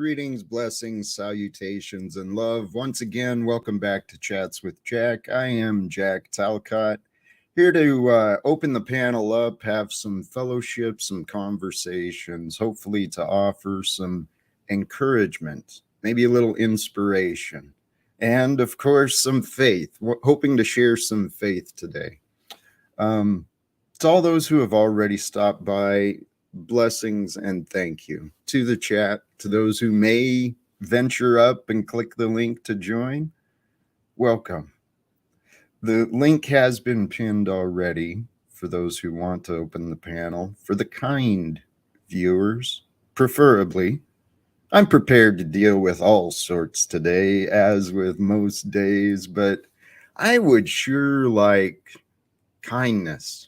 Greetings, blessings, salutations, and love. Once again, welcome back to Chats with Jack. I am Jack Talcott, here to open the panel up, have some fellowship, some conversations, hopefully to offer some encouragement, maybe a little inspiration, and of course, some faith. Hoping to share some faith today. To all those who have already stopped by, blessings and thank you. To the chat, to those who may venture up and click the link to join, welcome. The link has been pinned already for those who want to open the panel. For the kind viewers, preferably, I'm prepared to deal with all sorts today, as with most days, but I would sure like kindness.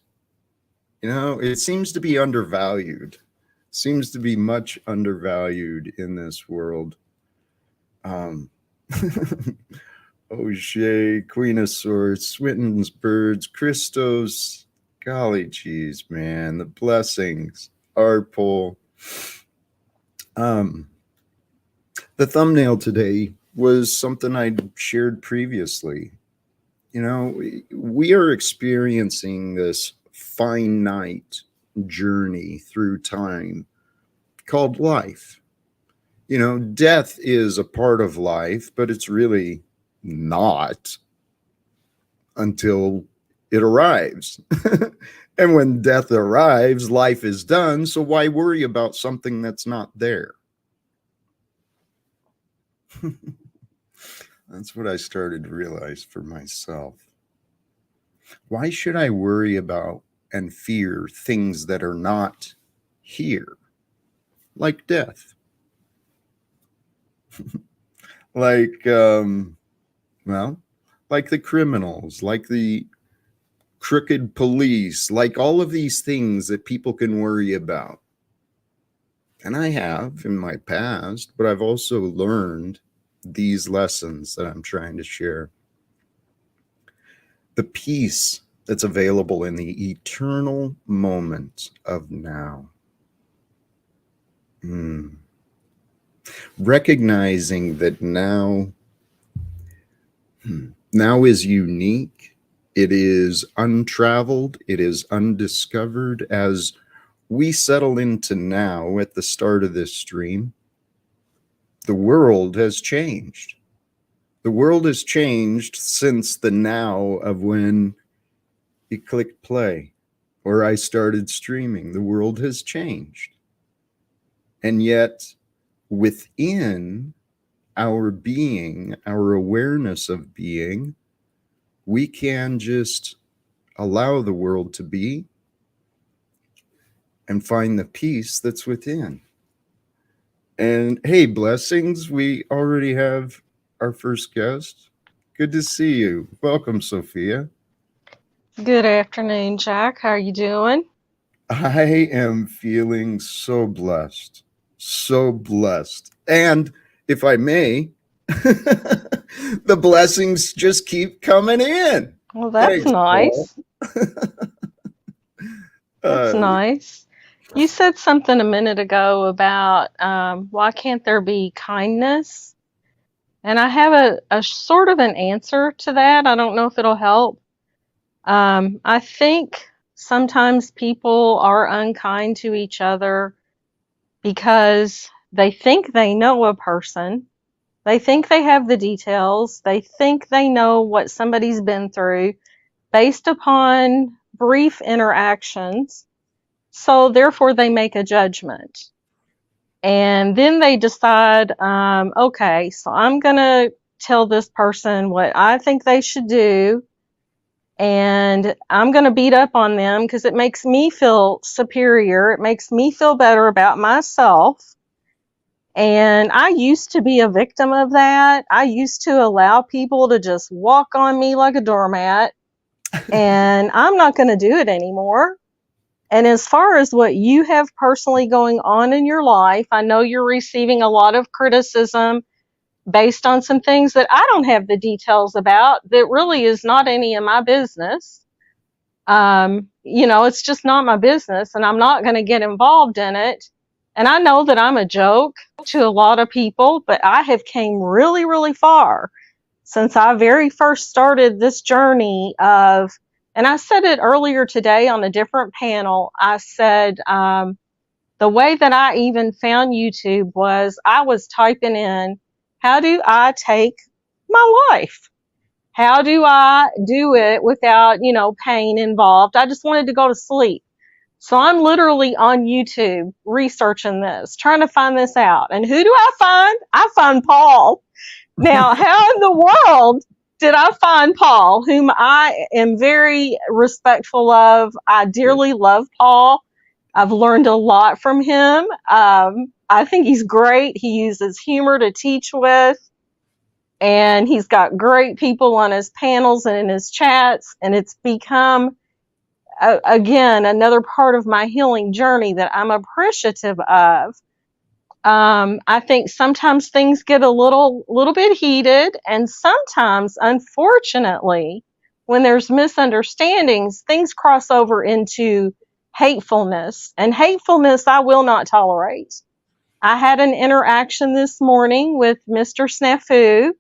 You know, it seems to be undervalued. Seems to be much undervalued in this world. O'Shea, Queen of Swords, Swinton's Birds, Christos, golly geez, man, the blessings, Arpol. The thumbnail today was something I shared previously. You know, we are experiencing this finite journey through time called life. You know, death is a part of life, but it's really not until it arrives. And when death arrives, life is done. So why worry about something that's not there? That's what I started to realize for myself. Why should I worry about and fear things that are not here, like death? Like the criminals, like the crooked police, like all of these things that people can worry about. And I have in my past, but I've also learned these lessons that I'm trying to share. The peace that's available in the eternal moment of now. Recognizing that now is unique, it is untraveled, it is undiscovered. As we settle into now at the start of this stream, the world has changed. The world has changed since the now of when you clicked play or I started streaming. The world has changed. And yet within our being, our awareness of being, we can just allow the world to be and find the peace that's within. And hey, blessings, we already have our first guest. Good to see you. Welcome, Sophia. Good afternoon, Jack. How are you doing? I am feeling so blessed. So blessed. And if I may, the blessings just keep coming in. Well, that's nice. That's nice. You said something a minute ago about why can't there be kindness? And I have a sort of an answer to that. I don't know if it'll help. I think sometimes people are unkind to each other because they think they know a person. They think they have the details. They think they know what somebody's been through based upon brief interactions. So therefore they make a judgment. And then they decide, okay, so I'm going to tell this person what I think they should do. And I'm going to beat up on them because it makes me feel superior. It makes me feel better about myself. And I used to be a victim of that. I used to allow people to just walk on me like a doormat. And I'm not going to do it anymore. And as far as what you have personally going on in your life, I know you're receiving a lot of criticism based on some things that I don't have the details about that really is not any of my business. You know, it's just not my business and I'm not going to get involved in it. And I know that I'm a joke to a lot of people, but I have came really, really far since I very first started this journey of, and I said it earlier today on a different panel. I said, the way that I even found YouTube was I was typing in, how do I take my life? How do I do it without, pain involved? I just wanted to go to sleep. So I'm literally on YouTube researching this, trying to find this out. And who do I find? I find Paul. Now, how in the world did I find Paul, whom I am very respectful of? I dearly love Paul. I've learned a lot from him. I think he's great. He uses humor to teach with, and he's got great people on his panels and in his chats, and it's become again another part of my healing journey that I'm appreciative of. I think sometimes things get a little bit heated, and sometimes, unfortunately, when there's misunderstandings, things cross over into hatefulness, and hatefulness I will not tolerate. I had an interaction this morning with Mr. Snafu,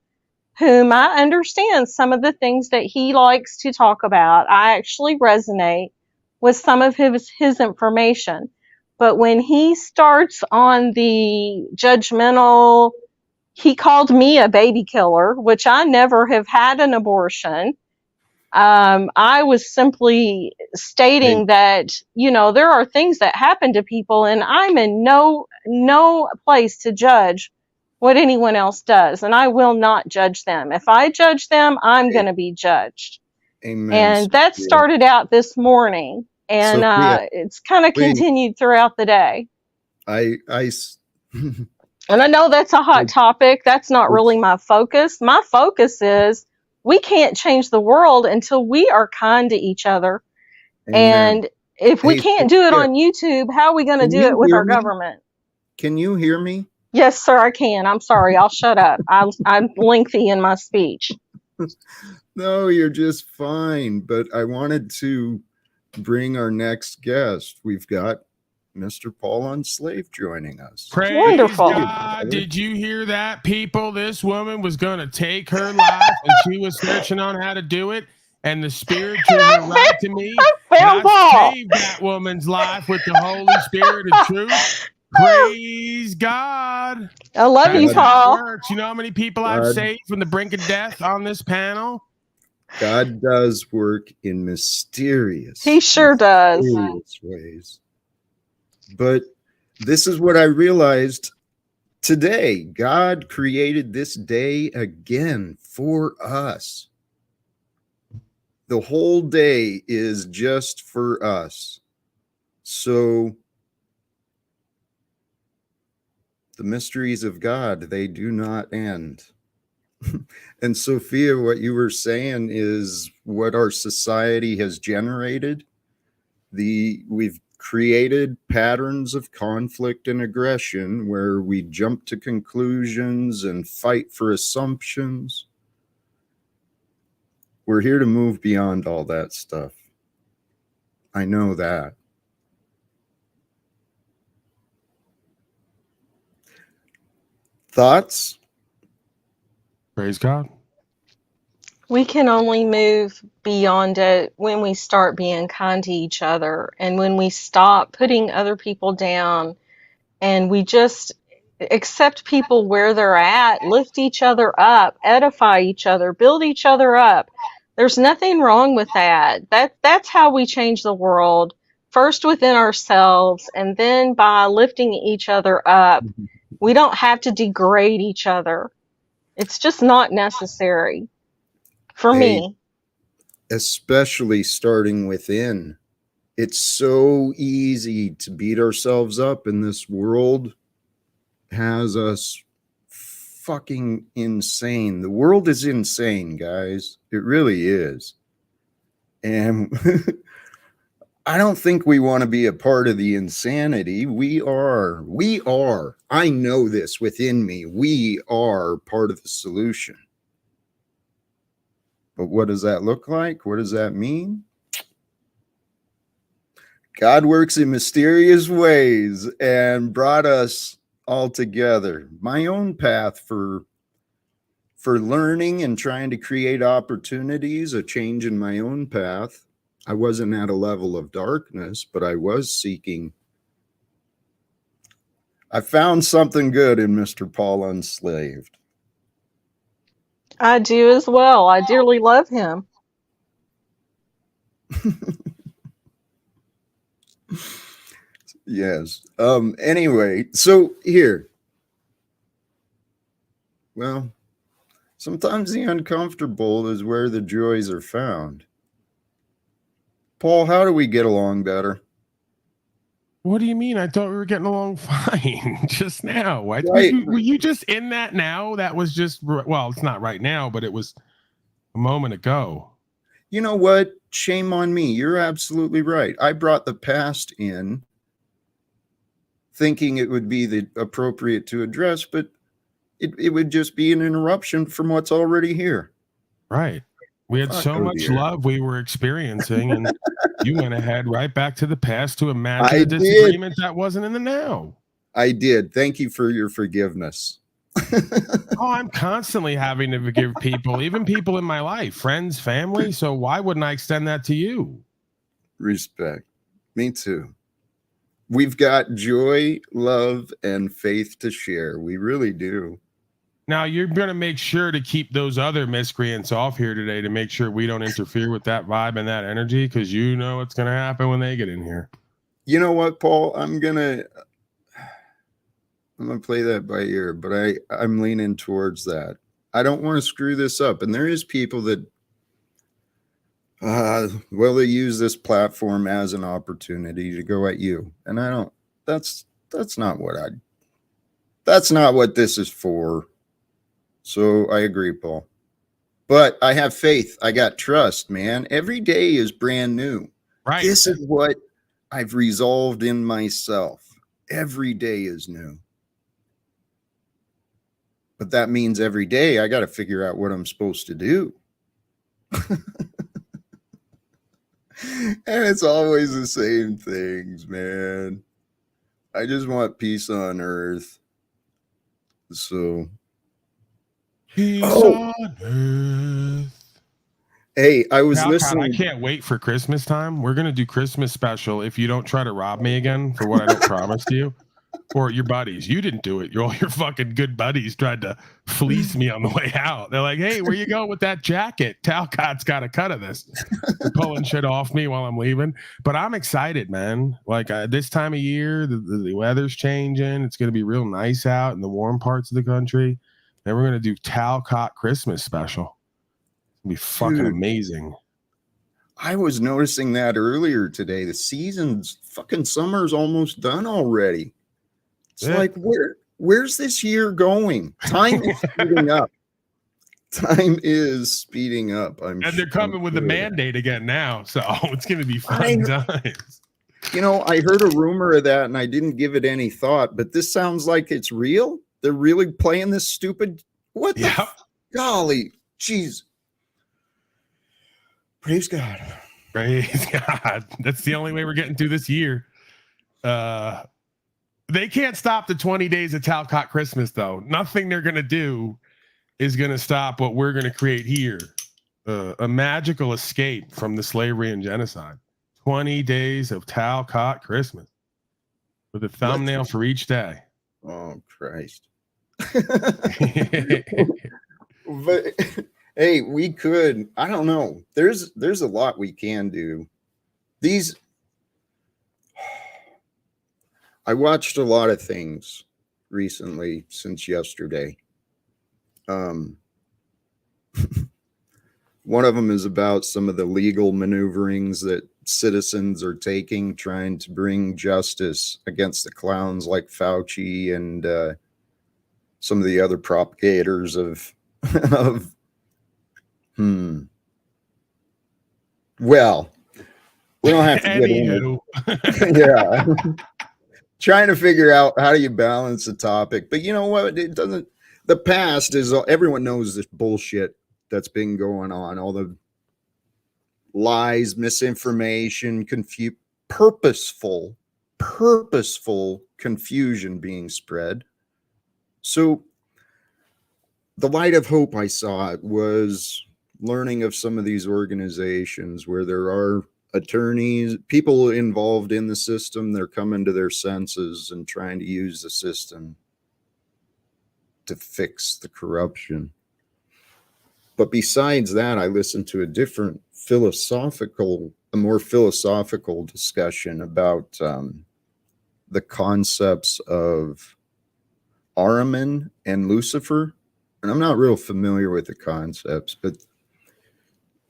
whom I understand some of the things that he likes to talk about. I actually resonate with some of his information. But when he starts on the judgmental, he called me a baby killer, which I never have had an abortion. I was simply stating that, there are things that happen to people, and I'm in no place to judge what anyone else does, and I will not judge them. If I judge them, I'm going to be judged. Amen. And that started out this morning, and it's kind of continued throughout the day. And I know that's a hot topic. That's not really my focus. My focus is we can't change the world until we are kind to each other. Amen. And if we can't do it on YouTube, how are we going to do it with our government? Can you hear me? Yes, sir, I can. I'm sorry. I'll shut up. I'm lengthy in my speech. No, you're just fine. But I wanted to bring our next guest. We've got Mr. Paul Unslave joining us. Praise Wonderful. God. Did you hear that, people? This woman was going to take her life, and she was searching on how to do it. And the Spirit drew her right to me. I saved that woman's life with the Holy Spirit of truth. Praise God. I love you, Paul. Works. You know how many people I've saved from the brink of death on this panel? God does work in mysterious. He sure does. Ways. But this is what I realized today. God created this day again for us. The whole day is just for us. So the mysteries of God, they do not end. And Sophia, what you were saying is what our society has generated. We've created patterns of conflict and aggression where we jump to conclusions and fight for assumptions. We're here to move beyond all that stuff. I know that. Thoughts? Praise God. We can only move beyond it when we start being kind to each other, and when we stop putting other people down, and we just accept people where they're at, lift each other up, edify each other, build each other up. There's nothing wrong with that. That's how we change the world, first within ourselves, and then by lifting each other up. We don't have to degrade each other. It's just not necessary for me. Especially starting within. It's so easy to beat ourselves up, and this world has us fucking insane. The world is insane, guys. It really is. And I don't think we want to be a part of the insanity. We are. I know this within me. We are part of the solution. But what does that look like? What does that mean? God works in mysterious ways and brought us all together. My own path for learning and trying to create opportunities, a change in my own path. I wasn't at a level of darkness, but I was seeking. I found something good in Mr. Paul Unslaved. I do as well. I dearly love him. Yes. Anyway, so here. Well, sometimes the uncomfortable is where the joys are found. Paul, how do we get along better? What do you mean? I thought we were getting along fine just now. Were you just in that now? That was just, well, it's not right now, but it was a moment ago. You know what? Shame on me. You're absolutely right. I brought the past in thinking it would be the appropriate to address, but it would just be an interruption from what's already here. Right. We had so much love we were experiencing, and you went ahead right back to the past to imagine a disagreement that wasn't in the now. I did. Thank you for your forgiveness. Oh, I'm constantly having to forgive people, even people in my life, friends, family. So why wouldn't I extend that to you? Respect. Me too. We've got joy, love, and faith to share. We really do. Now, you're going to make sure to keep those other miscreants off here today to make sure we don't interfere with that vibe and that energy, because you know what's going to happen when they get in here. You know what, Paul? I'm gonna play that by ear, but I'm leaning towards that. I don't want to screw this up. And there is people that, they use this platform as an opportunity to go at you. And I don't, that's not what this is for. So I agree, Paul. But I have faith. I got trust, man. Every day is brand new. Right. This is what I've resolved in myself. Every day is new. But that means every day I got to figure out what I'm supposed to do. And it's always the same things, man. I just want peace on earth. So, peace on earth. Hey, I was Talcott, listening. I can't wait for Christmas time. We're going to do Christmas special if you don't try to rob me again for what I don't promise you. Or your buddies. You didn't do it. All your fucking good buddies tried to fleece me on the way out. They're like, hey, where you going with that jacket? Talcott's got a cut of this. They're pulling shit off me while I'm leaving. But I'm excited, man. Like this time of year, the weather's changing. It's going to be real nice out in the warm parts of the country. And we're going to do Talcott Christmas special. It'll be fucking amazing. I was noticing that earlier today. The season's fucking summer's almost done already. It's like, where's this year going? Time is speeding up. Time is speeding up. And they're coming with the mandate again now, so it's going to be fun times. You know, I heard a rumor of that, and I didn't give it any thought. But this sounds like it's real. They're really playing this stupid. What the golly, jeez. Praise God. Praise God. That's the only way we're getting through this year. They can't stop the 20 days of Talcott Christmas, though. Nothing they're going to do is going to stop what we're going to create here. A magical escape from the slavery and genocide. 20 days of Talcott Christmas with a thumbnail for each day. Oh, Christ. But hey, we could, I don't know. There's a lot we can do. I watched a lot of things recently since yesterday. One of them is about some of the legal maneuverings that citizens are taking, trying to bring justice against the clowns like Fauci and some of the other propagators of Well, we don't have to get into yeah. Trying to figure out how do you balance the topic. But you know what? It doesn't. The past is, everyone knows this bullshit that's been going on. All the lies, misinformation, purposeful confusion being spread. So the light of hope I saw was learning of some of these organizations where there are attorneys, people involved in the system. They're coming to their senses and trying to use the system to fix the corruption. But besides that, I listened to a more philosophical discussion about the concepts of Ahriman and Lucifer. And I'm not real familiar with the concepts, but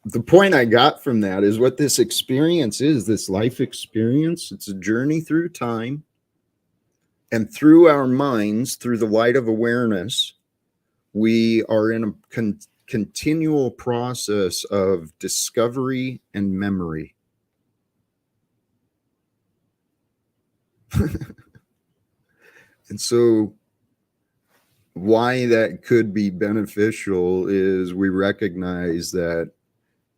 the point I got from that is what this experience is, this life experience. It's a journey through time. And through our minds, through the light of awareness, we are in a continual process of discovery and memory. And so why that could be beneficial is we recognize that,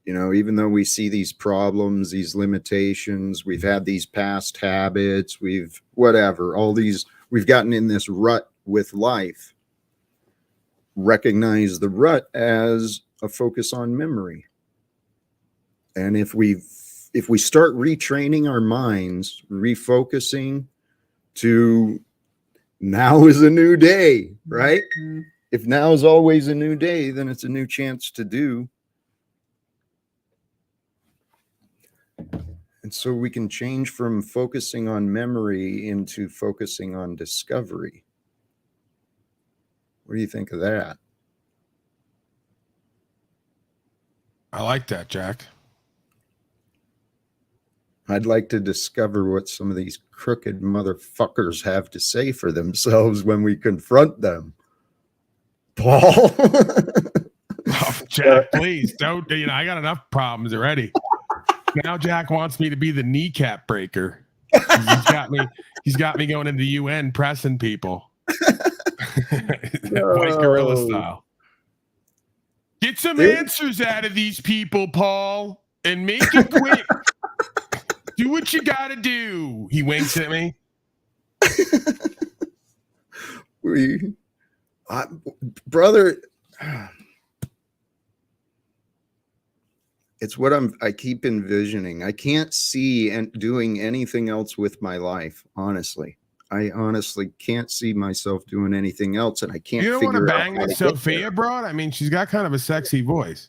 even though we see these problems, these limitations, we've had these past habits, we've gotten in this rut with life. Recognize the rut as a focus on memory. And if we start retraining our minds, refocusing to now is a new day, right? If now is always a new day, then it's a new chance to do. And so we can change from focusing on memory into focusing on discovery. What do you think of that? I like that, Jack. I'd like to discover what some of these crooked motherfuckers have to say for themselves when we confront them. Paul? Oh, Jack, please don't. I got enough problems already. Now Jack wants me to be the kneecap breaker. He's got me going into the UN pressing people. White gorilla style. Get some answers out of these people, Paul, and make it quick. Do what you gotta do. He winks at me. Brother, it's what I keep envisioning. I can't see doing anything else with my life, honestly. I honestly can't see myself doing anything else, and I can't figure out. You don't want to bang with Sophia, bro? I mean, she's got kind of a sexy voice.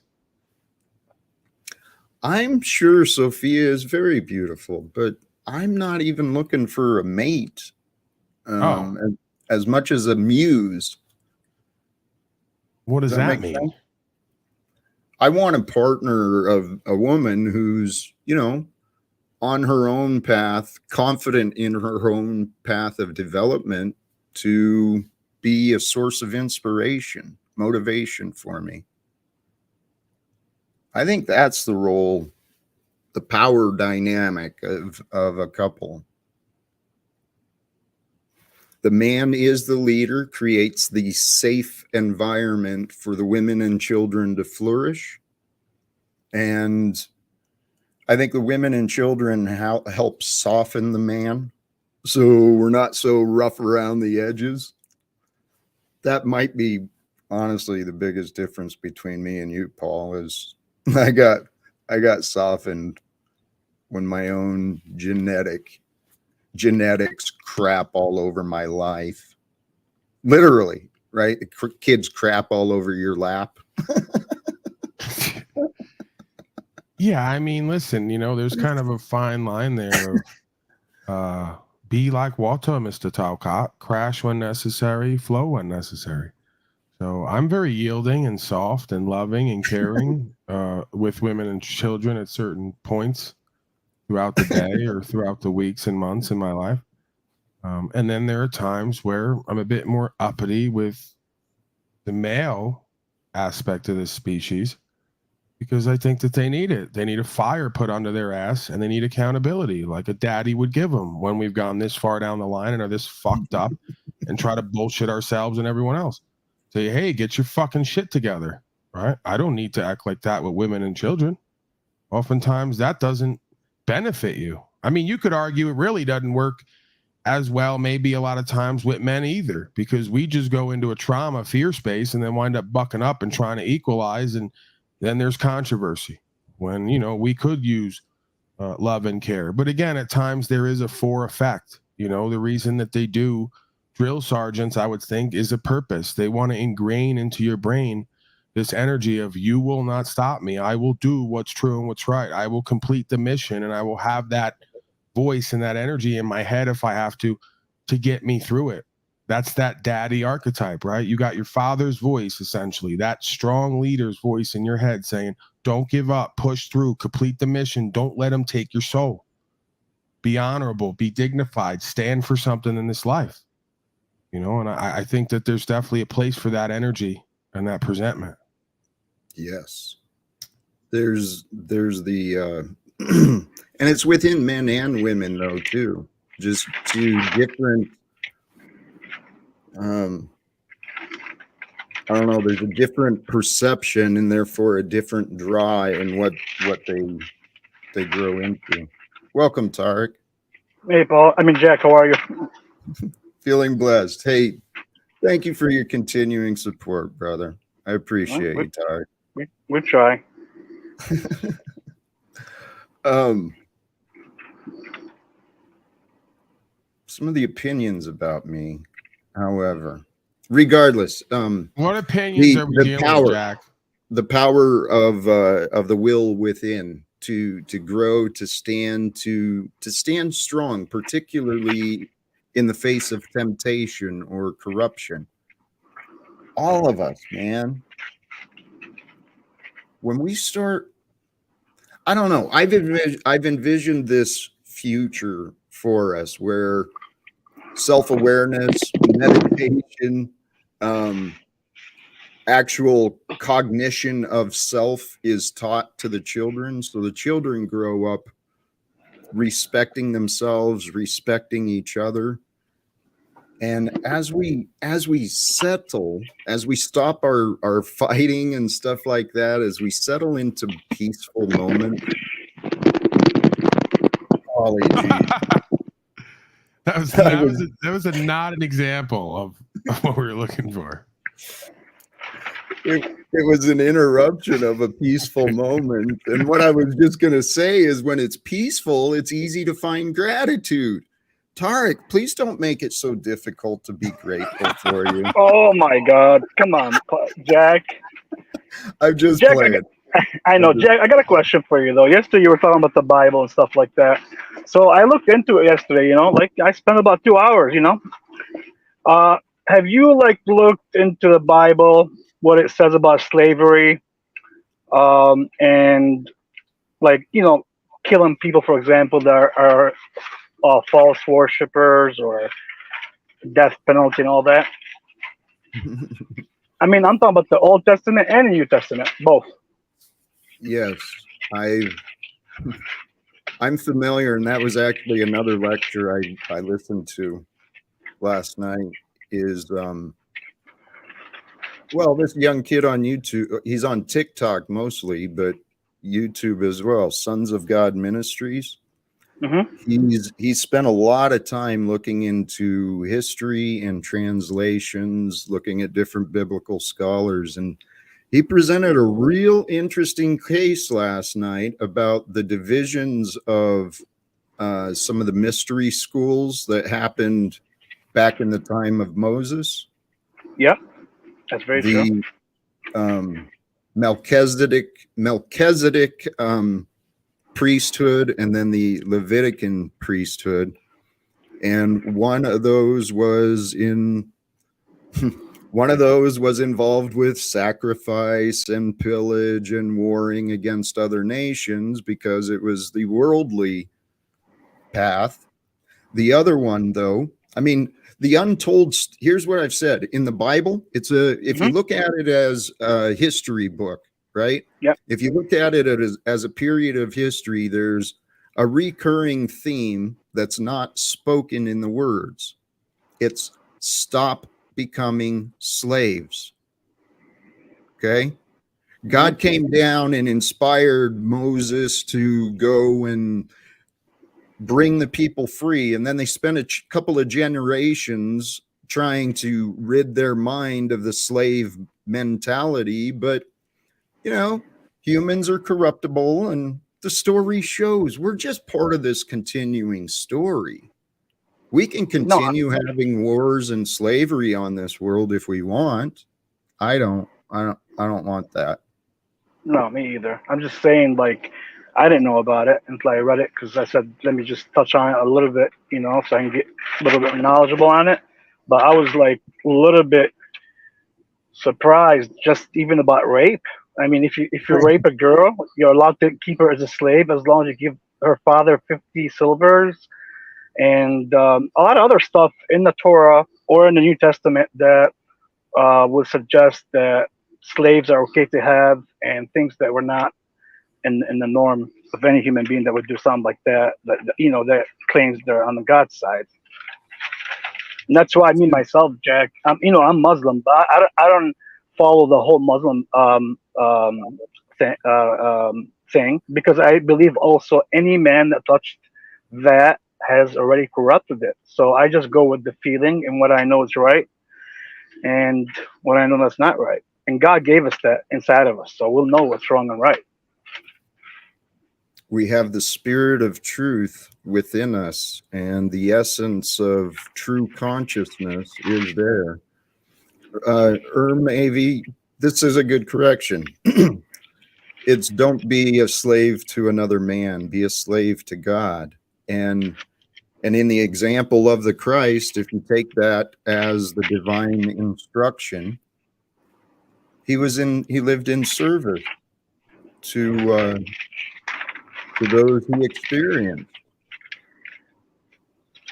I'm sure Sophia is very beautiful, but I'm not even looking for a mate. As much as a muse. What does that mean? Sense? I want a partner of a woman who's, on her own path, confident in her own path of development, to be a source of inspiration, motivation for me. I think that's the role, the power dynamic of a couple. The man is the leader, creates the safe environment for the women and children to flourish. And I think the women and children help soften the man, so we're not so rough around the edges. That might be, honestly, the biggest difference between me and you, Paul, is I got softened when my own genetics crap all over my life. Literally, right? The kids crap all over your lap. Yeah, I mean, listen, there's kind of a fine line there of be like water, Mr. Talcott, crash when necessary, flow when necessary. So I'm very yielding and soft and loving and caring with women and children at certain points throughout the day or throughout the weeks and months in my life. And then there are times where I'm a bit more uppity with the male aspect of this species, because I think that they need it. They need a fire put under their ass, and they need accountability like a daddy would give them when we've gone this far down the line and are this fucked up and try to bullshit ourselves and everyone else. Say, hey, get your fucking shit together, right? I don't need to act like that with women and children. Oftentimes that doesn't benefit you. I mean, you could argue it really doesn't work as well maybe a lot of times with men either, because we just go into a trauma fear space and then wind up bucking up and trying to equalize, and then there's controversy when, you know, we could use love and care. But again, at times there is a for effect. You know, the reason that they do drill sergeants, I would think, is a purpose. They want to ingrain into your brain this energy of, you will not stop me. I will do what's true and what's right. I will complete the mission, and I will have that voice and that energy in my head if I have to get me through it. That's that daddy archetype, right? You got your father's voice, essentially, that strong leader's voice in your head saying, don't give up, push through, complete the mission. Don't let them take your soul. Be honorable, be dignified, stand for something in this life. You know, and I think that there's definitely a place for that energy and that presentment. Yes. There's the, and it's within men and women though, too. Just two different, I don't know, there's a different perception and therefore a different draw in what they grow into. Welcome, Tarek. Hey, Paul. Jack, how are you? Feeling blessed. Hey, thank you for your continuing support, brother. I appreciate you, Tarek. We try. Some of the opinions about me, however, regardless, what opinions are we dealing with, Jack? The power of the will within to grow, to stand strong, particularly in the face of temptation or corruption. All of us, man. When we start, I don't know, I've envisioned this future for us where self-awareness, meditation, actual cognition of self is taught to the children. So the children grow up respecting themselves, respecting each other. And as we settle, as we stop our fighting and stuff like that, as we settle into peaceful moments. Holy geez. That was not an example of what we were looking for. It was an interruption of a peaceful moment. And what I was just going to say is, when it's peaceful, it's easy to find gratitude. Tarek, please don't make it so difficult to be grateful for you. Oh my God. Come on, Jack. I'm just Jack, playing. I know, Jack, I got a question for you though. Yesterday you were talking about the Bible and stuff like that. So I looked into it yesterday, like I spent about 2 hours, Have you looked into the Bible, what it says about slavery, and killing people, for example, that are false worshippers or death penalty and all that? I'm talking about the Old Testament and the New Testament, both. Yes, I'm familiar, and that was actually another lecture I listened to last night. Is this young kid on YouTube, he's on TikTok mostly, but YouTube as well, Sons of God Ministries. Mm-hmm. He's spent a lot of time looking into history and translations, looking at different biblical scholars, and he presented a real interesting case last night about the divisions of some of the mystery schools that happened back in the time of Moses. Yep, that's very true. Melchizedek priesthood, and then the Levitican priesthood, and one of those was involved with sacrifice and pillage and warring against other nations because it was the worldly path. The other one, though, the untold, here's what I've said in the Bible. If you look at it as a history book, right? Yep. If you look at it as a period of history, there's a recurring theme that's not spoken in the words. It's stop becoming slaves. Okay? God came down and inspired Moses to go and bring the people free, and then they spend a couple of generations trying to rid their mind of the slave mentality. But humans are corruptible, and the story shows we're just part of this continuing story. We can continue having wars and slavery on this world if we want. I don't want that. No, me either. I'm just saying, like, I didn't know about it until I read it, because I said, let me just touch on it a little bit, so I can get a little bit knowledgeable on it. But I was like a little bit surprised, just even about rape. I mean, if you rape a girl, you're allowed to keep her as a slave as long as you give her father 50 silvers, and a lot of other stuff in the Torah or in the New Testament that would suggest that slaves are okay to have, and things that were not in the norm of any human being that would do something like that. That claims they're on the God side. And that's why me myself, Jack, I'm Muslim, but I don't follow the whole Muslim thing, because I believe also any man that touched that has already corrupted it. So I just go with the feeling and what I know is right, and what I know that's not right. And God gave us that inside of us, so we'll know what's wrong and right. We have the spirit of truth within us, and the essence of true consciousness is there. Maybe this is a good correction. It's don't be a slave to another man, be a slave to God. And in the example of the Christ, if you take that as the divine instruction, he lived in service to those he experienced.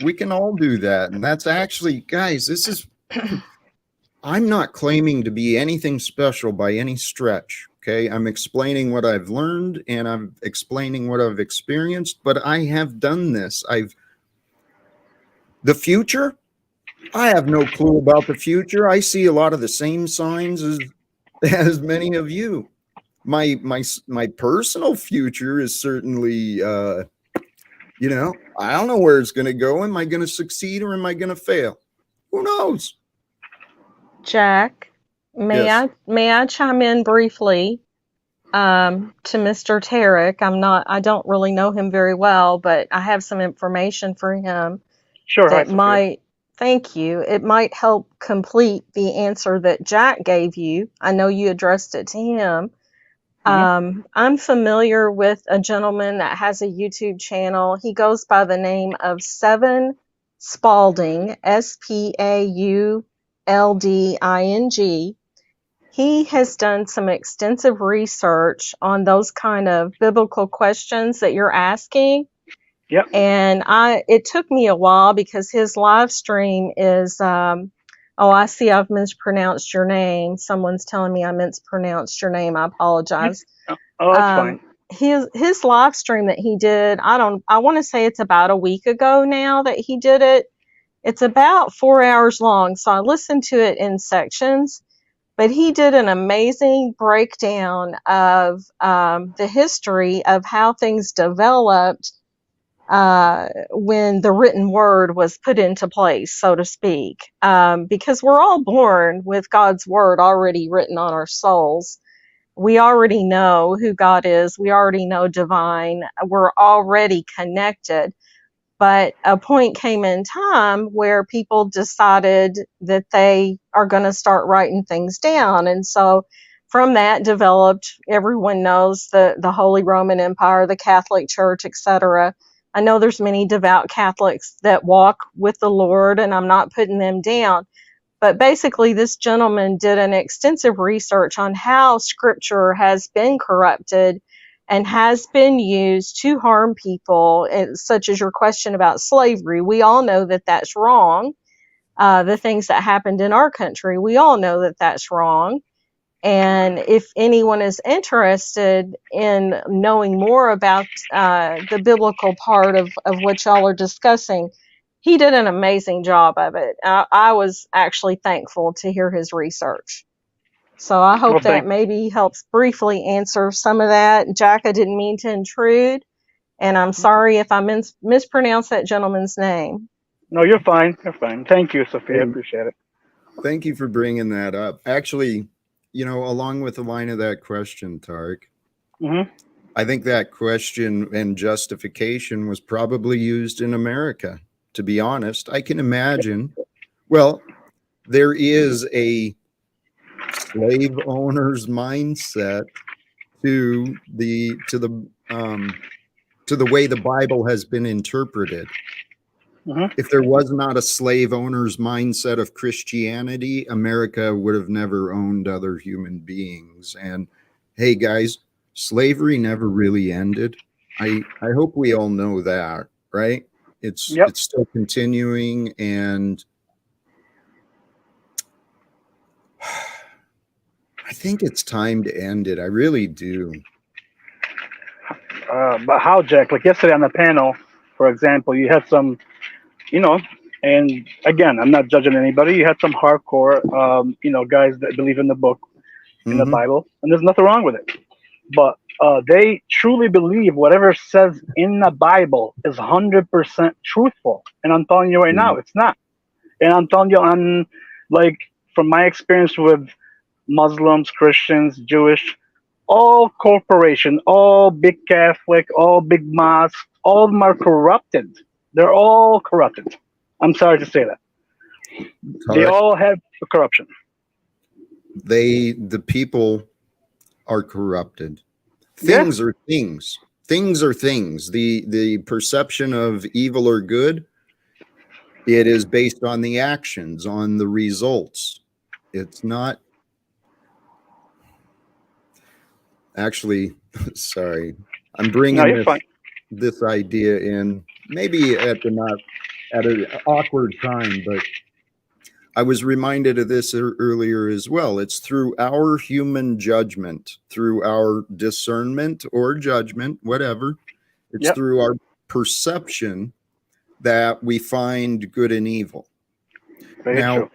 We can all do that. And that's actually, guys, I'm not claiming to be anything special by any stretch. Okay. I'm explaining what I've learned, and I'm explaining what I've experienced, but I have done this. The future, I have no clue about the future. I see a lot of the same signs as many of you. My personal future is certainly, I don't know where it's going to go. Am I going to succeed or am I going to fail? Who knows? Jack, may I chime in briefly to Mr. Tarek? I don't really know him very well, but I have some information for him. Sure. That thank you. It might help complete the answer that Jack gave you. I know you addressed it to him. I'm familiar with a gentleman that has a YouTube channel. He goes by the name of Seven Spalding, Spaulding. He has done some extensive research on those kind of biblical questions that you're asking. Yep. And it took me a while, because his live stream is I see I've mispronounced your name. Someone's telling me I mispronounced your name. I apologize. Oh, that's fine. His live stream that he did, I want to say it's about a week ago now that he did it. It's about 4 hours long, so I listened to it in sections. But he did an amazing breakdown of the history of how things developed when the written word was put into place, so to speak, because we're all born with God's word already written on our souls. We already know who God is. We already know divine. We're already connected. But a point came in time where people decided that they are going to start writing things down. And so from that developed, everyone knows the Holy Roman Empire, the Catholic Church, etc. I know there's many devout Catholics that walk with the Lord, and I'm not putting them down. But basically, this gentleman did an extensive research on how Scripture has been corrupted and has been used to harm people, such as your question about slavery. We all know that that's wrong. The things that happened in our country, we all know that that's wrong. And if anyone is interested in knowing more about the biblical part of what y'all are discussing, he did an amazing job of it. I was actually thankful to hear his research. So I hope that maybe helps briefly answer some of that. Jack, I didn't mean to intrude. And I'm sorry if I mispronounced that gentleman's name. No, you're fine. You're fine. Thank you, Sophia. I Hey, appreciate it. thank you for bringing that up. Actually, along with the line of that question, Tarek, Mm-hmm. I think that question and justification was probably used in America, to be honest. I can imagine. Well, there is a slave owner's mindset to the way the Bible has been interpreted. Mm-hmm. If there was not a slave owner's mindset of Christianity, America would have never owned other human beings. And hey, guys, slavery never really ended. I hope we all know that, right? It's still continuing, and I think it's time to end it. I really do. But how, Jack? Like yesterday on the panel, for example, you had some, and again, I'm not judging anybody. You had some hardcore, guys that believe in the book, in the Bible, and there's nothing wrong with it. But they truly believe whatever says in the Bible is 100% truthful. And I'm telling you right now, it's not. And I'm telling you, from my experience with Muslims, Christians, Jewish, all corporation, all big Catholic, all big mosques, all of them are corrupted. They're all corrupted. I'm sorry to say that. They all have corruption. The people are corrupted. Things are things. Things are things. The perception of evil or good, it is based on the actions, on the results. It's not actually, sorry, I'm bringing this idea in maybe at an awkward time, but I was reminded of this earlier as well. It's through our human judgment, through our discernment or judgment, whatever. It's through our perception that we find good and evil. Very true.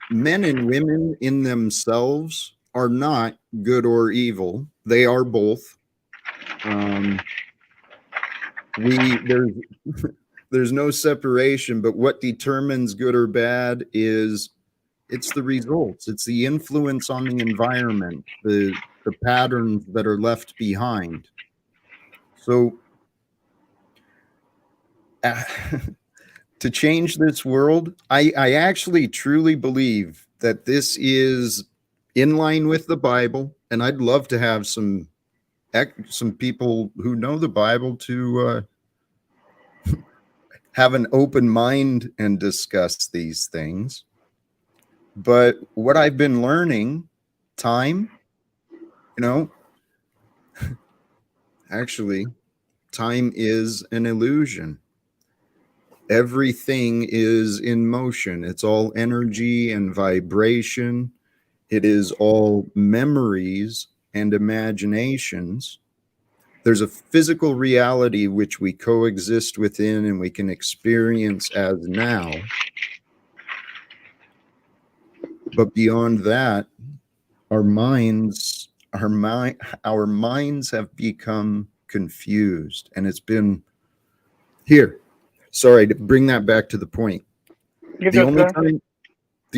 Men and women in themselves are not good or evil. They are both. There's no separation, but what determines good or bad it's the results. It's the influence on the environment, the patterns that are left behind. So to change this world, I actually truly believe that this is in line with the Bible, and I'd love to have some people who know the Bible to have an open mind and discuss these things. But what I've been learning, actually, time is an illusion. Everything is in motion. It's all energy and vibration. It is all memories and imaginations. There's a physical reality which we coexist within and we can experience as now. But beyond that, our minds have become confused, and it's been here. Sorry to bring that back to the point. The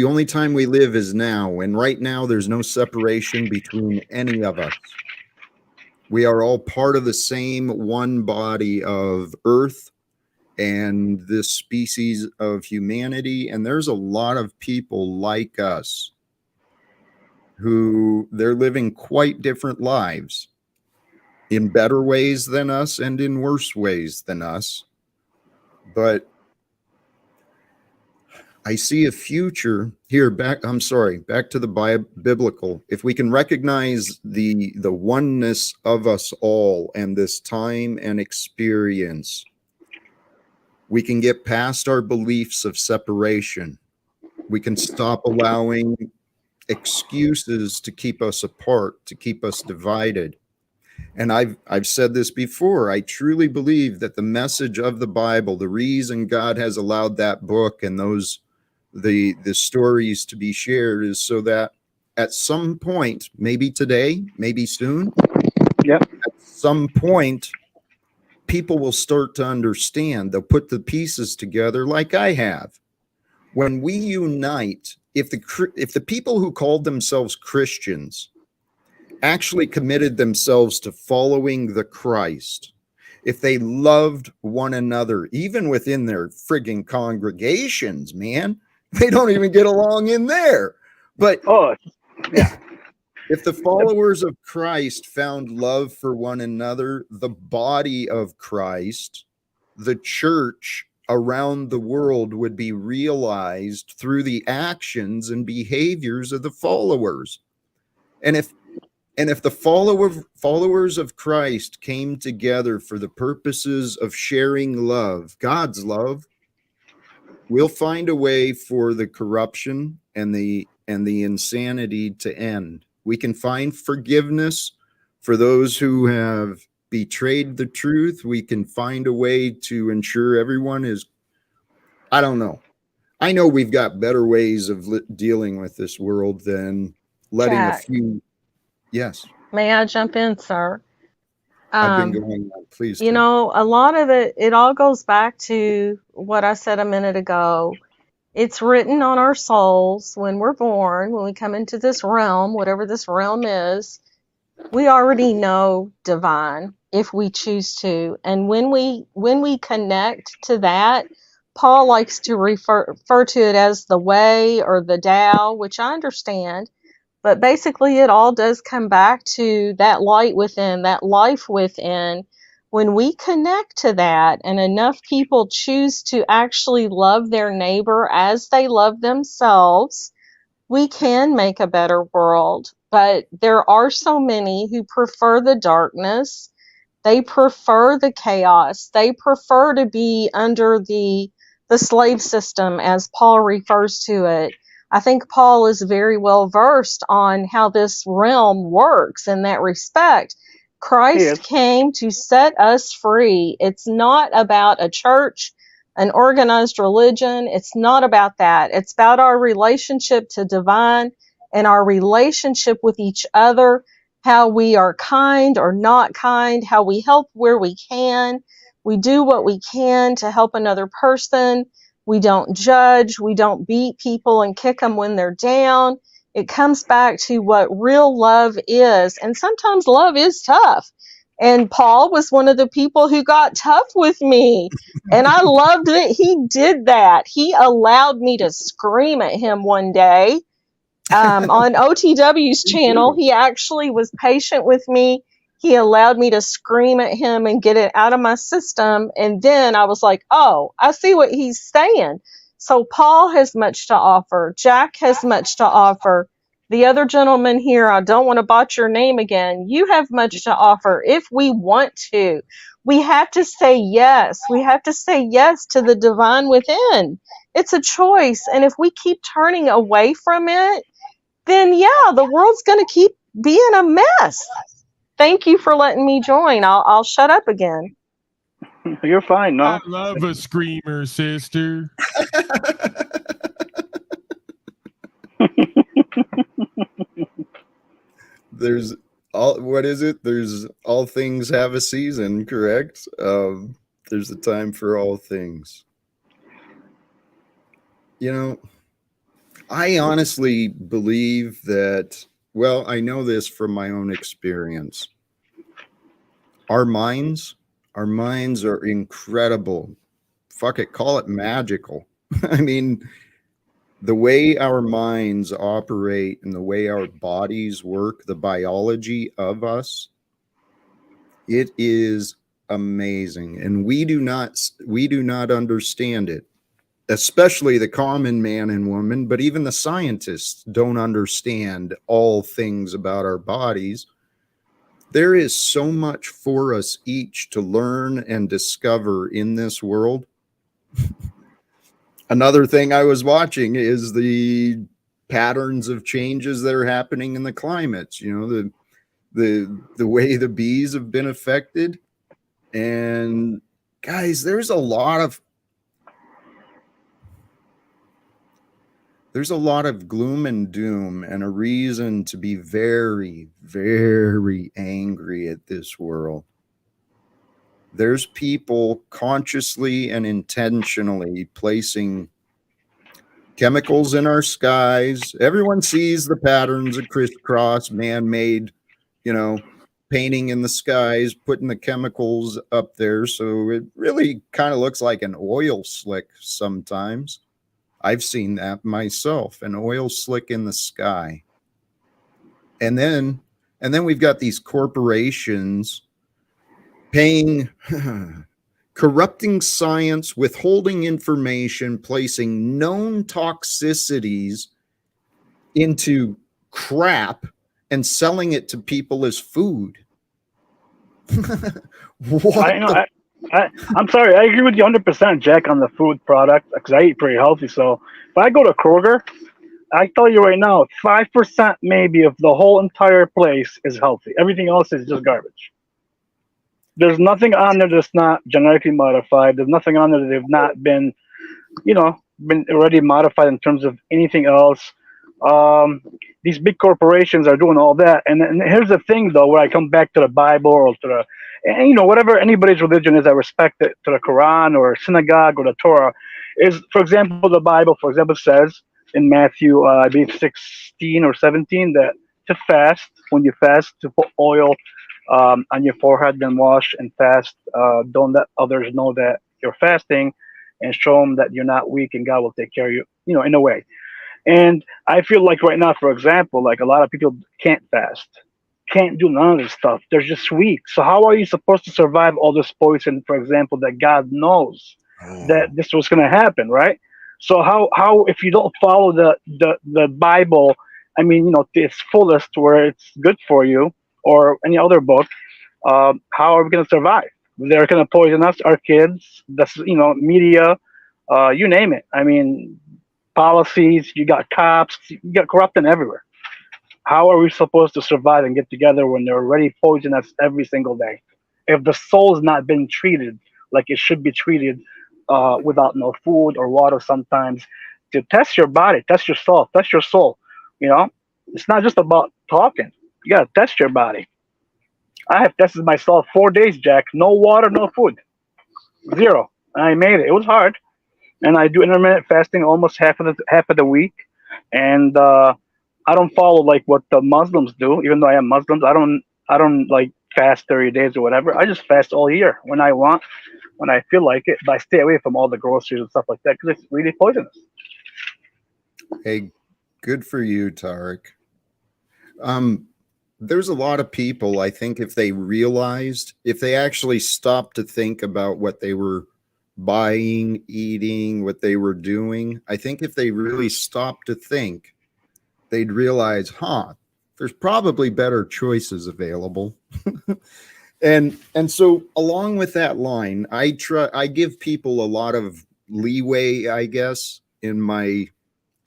only time we live is now, and right now there's no separation between any of us. We are all part of the same one body of Earth and this species of humanity, and there's a lot of people like us who they're living quite different lives in better ways than us and in worse ways than us. But I see a future here. Back to the biblical. If we can recognize the oneness of us all and this time and experience, we can get past our beliefs of separation. We can stop allowing excuses to keep us apart, to keep us divided. And I've said this before. I truly believe that the message of the Bible, the reason God has allowed that book and the stories to be shared, is so that at some point, maybe today, maybe soon, at some point, people will start to understand. They'll put the pieces together like I have. When we unite, if the people who called themselves Christians actually committed themselves to following the Christ, if they loved one another, even within their frigging congregations, man, they don't even get along in there. But yeah. If the followers of Christ found love for one another, the body of Christ, the church around the world would be realized through the actions and behaviors of the followers. And if the followers of Christ came together for the purposes of sharing love, God's love, we'll find a way for the corruption and the insanity to end. We can find forgiveness for those who have betrayed the truth. We can find a way to ensure everyone is, I don't know. I know we've got better ways of dealing with this world than letting Jack, a few. Yes. may I jump in, sir? I've been going on. Please. You know, a lot of it all goes back to what I said a minute ago. It's written on our souls when we're born, when we come into this realm, whatever this realm is. We already know divine if we choose to. And when we connect to that, Paul likes to refer to it as the way or the Tao, which I understand. But basically, it all does come back to that light within, that life within. When we connect to that and enough people choose to actually love their neighbor as they love themselves, we can make a better world. But there are so many who prefer the darkness. They prefer the chaos. They prefer to be under the slave system, as Paul refers to it. I think Paul is very well versed on how this realm works in that respect. Christ came to set us free. It's not about a church, an organized religion. It's not about that. It's about our relationship to divine and our relationship with each other, how we are kind or not kind, how we help where we can. We do what we can to help another person. We don't judge. We don't beat people and kick them when they're down. It comes back to what real love is. And sometimes love is tough. And Paul was one of the people who got tough with me. And I loved that he did that. He allowed me to scream at him one day on OTW's channel. He actually was patient with me. He allowed me to scream at him and get it out of my system. And then I was like, oh, I see what he's saying. So Paul has much to offer. Jack has much to offer. The other gentleman here, I don't want to botch your name again. You have much to offer if we want to. We have to say yes. We have to say yes to the divine within. It's a choice. And if we keep turning away from it, then yeah, the world's going to keep being a mess. Thank you for letting me join. I'll shut up again. You're fine, no? I love a screamer, sister. There's what is it? There's all things have a season, correct? There's a time for all things. You know, I honestly believe that, well, I know this from my own experience. Our minds are incredible. Fuck it, call it magical. I mean, the way our minds operate and the way our bodies work, the biology of us, it is amazing. And we do not understand it, especially the common man and woman, but even the scientists don't understand all things about our bodies. There is so much for us each to learn and discover in this world. Another thing I was watching is the patterns of changes that are happening in the climates, you know, the way the bees have been affected. And guys, there's a lot of gloom and doom and a reason to be very, very angry at this world. there's people consciously and intentionally placing chemicals in our skies. Everyone sees the patterns of crisscross, man-made, painting in the skies, putting the chemicals up there. So it really kind of looks like an oil slick sometimes. I've seen that myself, an oil slick in the sky. And then we've got these corporations paying corrupting science, withholding information, placing known toxicities into crap and selling it to people as food. I'm sorry. I agree with you 100%, Jack, on the food product, because I eat pretty healthy. So if I go to Kroger, I tell you right now, 5% maybe of the whole entire place is healthy. Everything else is just garbage. There's nothing on there that's not genetically modified. There's nothing on there that they've not been, been already modified in terms of anything else. These big corporations are doing all that. And here's the thing, though, where I come back to the Bible or to whatever anybody's religion is, I respect it, to the Quran or synagogue or the Torah, is, for example, the Bible, for example, says in Matthew, I believe 16 or 17, that to fast, when you fast, to put oil on your forehead, then wash and fast. Don't let others know that you're fasting, and show them that you're not weak and God will take care of you, in a way. And I feel like right now, for example, like a lot of people can't fast, can't do none of this stuff. They're just weak. So how are you supposed to survive all this poison, for example, that God knows that this was going to happen, right? So how if you don't follow the Bible, I mean, to its fullest, where it's good for you, or any other book, how are we going to survive? They're going to poison us, our kids, media, you name it. I mean, policies, you got cops, you got corrupting everywhere. How are we supposed to survive and get together when they're already poisoning us every single day? If the soul's not been treated like it should be treated, without no food or water sometimes, to test your body, test yourself, test your soul. It's not just about talking. You gotta test your body. I have tested myself 4 days, Jack. No water, no food, zero. And I made it. It was hard, and I do intermittent fasting almost half of the week. And I don't follow like what the Muslims do, even though I am Muslims. I don't like fast 30 days or whatever. I just fast all year when I want, when I feel like it. But I stay away from all the groceries and stuff like that because it's really poisonous. Hey, good for you, Tarek. There's a lot of people, I think, if they actually stopped to think about what they were buying, eating, what they were doing, I think if they really stopped to think, they'd realize, there's probably better choices available. and so along with that line, I give people a lot of leeway, I guess, in my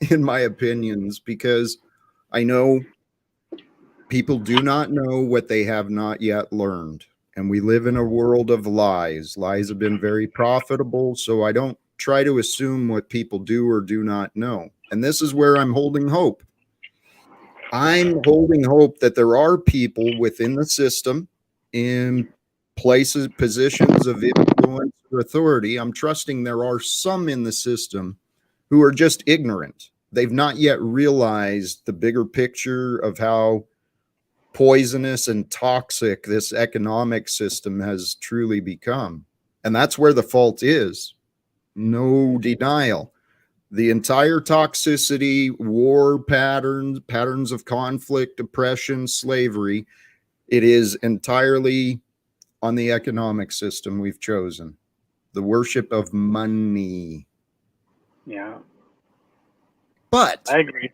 opinions, because I know people do not know what they have not yet learned. And we live in a world of lies. Lies have been very profitable, so I don't try to assume what people do or do not know. And this is where I'm holding hope. I'm holding hope that there are people within the system in positions of influence or authority. I'm trusting there are some in the system who are just ignorant. They've not yet realized the bigger picture of how poisonous and toxic this economic system has truly become. And that's where the fault is. No denial. The entire toxicity, war patterns of conflict, oppression, slavery, it is entirely on the economic system we've chosen. The worship of money. Yeah. But I agree.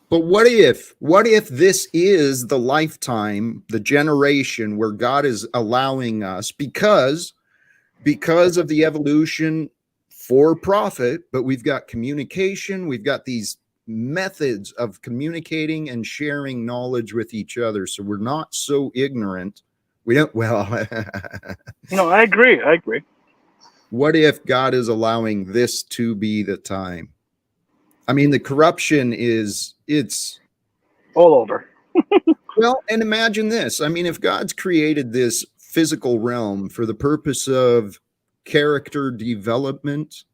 But what if this is the lifetime, the generation where God is allowing us because of the evolution for profit, but we've got communication, we've got these methods of communicating and sharing knowledge with each other, so we're not so ignorant. We don't, No, I agree. What if God is allowing this to be the time? I mean, the corruption it's all over. Well, and imagine this. I mean, if God's created this physical realm for the purpose of character development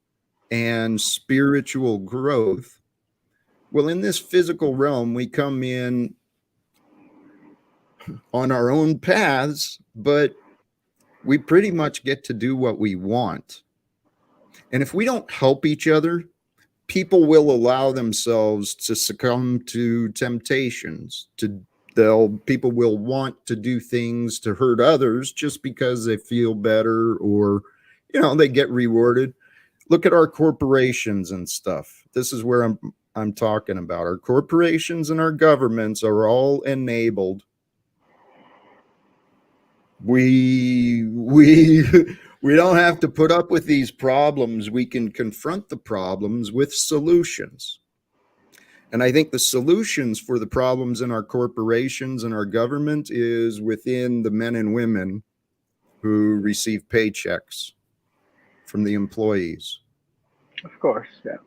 and spiritual growth. Well, in this physical realm, we come in on our own paths, but we pretty much get to do what we want. And if we don't help each other, people will allow themselves to succumb to temptations. People will want to do things to hurt others just because they feel better, or they get rewarded. Look at our corporations and stuff. This is where I'm talking about. Our corporations and our governments are all enabled. We don't have to put up with these problems. We can confront the problems with solutions. And I think the solutions for the problems in our corporations and our government is within the men and women who receive paychecks from the employees. Of course, yeah.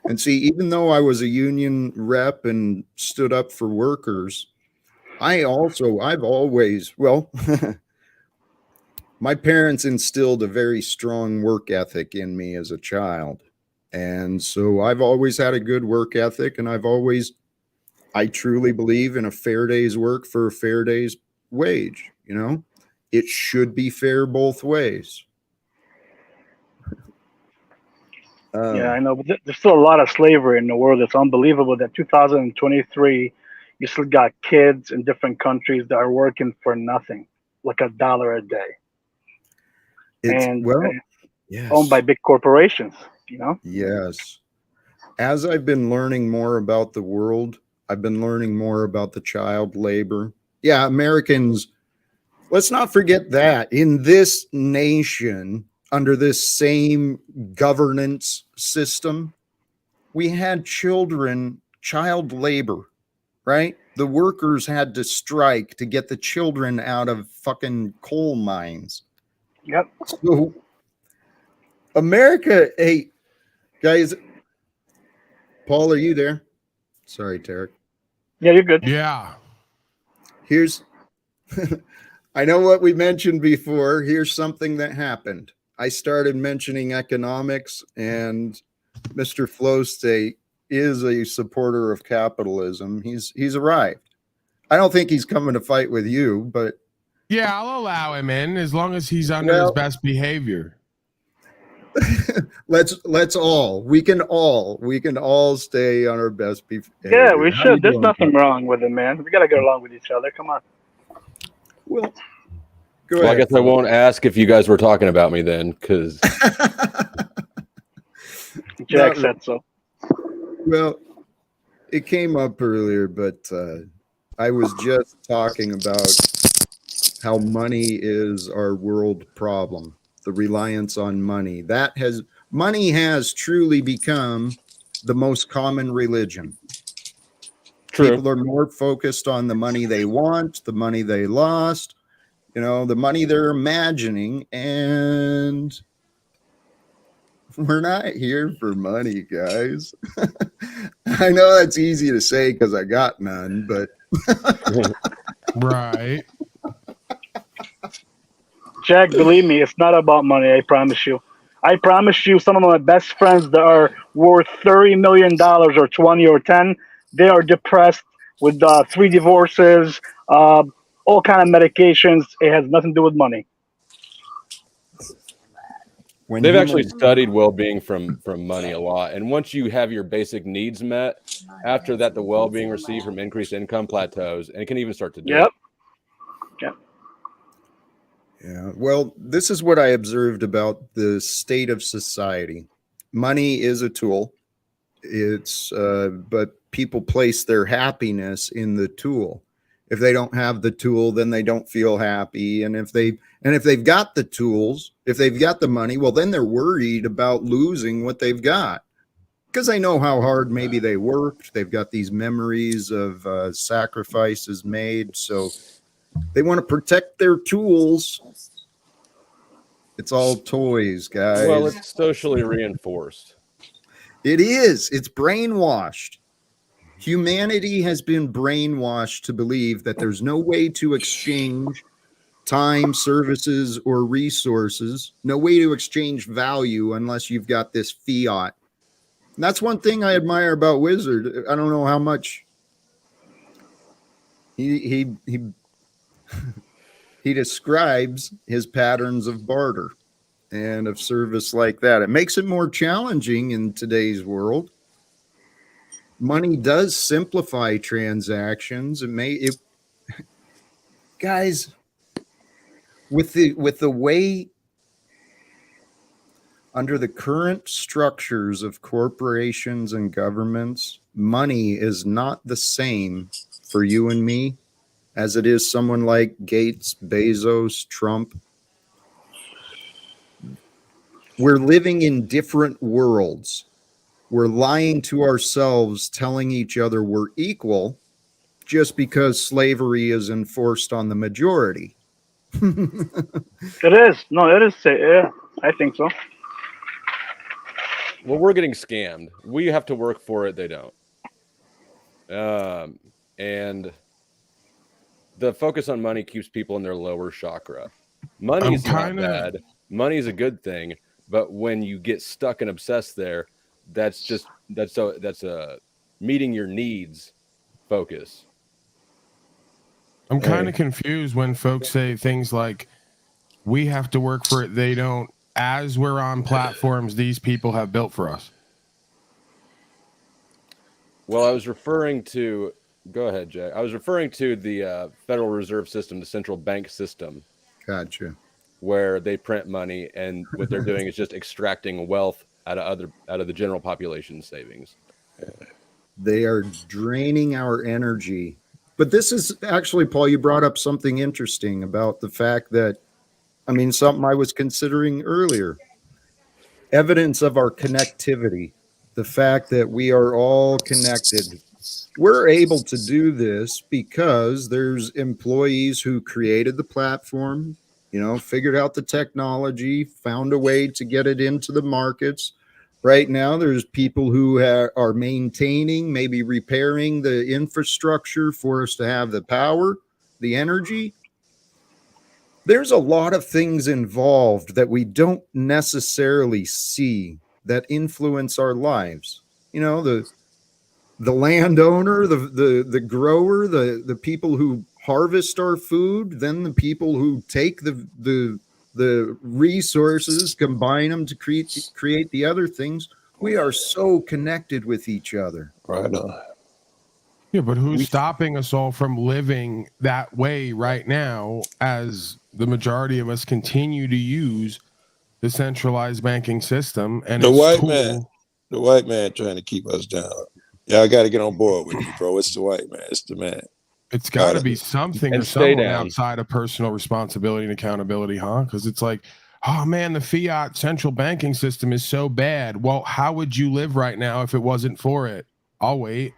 And see, even though I was a union rep and stood up for workers, I've always, my parents instilled a very strong work ethic in me as a child. And so I've always had a good work ethic, and I truly believe in a fair day's work for a fair day's wage. It should be fair both ways. Yeah, I know, but there's still a lot of slavery in the world. It's unbelievable that 2023, you still got kids in different countries that are working for nothing, like $1 a day. Yes. Owned by big corporations, Yes. As I've been learning more about the world, I've been learning more about the child labor. Yeah, Americans, let's not forget that in this nation, under this same governance system, we had child labor, right? The workers had to strike to get the children out of fucking coal mines. Yep. So America, hey, guys, Paul, are you there? Sorry, Tarek. Yeah, you're good. Yeah. Here's, I know what we mentioned before. Here's something that happened. I started mentioning economics, and Mr. Flow State is a supporter of capitalism. He's arrived. I don't think he's coming to fight with you, but yeah, I'll allow him in as long as he's under his best behavior. we can all stay on our best behavior. Yeah, we should. There's nothing wrong with it, man. We gotta get along with each other. Come on. Well, Well, I guess I won't ask if you guys were talking about me then, because Jack said so. Well, it came up earlier, but I was just talking about how money is our world problem, the reliance on money. Money has truly become the most common religion. True. People are more focused on the money they want, the money they lost, the money they're imagining, and we're not here for money, guys. I know that's easy to say because I got none, but Right. Jack, believe me, it's not about money. I promise you. I promise you, some of my best friends that are worth $30 million or 20 or 10, they are depressed with 3 divorces, all kind of medications. It has nothing to do with money. they've actually studied well-being from money a lot. And once you have your basic needs met, after that, the well-being received from increased income plateaus, and it can even start to dip. Yep. Yeah. Well, this is what I observed about the state of society. Money is a tool. But people place their happiness in the tool. If they don't have the tool, then they don't feel happy. And if they've got the tools, if they've got the money, well, then they're worried about losing what they've got because they know how hard maybe they worked. They've got these memories of sacrifices made. So they want to protect their tools. It's all toys, guys. Well, it's socially reinforced. It is. It's brainwashed. Humanity has been brainwashed to believe that there's no way to exchange time, services, or resources, no way to exchange value unless you've got this fiat. And that's one thing I admire about Wizard. I don't know how much he describes his patterns of barter and of service like that. It makes it more challenging in today's world. Money does simplify transactions. Guys, with the way under the current structures of corporations and governments, money is not the same for you and me as it is someone like Gates, Bezos, Trump. We're living in different worlds. We're lying to ourselves, telling each other we're equal just because slavery is enforced on the majority. It is. No, it is. Yeah, I think so. Well, we're getting scammed. We have to work for it. They don't. And the focus on money keeps people in their lower chakra. Money's not bad. Money's a good thing. But when you get stuck and obsessed there, that's a meeting your needs focus. I'm kind of confused when folks say things like, we have to work for it, they don't, as we're on platforms these people have built for us. Well, I was referring to, go ahead, Jack. I was referring to the Federal Reserve System, the central bank system. Gotcha. Where they print money, and what they're doing is just extracting wealth out of the general population savings. They are draining our energy. But this is actually, Paul, you brought up something interesting about the fact that, I mean, something I was considering earlier. Evidence of our connectivity, the fact that we are all connected. We're able to do this because there's employees who created the platform, figured out the technology, found a way to get it into the markets. Right now, there's people who are maintaining, maybe repairing the infrastructure for us to have the power, the energy. There's a lot of things involved that we don't necessarily see that influence our lives. The landowner, the grower, the people who harvest our food, then the people who take the resources, combine them to create the other things. We are so connected with each other. Right on. Yeah, but who's stopping us all from living that way right now as the majority of us continue to use the centralized banking system and the white man trying to keep us down. Yeah, I got to get on board with you, bro. It's the white man. It's the man. It's got to be something or someone outside of personal responsibility and accountability, huh? Because it's like, oh man, the fiat central banking system is so bad. Well, how would you live right now if it wasn't for it? I'll wait.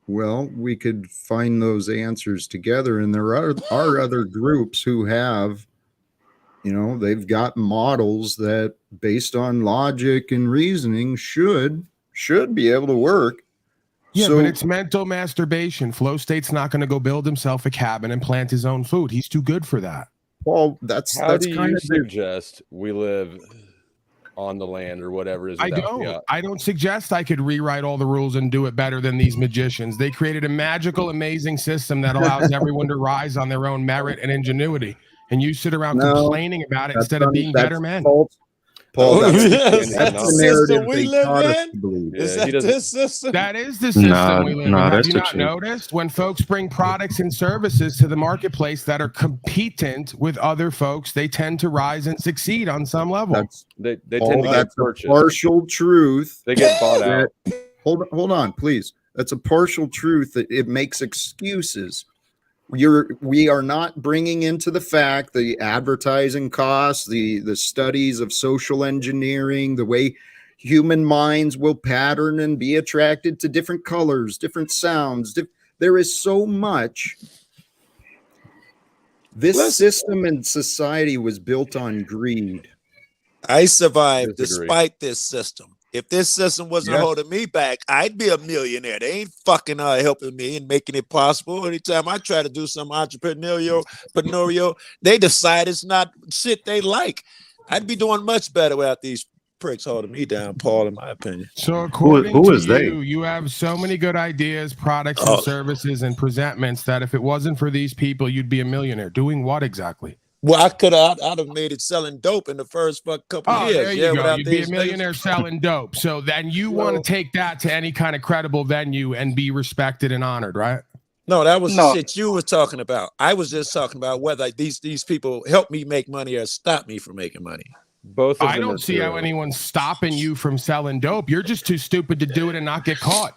Well, we could find those answers together, and there are other groups who have, they've got models that, based on logic and reasoning, should be able to work. Yeah, but it's mental masturbation. Flow State's not going to go build himself a cabin and plant his own food. He's too good for that. Paul, that's kind of suggest we live on the land or whatever is. I don't suggest I could rewrite all the rules and do it better than these magicians. They created a magical, amazing system that allows everyone to rise on their own merit and ingenuity. And you sit around complaining about it instead of being better men. Paul, that's the narrative we live in. Is that this system? That is the system we live in. Have you not noticed when folks bring products and services to the marketplace that are competent with other folks, they tend to rise and succeed on some level. They tend to get purchased. Partial truth. They get bought out. Hold on, please. That's a partial truth that it makes excuses. We are not bringing into the fact the advertising costs, the studies of social engineering, the way human minds will pattern and be attracted to different colors, different sounds. There is so much. This system and society was built on greed. I survived despite this system. If this system wasn't holding me back, I'd be a millionaire. They ain't fucking helping me and making it possible. Anytime I try to do some entrepreneurial, they decide it's not shit they like. I'd be doing much better without these pricks holding me down, Paul, in my opinion. So according to you, you have so many good ideas, products, and services and presentments that if it wasn't for these people, you'd be a millionaire. Doing what exactly? Well, I'd have made it selling dope in the first couple of years. There you go. You'd be a millionaire selling dope. So then you want to take that to any kind of credible venue and be respected and honored, right? No, that was the shit you were talking about. I was just talking about whether these people help me make money or stop me from making money. Both of them. I don't see how anyone's stopping you from selling dope. You're just too stupid to do it and not get caught.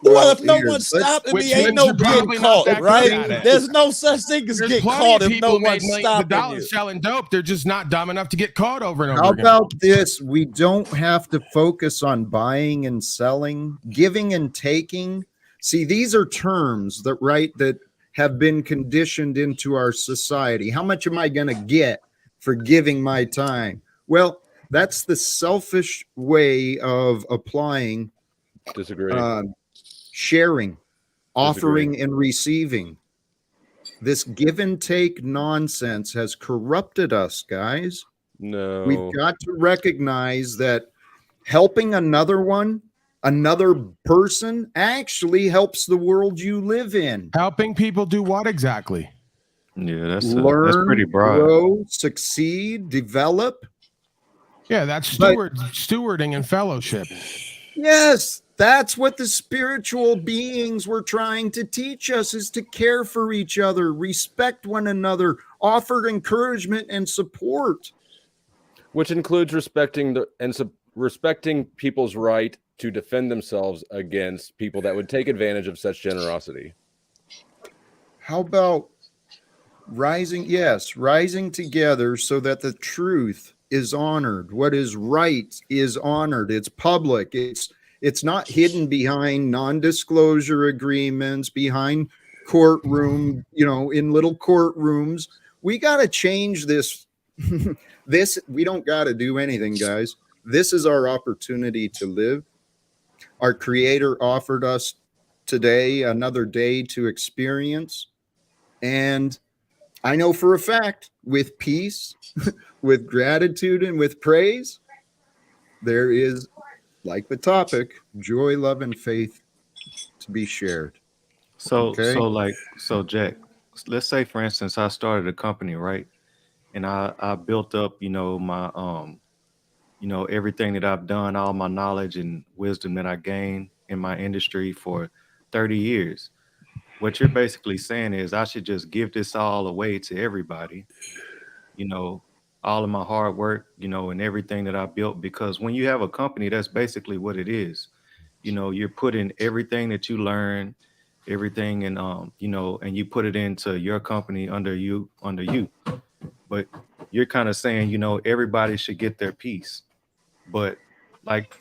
Well, if no one's stopping me, ain't no getting caught, right? There's no such thing as getting caught if no one's stopping you. Selling dope, they're just not dumb enough to get caught over and over How again. about this? We don't have to focus on buying and selling, giving and taking. See, these are terms that have been conditioned into our society. How much am I going to get for giving my time? Well, that's the selfish way of applying. Disagree. Sharing, offering, and receiving. This give and take nonsense has corrupted us, guys. No. We've got to recognize that helping another person actually helps the world you live in. Helping people do what exactly? Yeah, that's Learn, pretty broad. grow, succeed, develop. Yeah, that's stewarding and fellowship. Yes, that's what the spiritual beings were trying to teach us, is to care for each other, respect one another, offer encouragement and support. Which includes respecting people's right to defend themselves against people that would take advantage of such generosity. How about rising together so that the truth is honored. What is right is honored. It's public. It's not hidden behind non-disclosure agreements, behind courtroom, in little courtrooms. We got to change this. We don't got to do anything, guys. This is our opportunity to live. Our Creator offered us today another day to experience. And I know for a fact, with peace, with gratitude, and with praise, there is, like the topic, joy, love, and faith to be shared. So Jack, let's say, for instance, I started a company, right? And I built up, my, everything that I've done, all my knowledge and wisdom that I gained in my industry for 30 years. What you're basically saying is I should just give this all away to everybody, all of my hard work, and everything that I built, because when you have a company, that's basically what it is. You're putting everything that you learn, everything, and, and you put it into your company under you. But you're kind of saying, everybody should get their piece. But like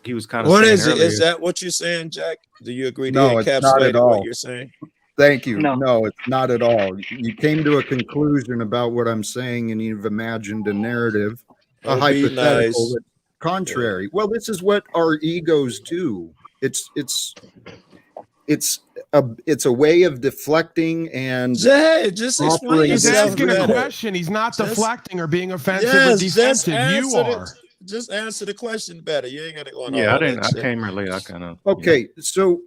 he was kind of what saying is it? earlier, is that what you're saying, Jack? Do you agree to No, it's not at encapsulate all. what you're saying? Thank you. No, it's not at all. You came to a conclusion about what I'm saying, and you've imagined a narrative, a hypothetical that's contrary. Well, this is what our egos do. It's a way of deflecting and just explain He's yourself asking a better. question. He's not deflecting or being offensive or defensive. You are. Just answer the question better. You ain't gonna go on. Yeah, I came here late. I kind of. Okay, so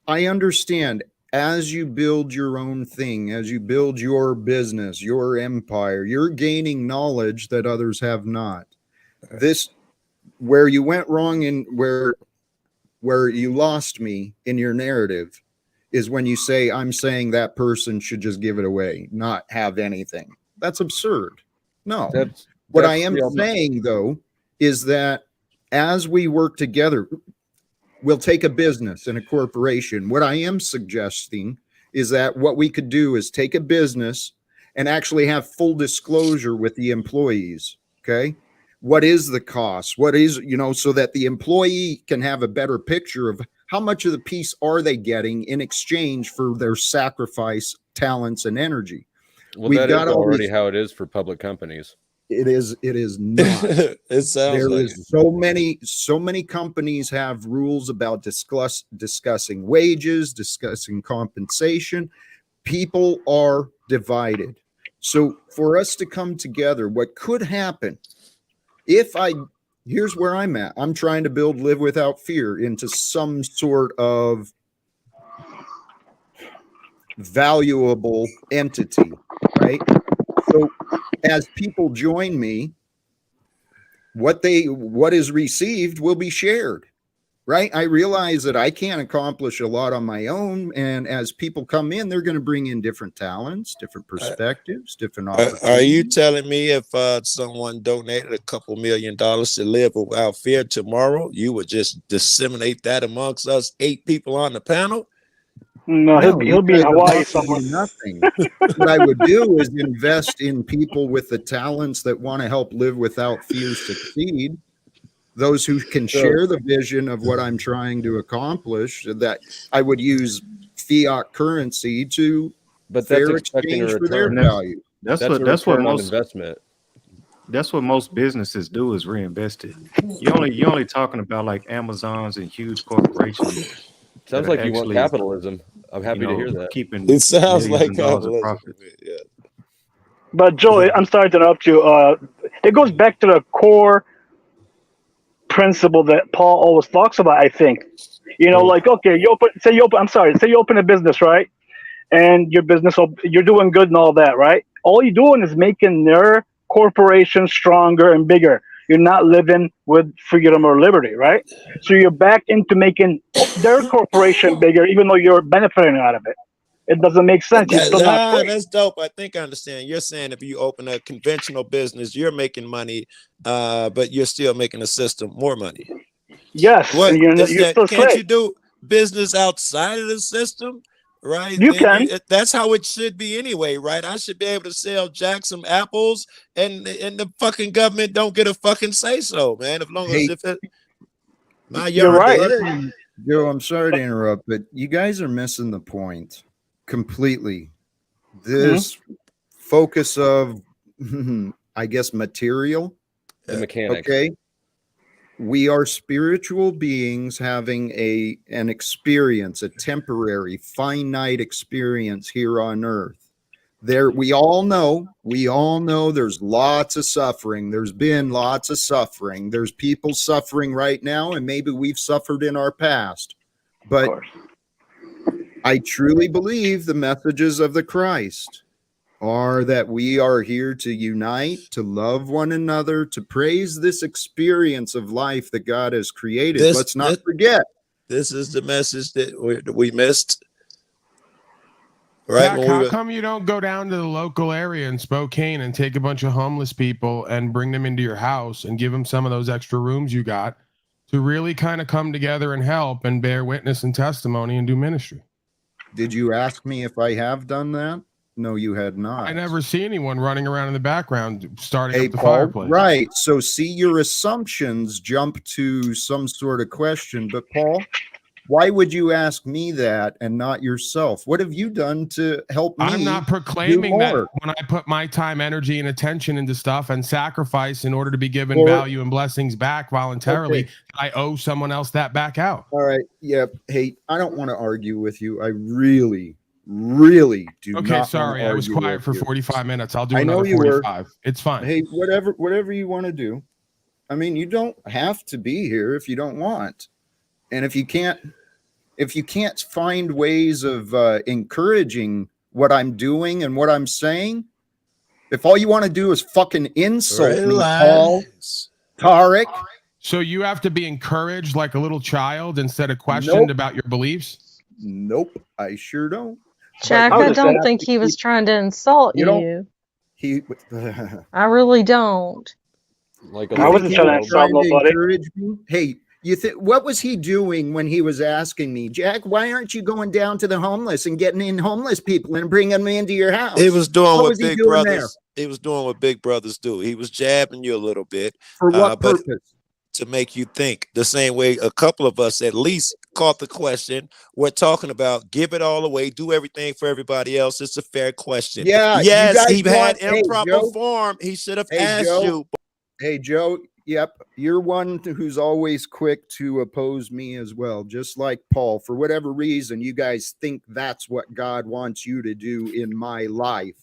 I understand. As you build your own thing, as you build your business, your empire, you're gaining knowledge that others have not. This, where you went wrong and where you lost me in your narrative, is when you say, I'm saying that person should just give it away, not have anything. That's absurd. No. What I am saying, though, is that as we work together, we'll take a business and a corporation. What I am suggesting is that what we could do is take a business and actually have full disclosure with the employees. Okay. What is the cost? What is, so that the employee can have a better picture of how much of the piece are they getting in exchange for their sacrifice, talents, and energy. Well, that is already how it is for public companies. It is not. It sounds There like is so many companies have rules about discussing wages, discussing compensation. People are divided. So for us to come together, what could happen here's where I'm at. I'm trying to build Live Without Fear into some sort of valuable entity, right? So as people join me, what is received will be shared, right? I realize that I can't accomplish a lot on my own, and as people come in, they're going to bring in different talents, different perspectives, different opportunities. Are you telling me if someone donated a couple $1 million to Live Without Fear tomorrow, you would just disseminate that amongst us 8 people on the panel? No, he'll be in Hawaii somewhere. Nothing. What I would do is invest in people with the talents that want to help Live Without Fear succeed. Those who can share the vision of what I'm trying to accomplish. That I would use fiat currency to fair exchange for their value. That's what most investment. That's what most businesses do is reinvest it. You're only talking about like Amazons and huge corporations. Sounds like you want capitalism. I'm happy to hear that. It sounds like capitalism. Yeah. But Joe, I'm sorry to interrupt you. It goes back to the core principle that Paul always talks about. I think, like, okay, say you open a business, right? And your business, you're doing good and all that, right? All you're doing is making their corporation stronger and bigger. You're not living with freedom or liberty, right? So you're back into making their corporation bigger, even though you're benefiting out of it. It doesn't make sense. You're still not free. That's dope. I think I understand. You're saying if you open a conventional business, you're making money, but you're still making the system more money. Yes. Can't you do business outside of the system? Right, you can. That's how it should be anyway, right? I should be able to sell Jack some apples, and the fucking government don't get a fucking say so, man. As long as you're right. Joe, I'm sorry to interrupt, but you guys are missing the point completely. This focus of, I guess, material, the mechanics. Okay. We are spiritual beings having an experience, a temporary, finite experience here on earth. We all know there's lots of suffering. There's been lots of suffering. There's people suffering right now, and maybe we've suffered in our past. But I truly believe the messages of the Christ are that we are here to unite, to love one another, to praise this experience of life that God has created. Let's not forget. This is the message that we missed. Right? Jack, how come you don't go down to the local area in Spokane and take a bunch of homeless people and bring them into your house and give them some of those extra rooms you got to really kind of come together and help and bear witness and testimony and do ministry? Did you ask me if I have done that? No, you had not. I never see anyone running around in the background starting up the fireplace. Right. So see, your assumptions jump to some sort of question. But Paul, why would you ask me that and not yourself? What have you done to help me? I'm not proclaiming that when I put my time, energy, and attention into stuff and sacrifice in order to be given value and blessings back voluntarily, I owe someone else that back out. All right. Yeah. Hey, I don't want to argue with you. I really do. Okay, sorry, I was quiet for 45 minutes. I'll do another 45. It's fine. Hey, whatever you want to do. I mean, you don't have to be here if you don't want. And if you can't find ways of encouraging what I'm doing and what I'm saying, if all you want to do is fucking insult me, Paul, Tarek. So you have to be encouraged like a little child instead of questioned about your beliefs? Nope, I sure don't. Jack, I don't think he was trying to insult you. I really don't. I wasn't trying to insult nobody. Hey, what was he doing when he was asking me, Jack, why aren't you going down to the homeless and getting in homeless people and bringing them into your house? He was doing what big brothers. He was doing what big brothers do. He was jabbing you a little bit. For what purpose? To make you think the same way a couple of us at least caught the question. We're talking about give it all away, do everything for everybody else. It's a fair question. Yeah. Yes, he had improper Joe, form. He should have Hey, asked Joe. you. Hey, Joe. Yep. You're one who's always quick to oppose me as well. Just like Paul, for whatever reason, you guys think that's what God wants you to do in my life.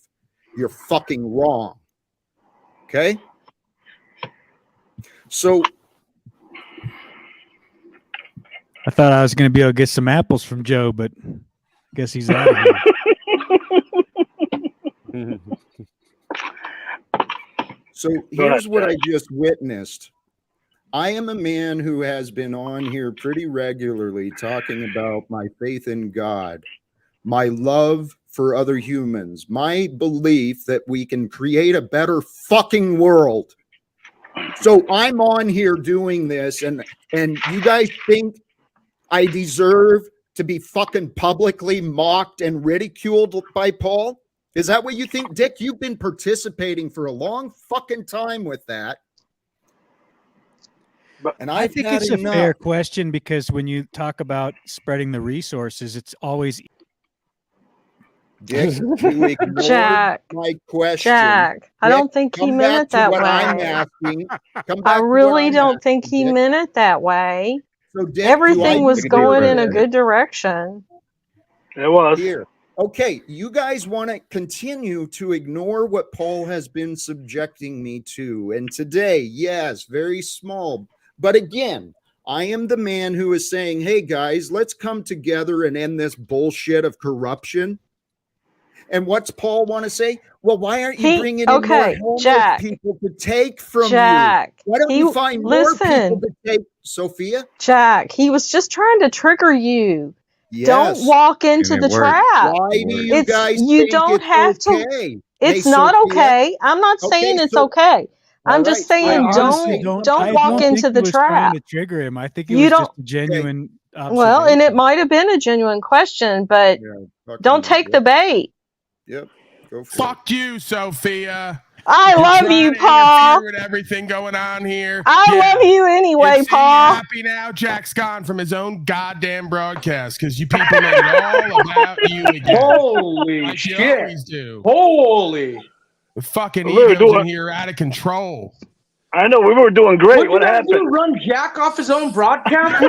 You're fucking wrong. Okay. So I thought I was going to be able to get some apples from Joe, but I guess he's out of here. So here's what I just witnessed. I am a man who has been on here pretty regularly talking about my faith in God, my love for other humans, my belief that we can create a better fucking world. So I'm on here doing this, and you guys think I deserve to be fucking publicly mocked and ridiculed by Paul? Is that what you think, Dick? You've been participating for a long fucking time with that. And I think it's a fair question, because when you talk about spreading the resources, it's always Dick, you ignored Jack, my question. Jack, I don't think he meant it that way. I'm asking. I really don't think he meant it that way. So Dick, everything was going in a good direction. It was. Here. Okay, you guys want to continue to ignore what Paul has been subjecting me to. And today, yes, very small. But again, I am the man who is saying, hey, guys, let's come together and end this bullshit of corruption. And what's Paul want to say? Well, why aren't you bringing in more homeless people to take from you? Why don't you find more people to take, Sophia? Jack, he was just trying to trigger you. Yes. Don't walk into the trap. Why do you guys think don't have okay? to. It's not okay. I'm not saying it's okay. I'm just saying don't walk into the trap. Trying to trigger him. I think it was just a genuine observation. Well, and it might have been a genuine question, but don't take the bait. Yep. Go for Fuck you, Sophia. I love you, Paul. With everything going on here. I love you anyway, Paul. Happy now, Jack's gone from his own goddamn broadcast because you people made it all about you again. Holy like shit! You always do. Holy. The fucking egos in here are out of control. I know, we were doing great. What happened? You run Jack off his own broadcast?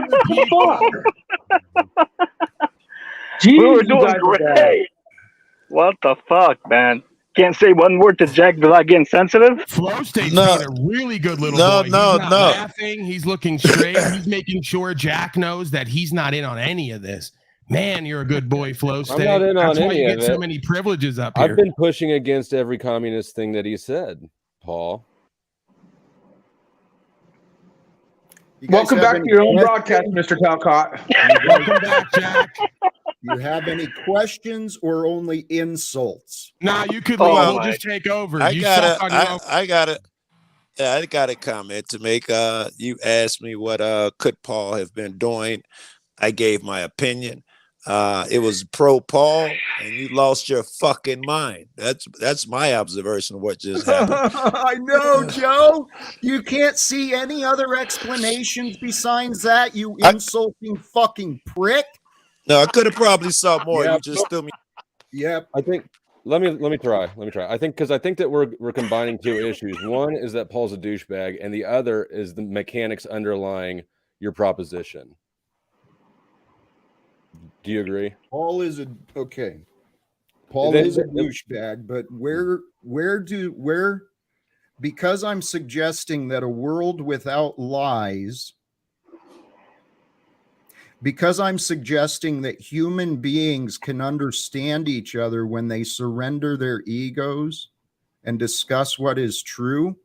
We were doing great. What the fuck, man? Can't say one word to Jack without getting sensitive. Flow State's being a really good little boy. He's not laughing. He's looking straight. He's making sure Jack knows that he's not in on any of this. Man, you're a good boy, Flow State. I'm not in That's on why any you of get it. so many privileges up here. I've been pushing against every communist thing that he said, Paul. Welcome back to your own broadcast, Mr. Talcott. Welcome back, Jack. You have any questions or only insults? Nah, you could leave. We'll just take over. I got a comment to make. You asked me what could Paul have been doing. I gave my opinion. It was pro Paul, and you lost your fucking mind. That's my observation of what just happened. I know, Joe. You can't see any other explanations besides that, you insulting fucking prick. No, I could have probably saw more. You just threw me. Yep. I think. Let me try. I think that we're combining two issues. One is that Paul's a douchebag, and the other is the mechanics underlying your proposition. Do you agree? Paul is a douchebag, but where because I'm suggesting that a world without lies, because I'm suggesting that human beings can understand each other when they surrender their egos and discuss what is true,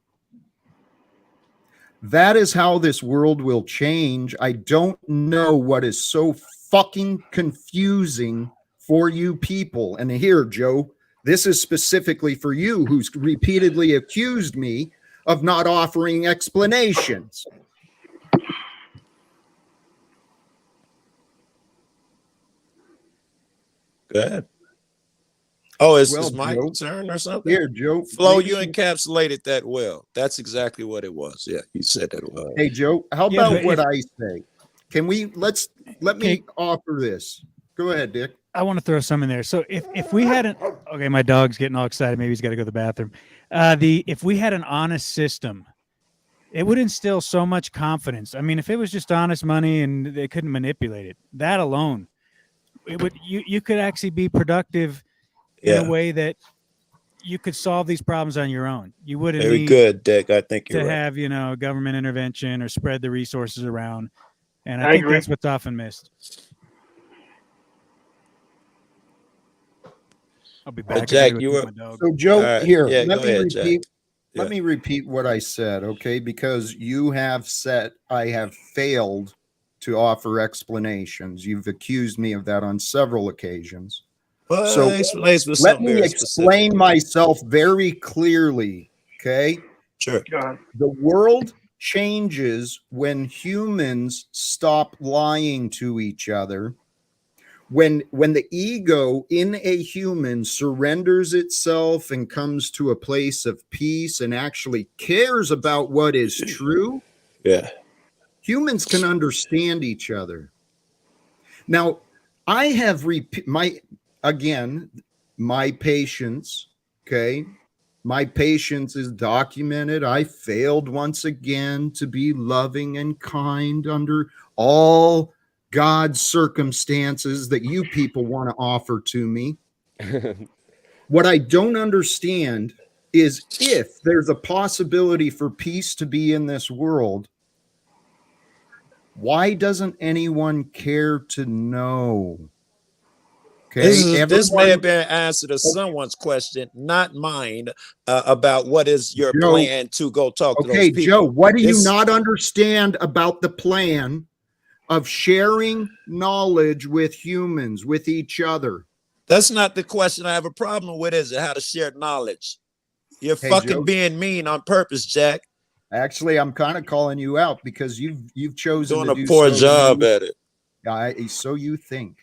that is how this world will change. I don't know what is so fucking confusing for you people. And here, Joe, this is specifically for you, who's repeatedly accused me of not offering explanations. Go ahead. Oh, is my turn or something? Here, Joe. Flo, you encapsulated that well. That's exactly what it was. Yeah, you said that well. Hey, Joe, how about what I say? Can we let's let me offer this. Go ahead, Dick. I want to throw some in there. So if we had okay, my dog's getting all excited. Maybe he's got to go to the bathroom. If we had an honest system, it would instill so much confidence. I mean, if it was just honest money and they couldn't manipulate it, that alone, it would you could actually be productive in a way that you could solve these problems on your own. You wouldn't Very need good, Dick. I think you're to right. have, government intervention or spread the resources around. And I I think agree. that's what's often missed. I'll be back. Jack, you were so Joe. right. Here, Yeah, let go me ahead, repeat. Jack. Let me repeat what I said, okay? Because you have said I have failed to offer explanations. You've accused me of that on several occasions. Well, So let me explain myself very clearly, okay? Sure. The world changes when humans stop lying to each other. When the ego in a human surrenders itself and comes to a place of peace and actually cares about what is true, humans can understand each other. Now, I have my patience, okay? My patience is documented. I failed once again to be loving and kind under all God's circumstances that you people want to offer to me. What I don't understand is if there's a possibility for peace to be in this world, why doesn't anyone care to know? Okay, this may have been an answer to someone's question, not mine, about what is your plan to go talk to those people. Joe, what do you not understand about the plan of sharing knowledge with humans, with each other? That's not the question I have a problem with, is it? How to share knowledge. You're fucking being mean on purpose, Jack. Actually, I'm kind of calling you out because you've chosen doing a poor job at it. So you think.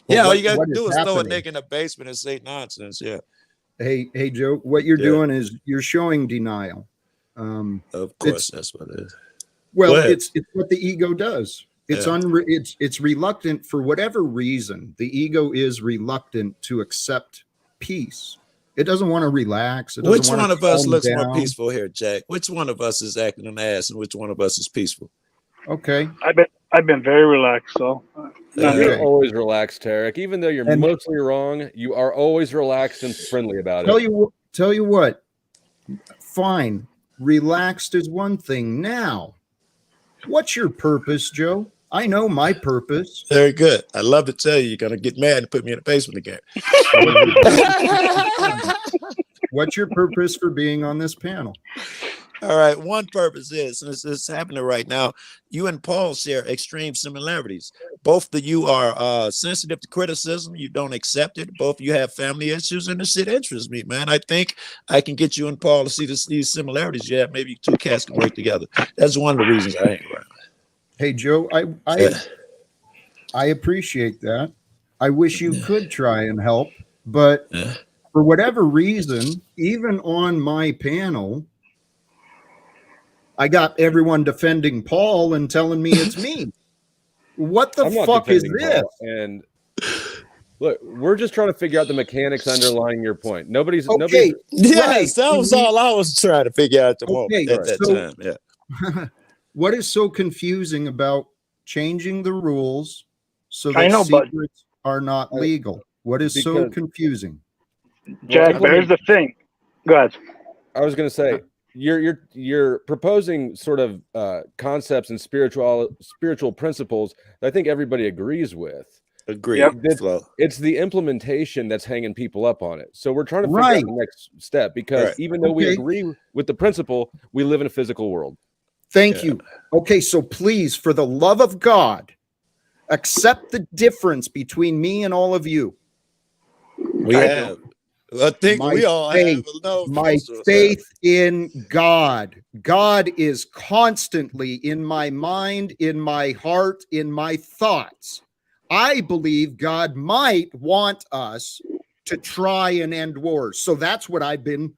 Yeah, all you got to do is throw a nigga in the basement and say nonsense. Yeah. Hey, Joe, what you're doing is you're showing denial. Of course, that's what it is. Well, it's what the ego does. It's reluctant for whatever reason. The ego is reluctant to accept peace. It doesn't want to relax. Which one of us looks more peaceful here, Jack? Which one of us is acting an ass, and which one of us is peaceful? Okay. I've been very relaxed, so. You're always relaxed, Tarek. Even though you're mostly wrong, you are always relaxed and friendly about it. Tell you what. Fine. Relaxed is one thing. Now, what's your purpose, Joe? I know my purpose. Very good. I love to tell you, you're going to get mad and put me in the basement again. What's your purpose for being on this panel? All right. One purpose is, and it's happening right now, you and Paul share extreme similarities. Both of you are sensitive to criticism. You don't accept it. Both of you have family issues, and this shit interests me, man. I think I can get you and Paul to see these similarities you have. Maybe two cats can work together. That's one of the reasons I hang around. Hey, Joe, I appreciate that. I wish you could try and help, but for whatever reason, even on my panel, I got everyone defending Paul and telling me it's me. What the fuck is this? Paul. And look, we're just trying to figure out the mechanics underlying your point. Nobody's yes, that was all I was trying to figure out at the moment at that time. Yeah. What is so confusing about changing the rules so that secrets are not legal? What is so confusing? Jack, there's the thing. Go ahead. I was going to say, you're proposing sort of concepts and spiritual principles that I think everybody agrees with. Agree. Yep. It's the implementation that's hanging people up on it. So we're trying to figure out the next step, because even though we agree with the principle, we live in a physical world. Thank you. Okay, so please, for the love of God, accept the difference between me and all of you. I think we all have. My faith in God. God is constantly in my mind, in my heart, in my thoughts. I believe God might want us to try and end wars. So that's what I've been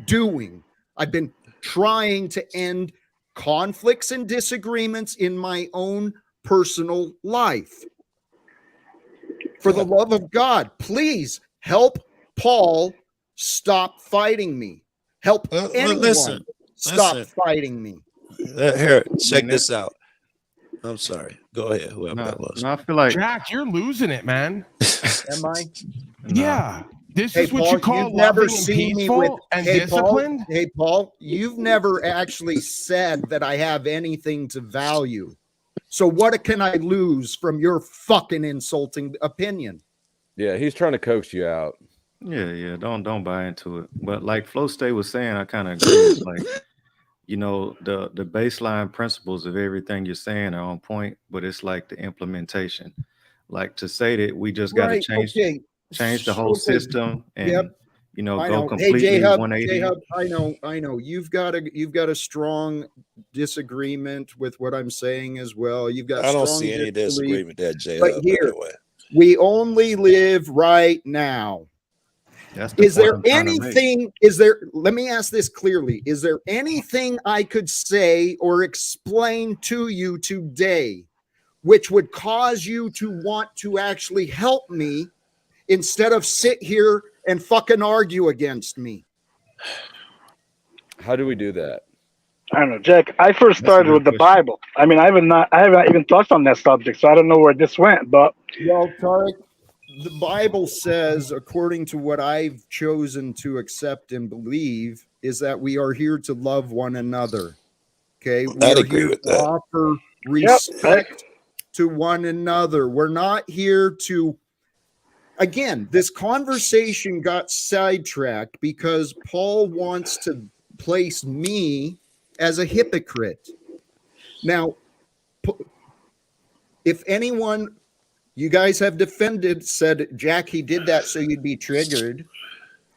doing. I've been trying to end conflicts and disagreements in my own personal life. For the love of God, please help Paul stop fighting me. Help anyone stop fighting me. Here, check this out. I'm sorry. Go ahead, whoever that was. No, I feel like Jack, you're losing it, man. Am I? Yeah. This Hey, is what Paul, you call you've never loving and seen me peaceful with and hey, disciplined? Paul, hey, Paul, you've never actually said that I have anything to value. So what can I lose from your fucking insulting opinion? Yeah, he's trying to coax you out. Yeah, don't buy into it. But like Flo Stay was saying, I kind of agree. It's like, you know, the baseline principles of everything you're saying are on point, but it's like the implementation. Like to say that we just got to change the whole system and you know I go know. completely Hey, J-Hub, 180. I know. You've got a strong disagreement with what I'm saying as well. You've got I don't strong see any disagreement there, But J-Hub. here, we only live right now. Is there anything, let me ask this clearly. Is there anything I could say or explain to you today which would cause you to want to actually help me instead of sit here and fucking argue against me? How do we do that? I don't know, Jack. I first started with the Bible. I mean, I haven't even touched on that subject, so I don't know where this went. But well, Tarek, the Bible says, according to what I've chosen to accept and believe, is that we are here to love one another. Okay, we I'd are agree here with to that. offer respect to one another. We're not here to. Again, this conversation got sidetracked because Paul wants to place me as a hypocrite. Now, if anyone, you guys have said, Jack, he did that so you'd be triggered.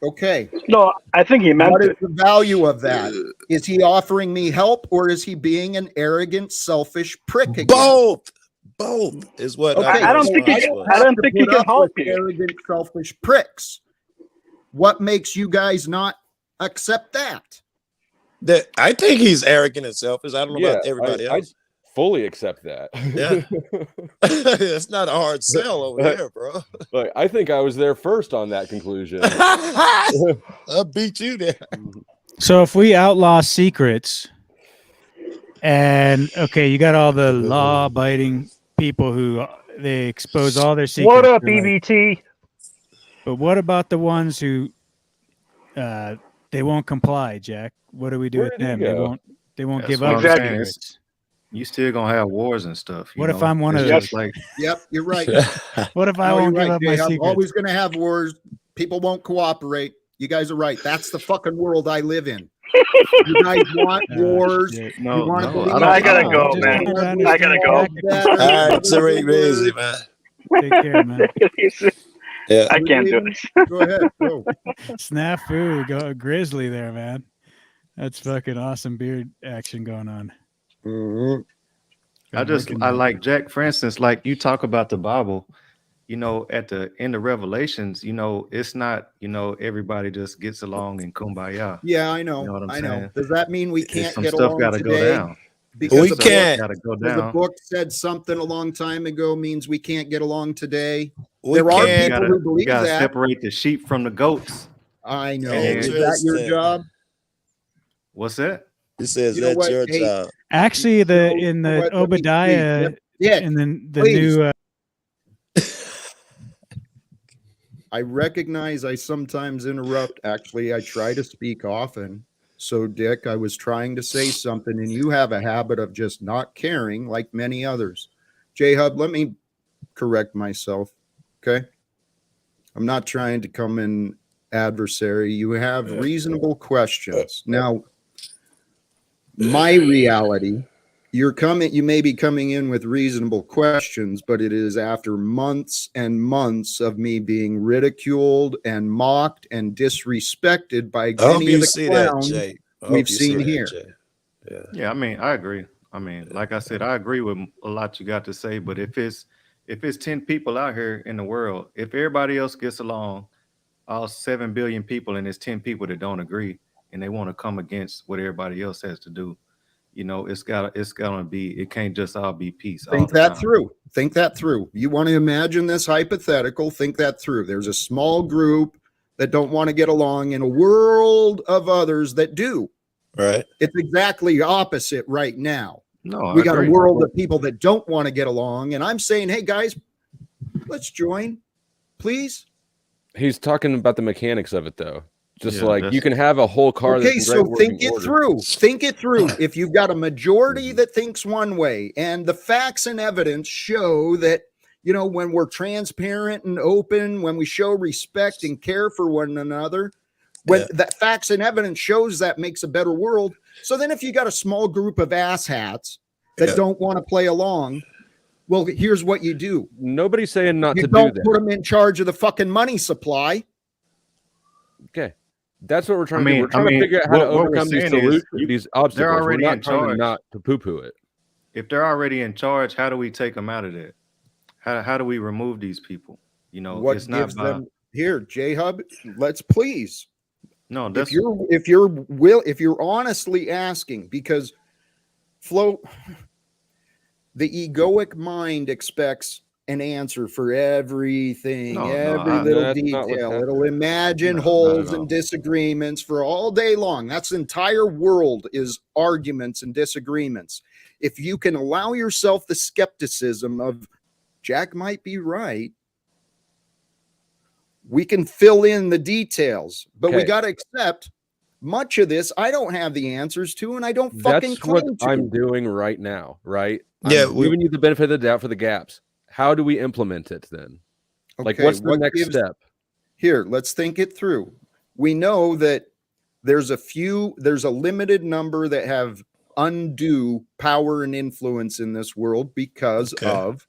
Okay. No, I think he meant What is it. the value of that? Is he offering me help or is he being an arrogant, selfish prick again? Both is what. Okay, I don't think he can help you. Arrogant, selfish pricks. What makes you guys not accept that? I think he's arrogant and selfish. I don't know about everybody else. I fully accept that. Yeah, it's not a hard sell over here, bro. Look, I think I was there first on that conclusion. I beat you there. So if we outlaw secrets, and okay, you got all the law-abiding people who they expose all their secrets. What up, EBT? But what about the ones who they won't comply, Jack? What do we do with them? They won't give up secrets. You still gonna have wars and stuff. What if I'm one of those? Like, yep, you're right. What if I won't give up my secrets? Always gonna have wars. People won't cooperate. You guys are right. That's the fucking world I live in. You guys want wars? No, I gotta go, man. I gotta go. All right, Tarek, easy, man. Take care, man. Yeah, I can't do this. Go ahead. Go. Snafu, go grizzly there, man. That's fucking awesome beard action going on. Mm-hmm. I like Jack, for instance, like you talk about the Bible, you know, at the end of Revelations, you know, it's not, you know, everybody just gets along in kumbaya. Yeah, I know. You know what I'm I saying? know. Does that mean we can't some get stuff along gotta today? go down. Because we can't. The book said something a long time ago means we can't get along today. There are people who believe that. Separate the sheep from the goats. I know. Is that your job? What's that? It says that's your job. Actually, in the Obadiah, and then the new. I recognize I sometimes interrupt. Actually, I try to speak often. So, Dick, I was trying to say something, and you have a habit of just not caring like many others. J-Hub, let me correct myself, okay? I'm not trying to come in adversary. You have reasonable questions. Now, my reality, you may be coming in with reasonable questions, but it is after months and months of me being ridiculed and mocked and disrespected by many of the clowns we've seen here. Yeah, I mean, I agree. I mean, like I said, I agree with a lot you got to say, but if it's 10 people out here in the world, if everybody else gets along, all 7 billion people, and there's 10 people that don't agree and they want to come against what everybody else has to do, You know, it's gonna be. It can't just all be peace. Think that through. Think that through. You want to imagine this hypothetical? Think that through. There's a small group that don't want to get along in a world of others that do. Right. It's exactly opposite right now. No, we got a world of people that don't want to get along, and I'm saying, hey guys, let's join, please. He's talking about the mechanics of it, though. Just like you can have a whole car. Okay, so think it through. Think it through. If you've got a majority that thinks one way, and the facts and evidence show that, you know, when we're transparent and open, when we show respect and care for one another, when that facts and evidence shows that makes a better world. So then if you got a small group of asshats that don't want to play along, well, here's what you do. Nobody's saying not to do that. You don't put them in charge of the fucking money supply. Okay. That's what we're trying to do. We're trying to figure out how to overcome these solutions, these obstacles. They're already we're in charge. Not to poo-poo it. If they're already in charge, how do we take them out of there? How do we remove these people? You know, what it's not them here, J-Hub. Let's please. No, that's if you're honestly asking, because the egoic mind expects an answer for everything, every little detail. It'll imagine holes and disagreements for all day long. That's the entire world is arguments and disagreements. If you can allow yourself the skepticism of Jack might be right, we can fill in the details, but we got to accept much of this I don't have the answers to, and I don't fucking claim to. That's what I'm doing right now, right? Yeah, I'm giving you the benefit of the doubt for the gaps. How do we implement it then? Like, what's the next step? Here, let's think it through. We know that there's a limited number that have undue power and influence in this world because of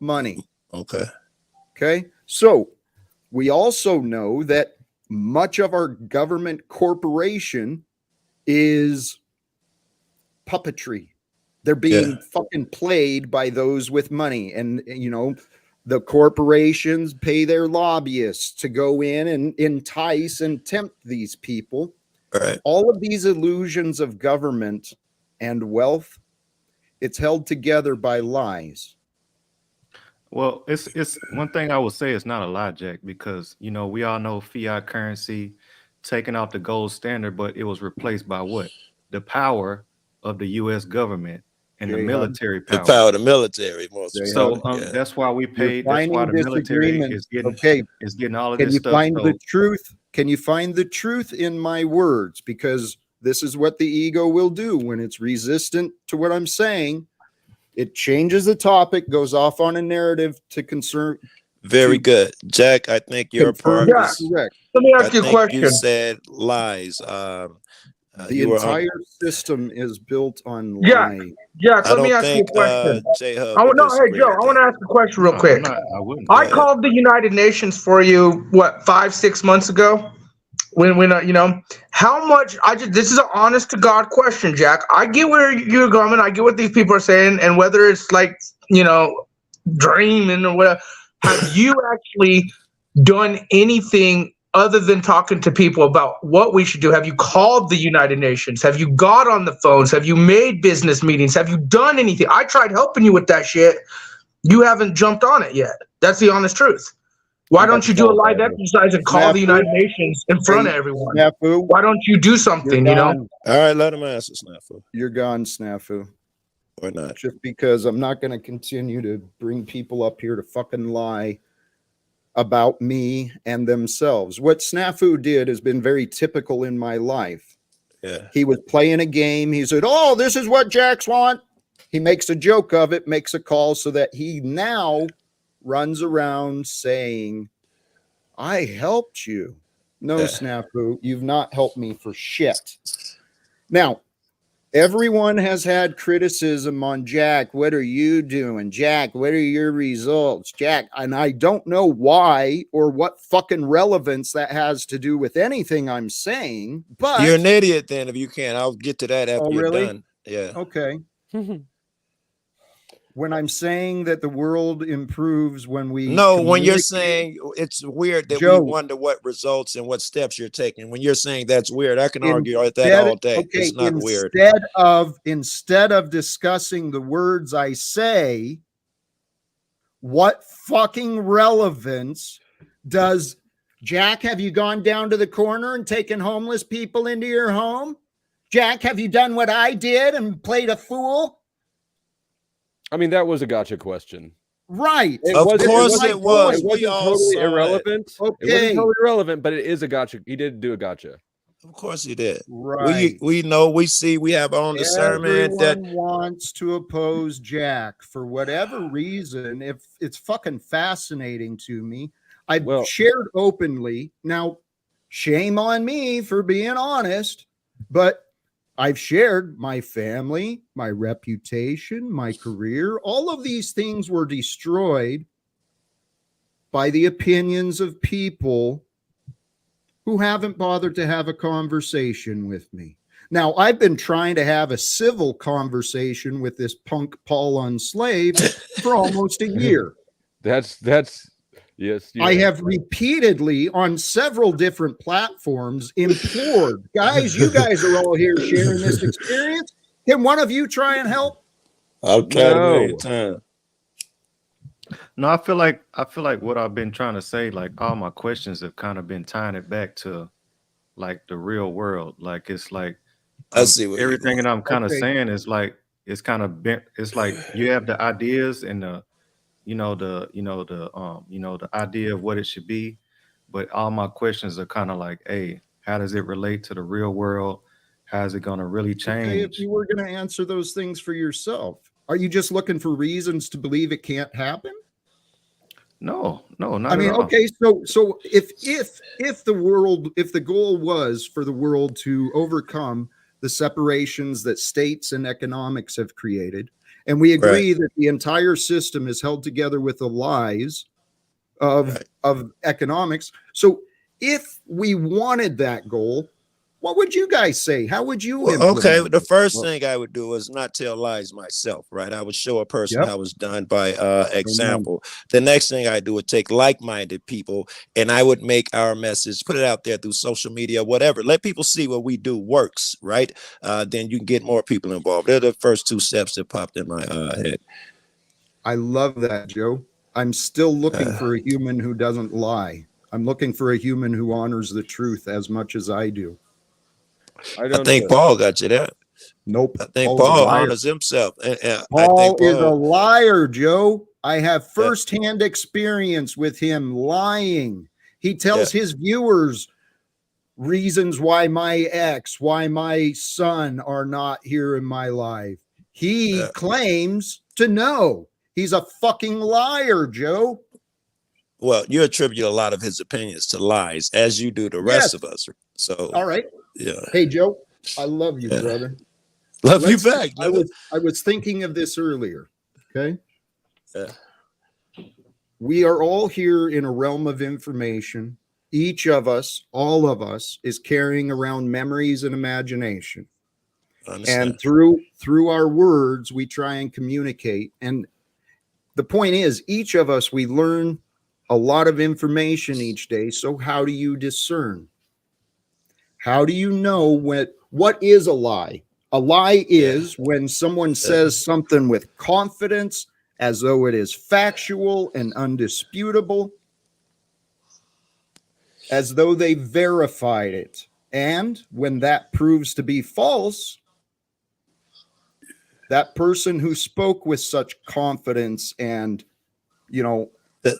money. Okay. So we also know that much of our government corporation is puppetry. They're being fucking played by those with money. And, you know, the corporations pay their lobbyists to go in and entice and tempt these people. Right. All of these illusions of government and wealth, it's held together by lies. Well, it's one thing I would say it's not a lie, Jack, because, you know, we all know fiat currency taking out the gold standard, but it was replaced by what? The power of the U.S. government and the military power. The power of the military. So that's why we paid. That's why the military is getting all of this stuff. Can you find the truth? Can you find the truth in my words? Because this is what the ego will do when it's resistant to what I'm saying. It changes the topic, goes off on a narrative to concern. Very good, Jack. I think your part is correct. Let me ask you a question. You said lies. The entire system is built on lies. Jack, let me ask you a question. Hey, Joe, I want to ask a question real quick. I called the United Nations for you, 5-6 months ago? When you know how much this is an honest to God question, Jack. I get where you're going. I get what these people are saying, and whether it's like, you know, dreaming or whatever. Have you actually done anything other than talking to people about what we should do? Have you called the United Nations? Have you got on the phones? Have you made business meetings? Have you done anything? I tried helping you with that shit. You haven't jumped on it yet. That's the honest truth. Why don't you do a live exercise and call the United Nations in front of everyone? Snafu. Why don't you do something, you know? All right, let him answer, Snafu. You're gone, Snafu. Or not. Just because I'm not going to continue to bring people up here to fucking lie about me and themselves. What Snafu did has been very typical in my life. Yeah. He was playing a game. He said, oh, this is what Jacks want. He makes a joke of it, makes a call so that he now runs around saying, I helped you. No, Snafu, you've not helped me for shit. Now, everyone has had criticism on Jack. What are you doing? Jack, what are your results? Jack, and I don't know why or what fucking relevance that has to do with anything I'm saying, but you're an idiot then if you can't. I'll get to that after you're done. Yeah. Okay. when I'm saying that the world improves when we when you're saying it's weird that we wonder what results and what steps you're taking. When you're saying that's weird, I can argue with that all day. Okay, it's not weird. Instead of discussing the words I say, what fucking relevance does Jack, have you gone down to the corner and taken homeless people into your home? Jack, have you done what I did and played a fool? I mean, that was a gotcha question. Right. Of course it was. It wasn't totally irrelevant. Okay. It wasn't totally irrelevant, but it is a gotcha. He did do a gotcha. Of course he did. Right. We know, we see, we have our own discernment. Everyone wants to oppose Jack for whatever reason. If it's fucking fascinating to me. I've shared openly. Now, shame on me for being honest, but I've shared my family, my reputation, my career. All of these things were destroyed by the opinions of people who haven't bothered to have a conversation with me. Now, I've been trying to have a civil conversation with this punk Paul Unslaved for almost a year. That's yes. I have repeatedly on several different platforms implored, guys, you guys are all here sharing this experience. Can one of you try and help? I'll try to make it time. No, I feel like what I've been trying to say, like all my questions have kind of been tying it back to like the real world. Like it's like I see what everything that I'm kind of saying is like it's kind of bent. It's like you have the ideas and the idea of what it should be, but all my questions are kind of like, hey, how does it relate to the real world? How is it going to really change? Okay, if you were going to answer those things for yourself, are you just looking for reasons to believe it can't happen? No, not I mean, at all. okay, so if the goal was for the world to overcome the separations that states and economics have created, and we agree that the entire system is held together with the lies of economics. So if we wanted that goal, what would you guys say? How would you? Okay, the first thing I would do is not tell lies myself, right? I would show a person how it's done by example. The next thing I do would take like-minded people and I would make our message, put it out there through social media, whatever. Let people see what we do works, right? Then you can get more people involved. They're the first two steps that popped in my head. I love that, Joe. I'm still looking for a human who doesn't lie. I'm looking for a human who honors the truth as much as I do. I think Paul got you there. Nope. I think Paul honors himself. Paul is a liar, Joe. I have firsthand experience with him lying. He tells his viewers reasons why my ex, why my son are not here in my life. He claims to know. He's a fucking liar, Joe. Well, you attribute a lot of his opinions to lies, as you do the rest of us. So, all right. Yeah. Hey, Joe, I love you, brother. Love you back. I was thinking of this earlier. Okay. We are all here in a realm of information. Each of us, all of us, is carrying around memories and imagination. And through our words, we try and communicate. And the point is, each of us, we learn a lot of information each day. So how do you discern? How do you know what is a lie? A lie is when someone says something with confidence, as though it is factual and undisputable, as though they verified it. And when that proves to be false, that person who spoke with such confidence and,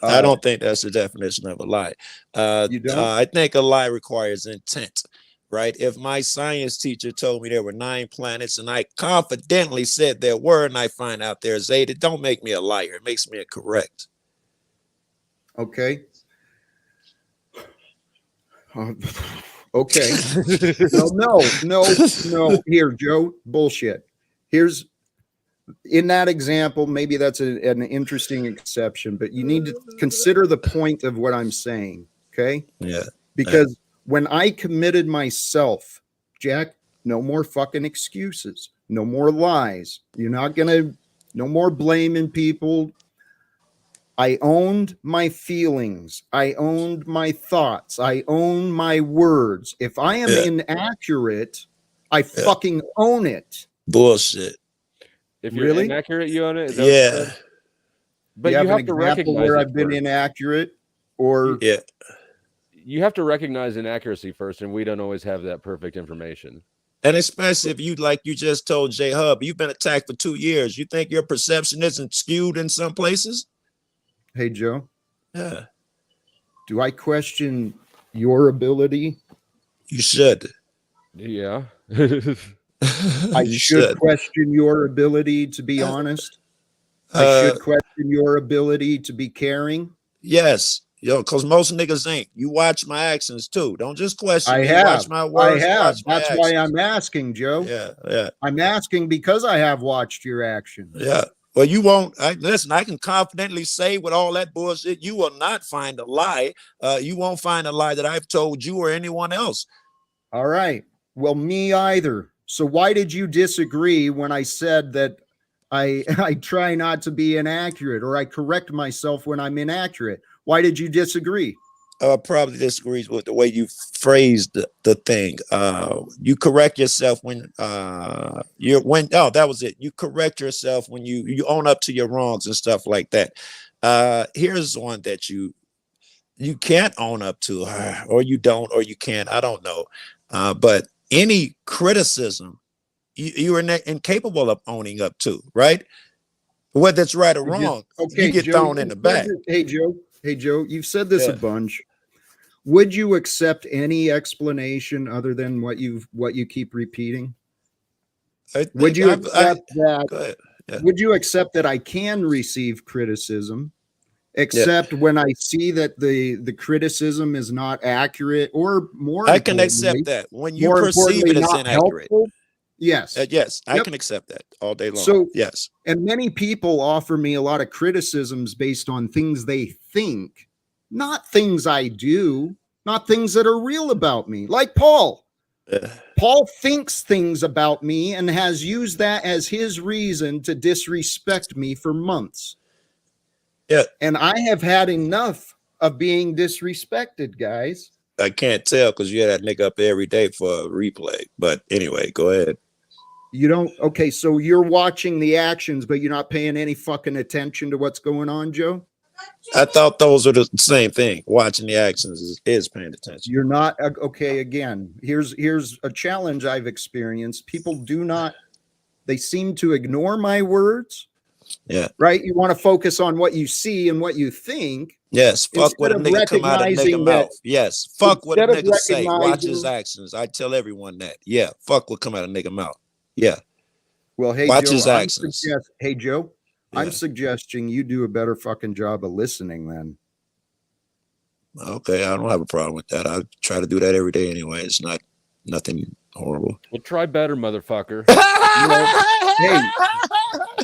I don't think that's the definition of a lie. You don't? I think a lie requires intent. Right? If my science teacher told me there were 9 planets and I confidently said there were, and I find out there's 8, it don't make me a liar. It makes me correct. Okay. Okay. No. Here, Joe, bullshit. Here's, in that example, maybe that's an interesting exception, but you need to consider the point of what I'm saying. Okay. Yeah. Because when I committed myself, Jack, no more fucking excuses, no more lies. You're not going to No more blaming people. I owned my feelings. I owned my thoughts. I own my words. If I am inaccurate, I fucking own it. Bullshit. If you're inaccurate, you own it. Yeah. But you have to recognize where I've been inaccurate, or you have to recognize inaccuracy first, and we don't always have that perfect information. And especially if you, like you just told J Hub, you've been attacked for 2 years. You think your perception isn't skewed in some places? Hey, Joe. Yeah. Do I question your ability? You should. Yeah. I should question your ability to be honest. I should question your ability to be caring. Yes. Yo, because most niggas ain't. You watch my actions too. Don't just question I me. have. Watch my words. I have. Watch my That's actions. why I'm asking, Joe. Yeah. I'm asking because I have watched your actions. Yeah. Well, you won't. Listen, I can confidently say with all that bullshit, you will not find a lie. You won't find a lie that I've told you or anyone else. All right. Well, me either. So why did you disagree when I said that I try not to be inaccurate, or I correct myself when I'm inaccurate? Why did you disagree? Probably disagrees with the way you phrased the thing. You correct yourself when that was it. You correct yourself when you own up to your wrongs and stuff like that. Here's one that you can't own up to, or you don't, or you can't. I don't know. But any criticism you are incapable of owning up to, right? Whether it's right or wrong, you get thrown in the back. Hey, Joe, you've said this a bunch. Would you accept any explanation other than what you keep repeating? Would you accept that? Yeah. Would you accept that I can receive criticism, except when I see that the criticism is not accurate, or more? I can accept that when you perceive it as inaccurate. Helpful? Yes. Yes, I can accept that all day long. So, yes. And many people offer me a lot of criticisms based on things they think, not things I do, not things that are real about me. Like Paul. Paul thinks things about me and has used that as his reason to disrespect me for months. Yeah. And I have had enough of being disrespected, guys. I can't tell because you had that nigga up every day for a replay. But anyway, go ahead. You don't. Okay, so you're watching the actions, but you're not paying any fucking attention to what's going on, Joe? I thought those are the same thing. Watching the actions is paying attention. You're not. Okay, again, here's a challenge I've experienced. People do not, they seem to ignore my words. Yeah. Right? You want to focus on what you see and what you think. Yes. Fuck what a nigga come out of nigga mouth. Yes. Fuck what a nigga say. Watch his actions. I tell everyone that. Yeah. Fuck what come out of nigga mouth. Yeah. Well, hey, watch Joe, his actions. Hey, Joe, yeah. I'm suggesting you do a better fucking job of listening then. Okay, I don't have a problem with that. I try to do that every day anyway. It's not nothing horrible. Well, try better, motherfucker.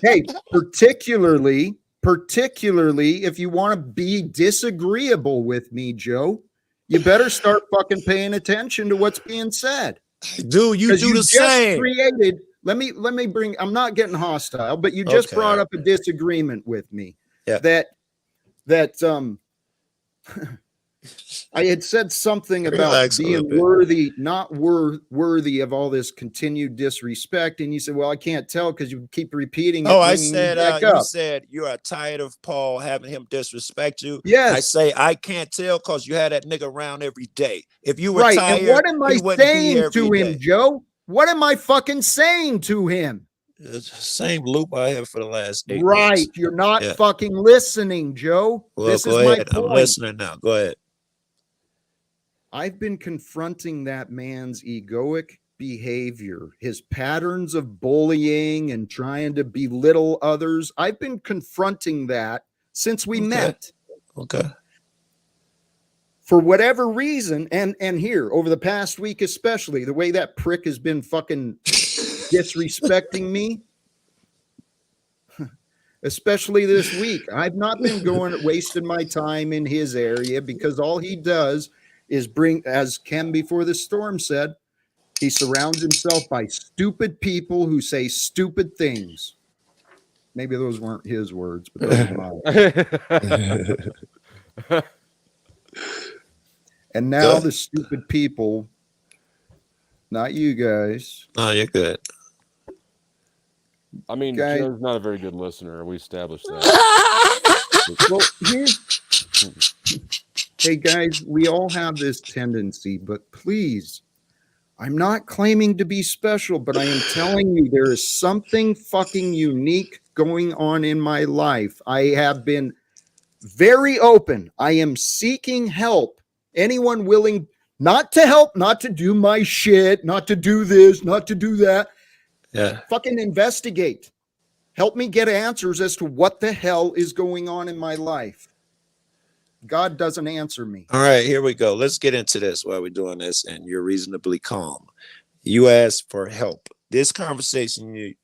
Hey, particularly if you want to be disagreeable with me, Joe, you better start fucking paying attention to what's being said. Dude, you do the same. Let me bring, I'm not getting hostile, but you just brought up a disagreement with me. Yeah. That I had said something about being worthy, not worthy of all this continued disrespect. And you said, well, I can't tell because you keep repeating it. Oh, I said, you said you are tired of Paul having him disrespect you. Yes. I say, I can't tell because you had that nigga around every day. If you were tired, and what am I saying to him, Joe? What am I fucking saying to him? It's the same loop I have for the last 8 right. months. You're not fucking listening, Joe. Well, this go is ahead. my point. I'm listening now. Go ahead. I've been confronting that man's egoic behavior, his patterns of bullying and trying to belittle others. I've been confronting that since we met. Okay. For whatever reason, and here, over the past week especially, the way that prick has been fucking disrespecting me, especially this week. I've not been wasting my time in his area because all he does is bring, as Ken before the storm said, he surrounds himself by stupid people who say stupid things. maybe those weren't his words, but those are mine. And now the stupid people, not you guys. Oh, you're good. I mean, guys, Joe's not a very good listener. We established that. Well, hey guys, we all have this tendency, but please, I'm not claiming to be special, but I am telling you there is something fucking unique going on in my life. I have been very open. I am seeking help. Anyone willing not to help, not to do my shit, not to do this, not to do that. Yeah. Fucking investigate. Help me get answers as to what the hell is going on in my life. God doesn't answer me. All right, here we go. Let's get into this while we're doing this, and you're reasonably calm. You asked for help. This conversation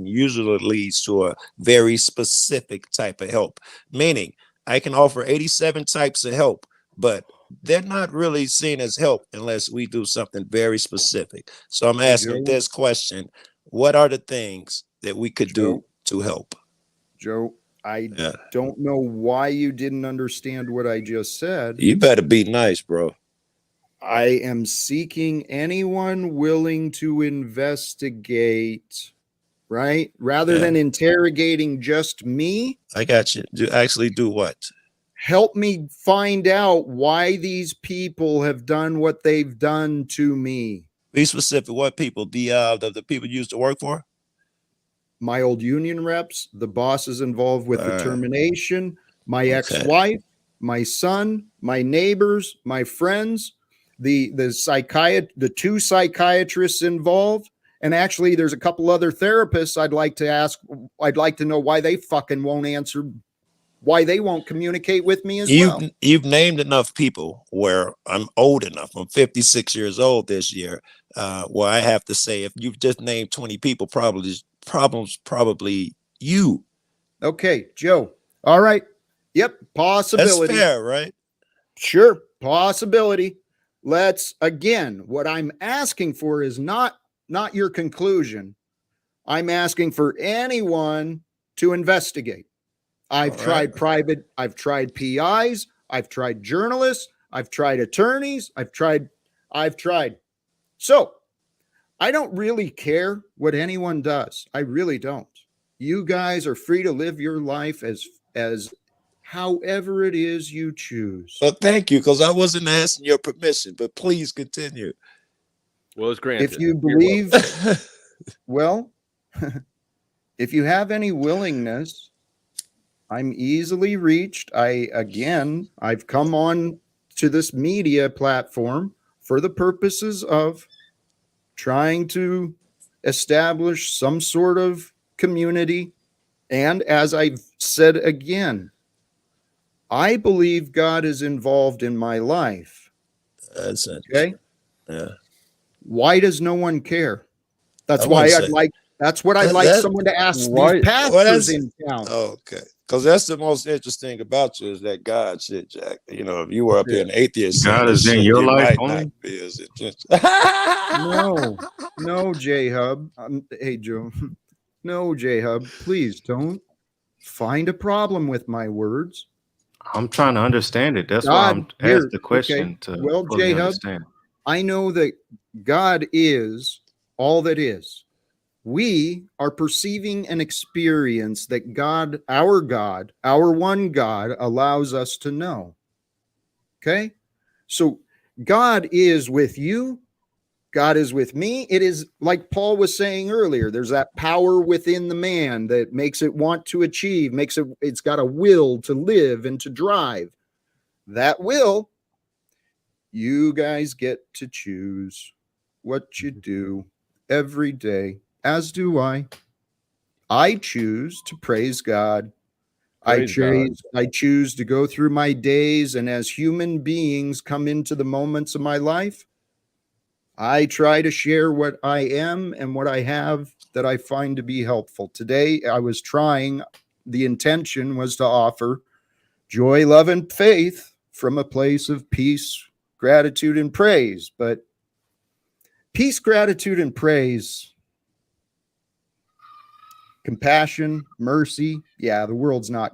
usually leads to a very specific type of help, meaning I can offer 87 types of help, but they're not really seen as help unless we do something very specific. So I'm asking this question: what are the things that we could do to help? Joe, I don't know why you didn't understand what I just said. You better be nice, bro. I am seeking anyone willing to investigate, right? Rather than interrogating just me. I got you. Do what? Help me find out why these people have done what they've done to me. Be specific. What people? The people you used to work for? My old union reps, the bosses involved with the termination, my ex-wife, my son, my neighbors, my friends, the two psychiatrists involved, and actually there's a couple other therapists I'd like to ask. I'd like to know why they fucking won't answer, why they won't communicate with me as well. You've named enough people where I'm old enough. I'm 56 years old this year. Where I have to say, if you've just named 20 people, probably you. Okay, Joe. All right. Yep. Possibility. That's fair, right? Sure. Possibility. Let's, again, what I'm asking for is not your conclusion. I'm asking for anyone to investigate. I've tried private, I've tried PIs, I've tried journalists, I've tried attorneys, I've tried. So I don't really care what anyone does. I really don't. You guys are free to live your life as however it is you choose. Well, thank you, because I wasn't asking your permission, but please continue. Well, it's granted. If you believe, well, if you have any willingness, I'm easily reached. I've come on to this media platform for the purposes of trying to establish some sort of community. And as I've said again, I believe God is involved in my life. That's okay. Yeah. Why does no one care? That's why that's what I'd like someone to ask these pastors in town. Okay. Because that's the most interesting about you is that God shit, Jack. You know, if you were up here an atheist, God is in your life only. No, J-Hub. Hey, Joe. No, J-Hub. Please don't find a problem with my words. I'm trying to understand it. That's why I'm asking the question to fully understand. I know that God is all that is. We are perceiving an experience that God, our one God, allows us to know. Okay? So God is with you. God is with me. It is like Paul was saying earlier, there's that power within the man that makes it want to achieve, it's got a will to live and to drive. That will, you guys get to choose what you do every day. As do I. I choose to praise God. I choose to go through my days, and as human beings come into the moments of my life, I try to share what I am and what I have that I find to be helpful. Today, the intention was to offer joy, love, and faith from a place of peace, gratitude, and praise. But peace, gratitude, and praise compassion, mercy. Yeah, the world's not,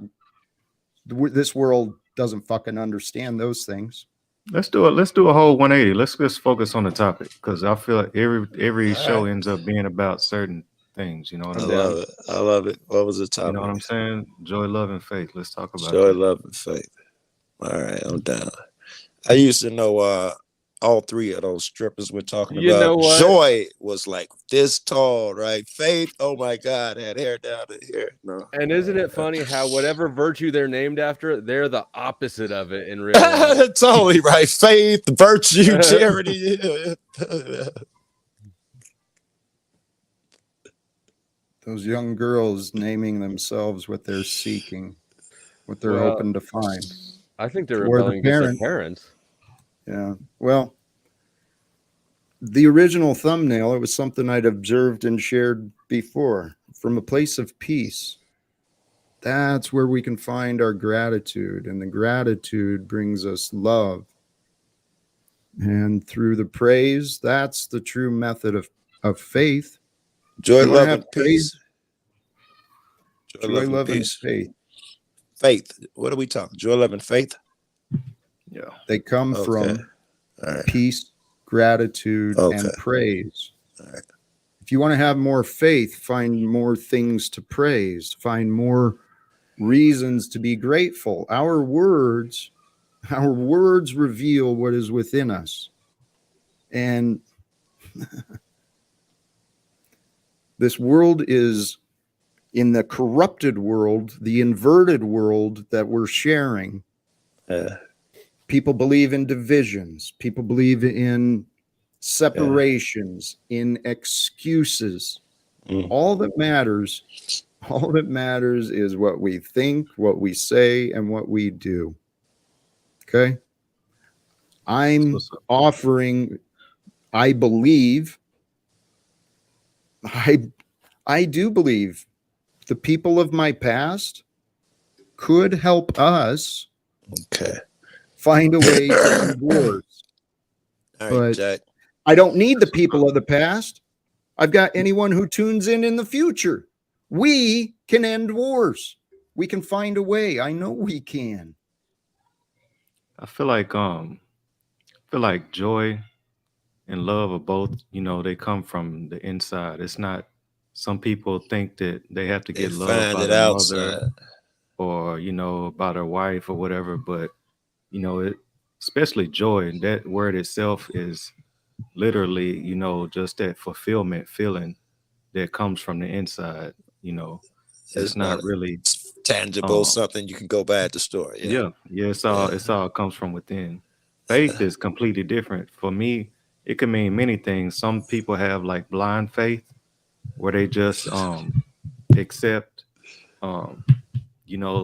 this world doesn't fucking understand those things. Let's do a whole 180. Let's just focus on the topic, because I feel like every show ends up being about certain things. You know what I mean? Love it. I love it. What was the topic? You know what I'm saying? Joy, love, and faith. Let's talk about joy, that. love, and faith. All right, I'm down. I used to know all three of those strippers we're talking You about. know what? Joy was like this tall, right? Faith, oh my God, had hair down to here. No. And isn't it funny how whatever virtue they're named after, they're the opposite of it in real life? Totally right. Faith, virtue, charity. Those young girls naming themselves what they're seeking, what they're hoping to find. I think they're rebelling against their parents. Yeah. Well, the original thumbnail, it was something I'd observed and shared before. From a place of peace, that's where we can find our gratitude, and the gratitude brings us love. And through the praise, that's the true method of faith. Joy, love, and peace. Joy, love, and faith. Faith. What are we talking? Joy, love, and faith? Yeah. They come from peace, gratitude, and praise. All right. If you want to have more faith, find more things to praise, find more reasons to be grateful. Our words reveal what is within us. And this world is, in the corrupted world, the inverted world that we're sharing. People believe in divisions. People believe in separations, in excuses. All that matters is what we think, what we say, and what we do. Okay? I'm offering, I believe, I do believe the people of my past could help us find a way to end wars. But Jack. I don't need the people of the past. I've got anyone who tunes in the future. We can end wars. We can find a way. I know we can. I feel like joy and love are both, they come from the inside. It's not, some people think that they have to get love by their mother or, by their wife or whatever. But, especially joy, and that word itself is literally, just that fulfillment feeling that comes from the inside. It's not really tangible, something you can go by at the store. Yeah. It's all comes from within. Faith is completely different. For me, it can mean many things. Some people have like blind faith, where they just accept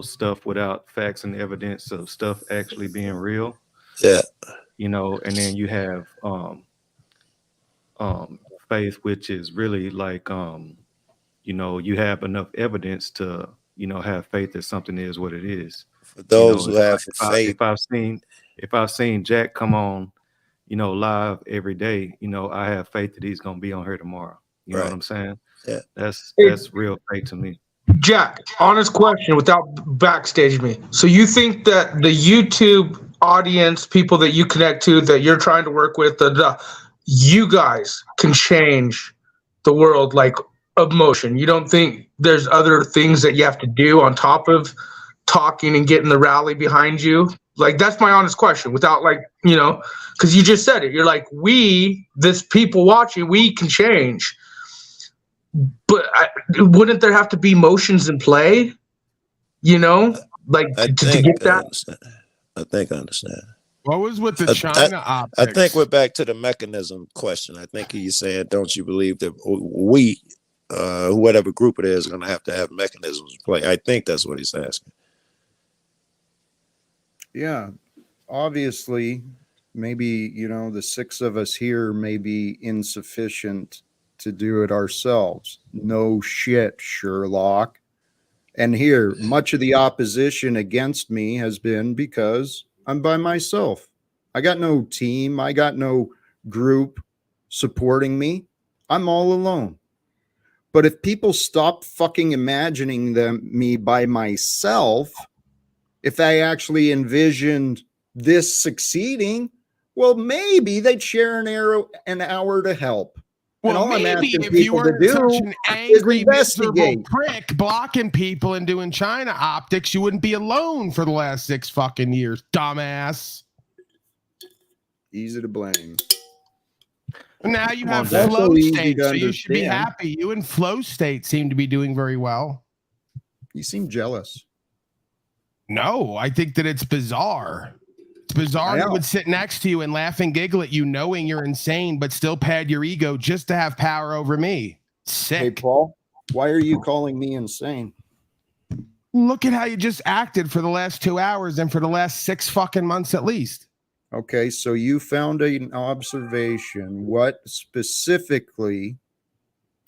stuff without facts and evidence of stuff actually being real. And then you have faith, which is really like you have enough evidence to have faith that something is what it is. For those who have faith, if I've seen Jack come on live every day, I have faith that he's gonna be on here tomorrow. You know what I'm saying? Yeah, that's real faith to me. Jack, honest question without backstaging me. So you think that the YouTube audience, people that you connect to, that you're trying to work with, you guys can change the world like of motion? You don't think there's other things that you have to do on top of talking and getting the rally behind you? Like, that's my honest question without because you just said it. You're like, this people watching, we can change. But wouldn't there have to be motions in play? To get that? I think I understand. What was with the China optics? I think we're back to the mechanism question. I think he's saying, don't you believe that we, whatever group it is going to have mechanisms in play? I think that's what he's asking. Yeah, obviously, maybe, the six of us here may be insufficient to do it ourselves. No shit, Sherlock. And here, much of the opposition against me has been because I'm by myself. I got no team. I got no group supporting me. I'm all alone. But if people stop fucking imagining me by myself, if I actually envisioned this succeeding, well, maybe they'd share an hour to help. Well, and all maybe I'm asking if people you weren't to do such an is angry, miserable investigate. prick blocking people and doing China optics, you wouldn't be alone for the last 6 fucking years, dumbass. Easy to blame. Now you have That's flow so easy state, to so you should be understand. happy. You and flow state seem to be doing very well. You seem jealous. No, I think that it's bizarre. It's bizarre I who would sit next to you and laugh and giggle at you knowing you're insane, but still pad your ego just to have power over me. Sick. Hey, Paul, why are you calling me insane? Look at how you just acted for the last 2 hours and for the last 6 fucking months at least. Okay, so you found an observation. What specifically?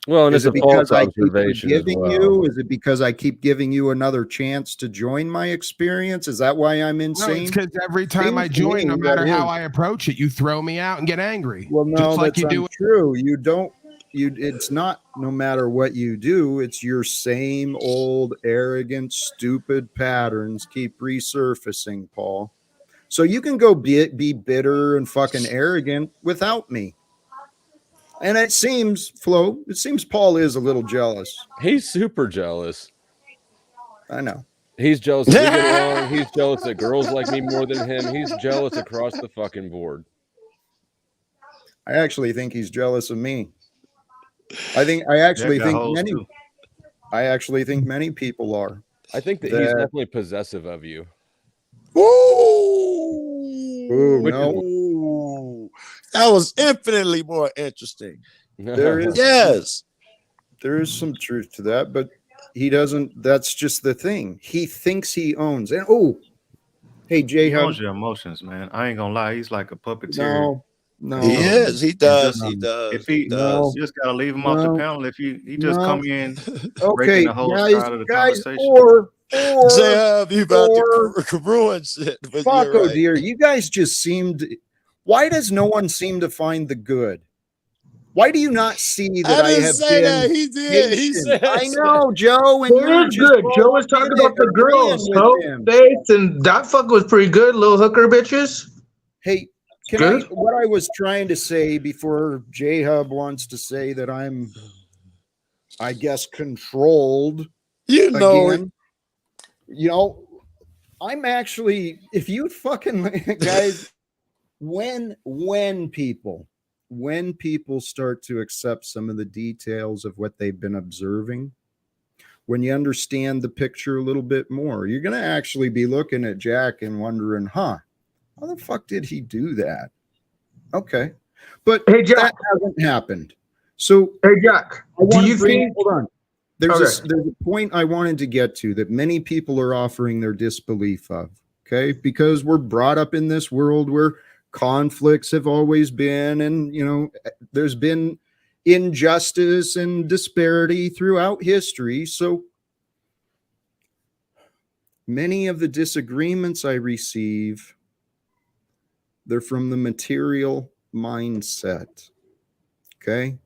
Well, and is it's it a false because I keep observation as forgiving well. you? Is it because I keep giving you another chance to join my experience? Is that why I'm No, insane? it's because every time I Seems to join, me no matter that how is. I approach it, you throw me out and get angry. Well, no, just like that's you do. untrue. You don't. It's not. No matter what you do, it's your same old arrogant, stupid patterns keep resurfacing, Paul. So you can go be bitter and fucking arrogant without me. And it seems, Flo, it seems Paul is a little jealous. He's super jealous. I know. He's jealous that we get along. He's jealous that girls like me more than him. He's jealous across the fucking board. I actually think he's jealous of me. I actually think many people are. I think that he's definitely possessive of you. Ooh, no. That was infinitely more interesting. There is there is some truth to that, but he doesn't. That's just the thing. He thinks he owns. And hey, Jay, he owns your emotions, man. I ain't gonna lie. He's like a puppeteer. No, he is. He does. If he does, you just gotta leave him off the panel. If he just come in, breaking the whole side of the conversation. Or you about to ruin shit. Fuck, oh dear, you guys just seemed. Why does no one seem to find the good? Why do you not see that I have been? That. He did. He said. I know, Joe. And you're good. Joe was talking about the girls, Faith, and that fuck was pretty good. Little hooker bitches. Hey, what I was trying to say before J-Hub wants to say that I'm, I guess, controlled. You know it. You know, I'm actually, if you fucking guys, when people start to accept some of the details of what they've been observing, when you understand the picture a little bit more, you're going to actually be looking at Jack and wondering, how the fuck did he do that? Okay. But hey, Jack, that hasn't happened. So, hey, Jack, do you think, hold on. There's a point I wanted to get to that many people are offering their disbelief of, okay? Because we're brought up in this world where conflicts have always been, and, you know, there's been injustice and disparity throughout history. So many of the disagreements I receive, they're from the material mindset, okay?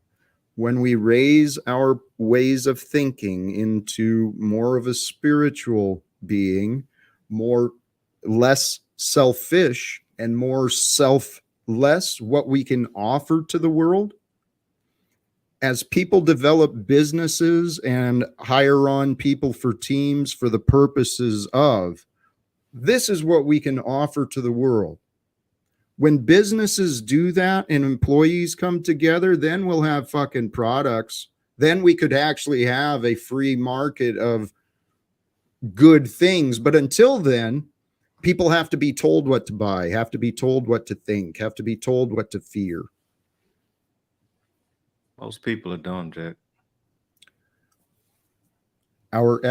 When we raise our ways of thinking into more of a spiritual being, less selfish and more selfless, what we can offer to the world, as people develop businesses and hire on people for teams for the purposes of, this is what we can offer to the world. When businesses do that and employees come together, then we'll have fucking products. Then we could actually have a free market of good things. But until then, people have to be told what to buy, have to be told what to think, have to be told what to fear. Most people are dumb, Jack. Our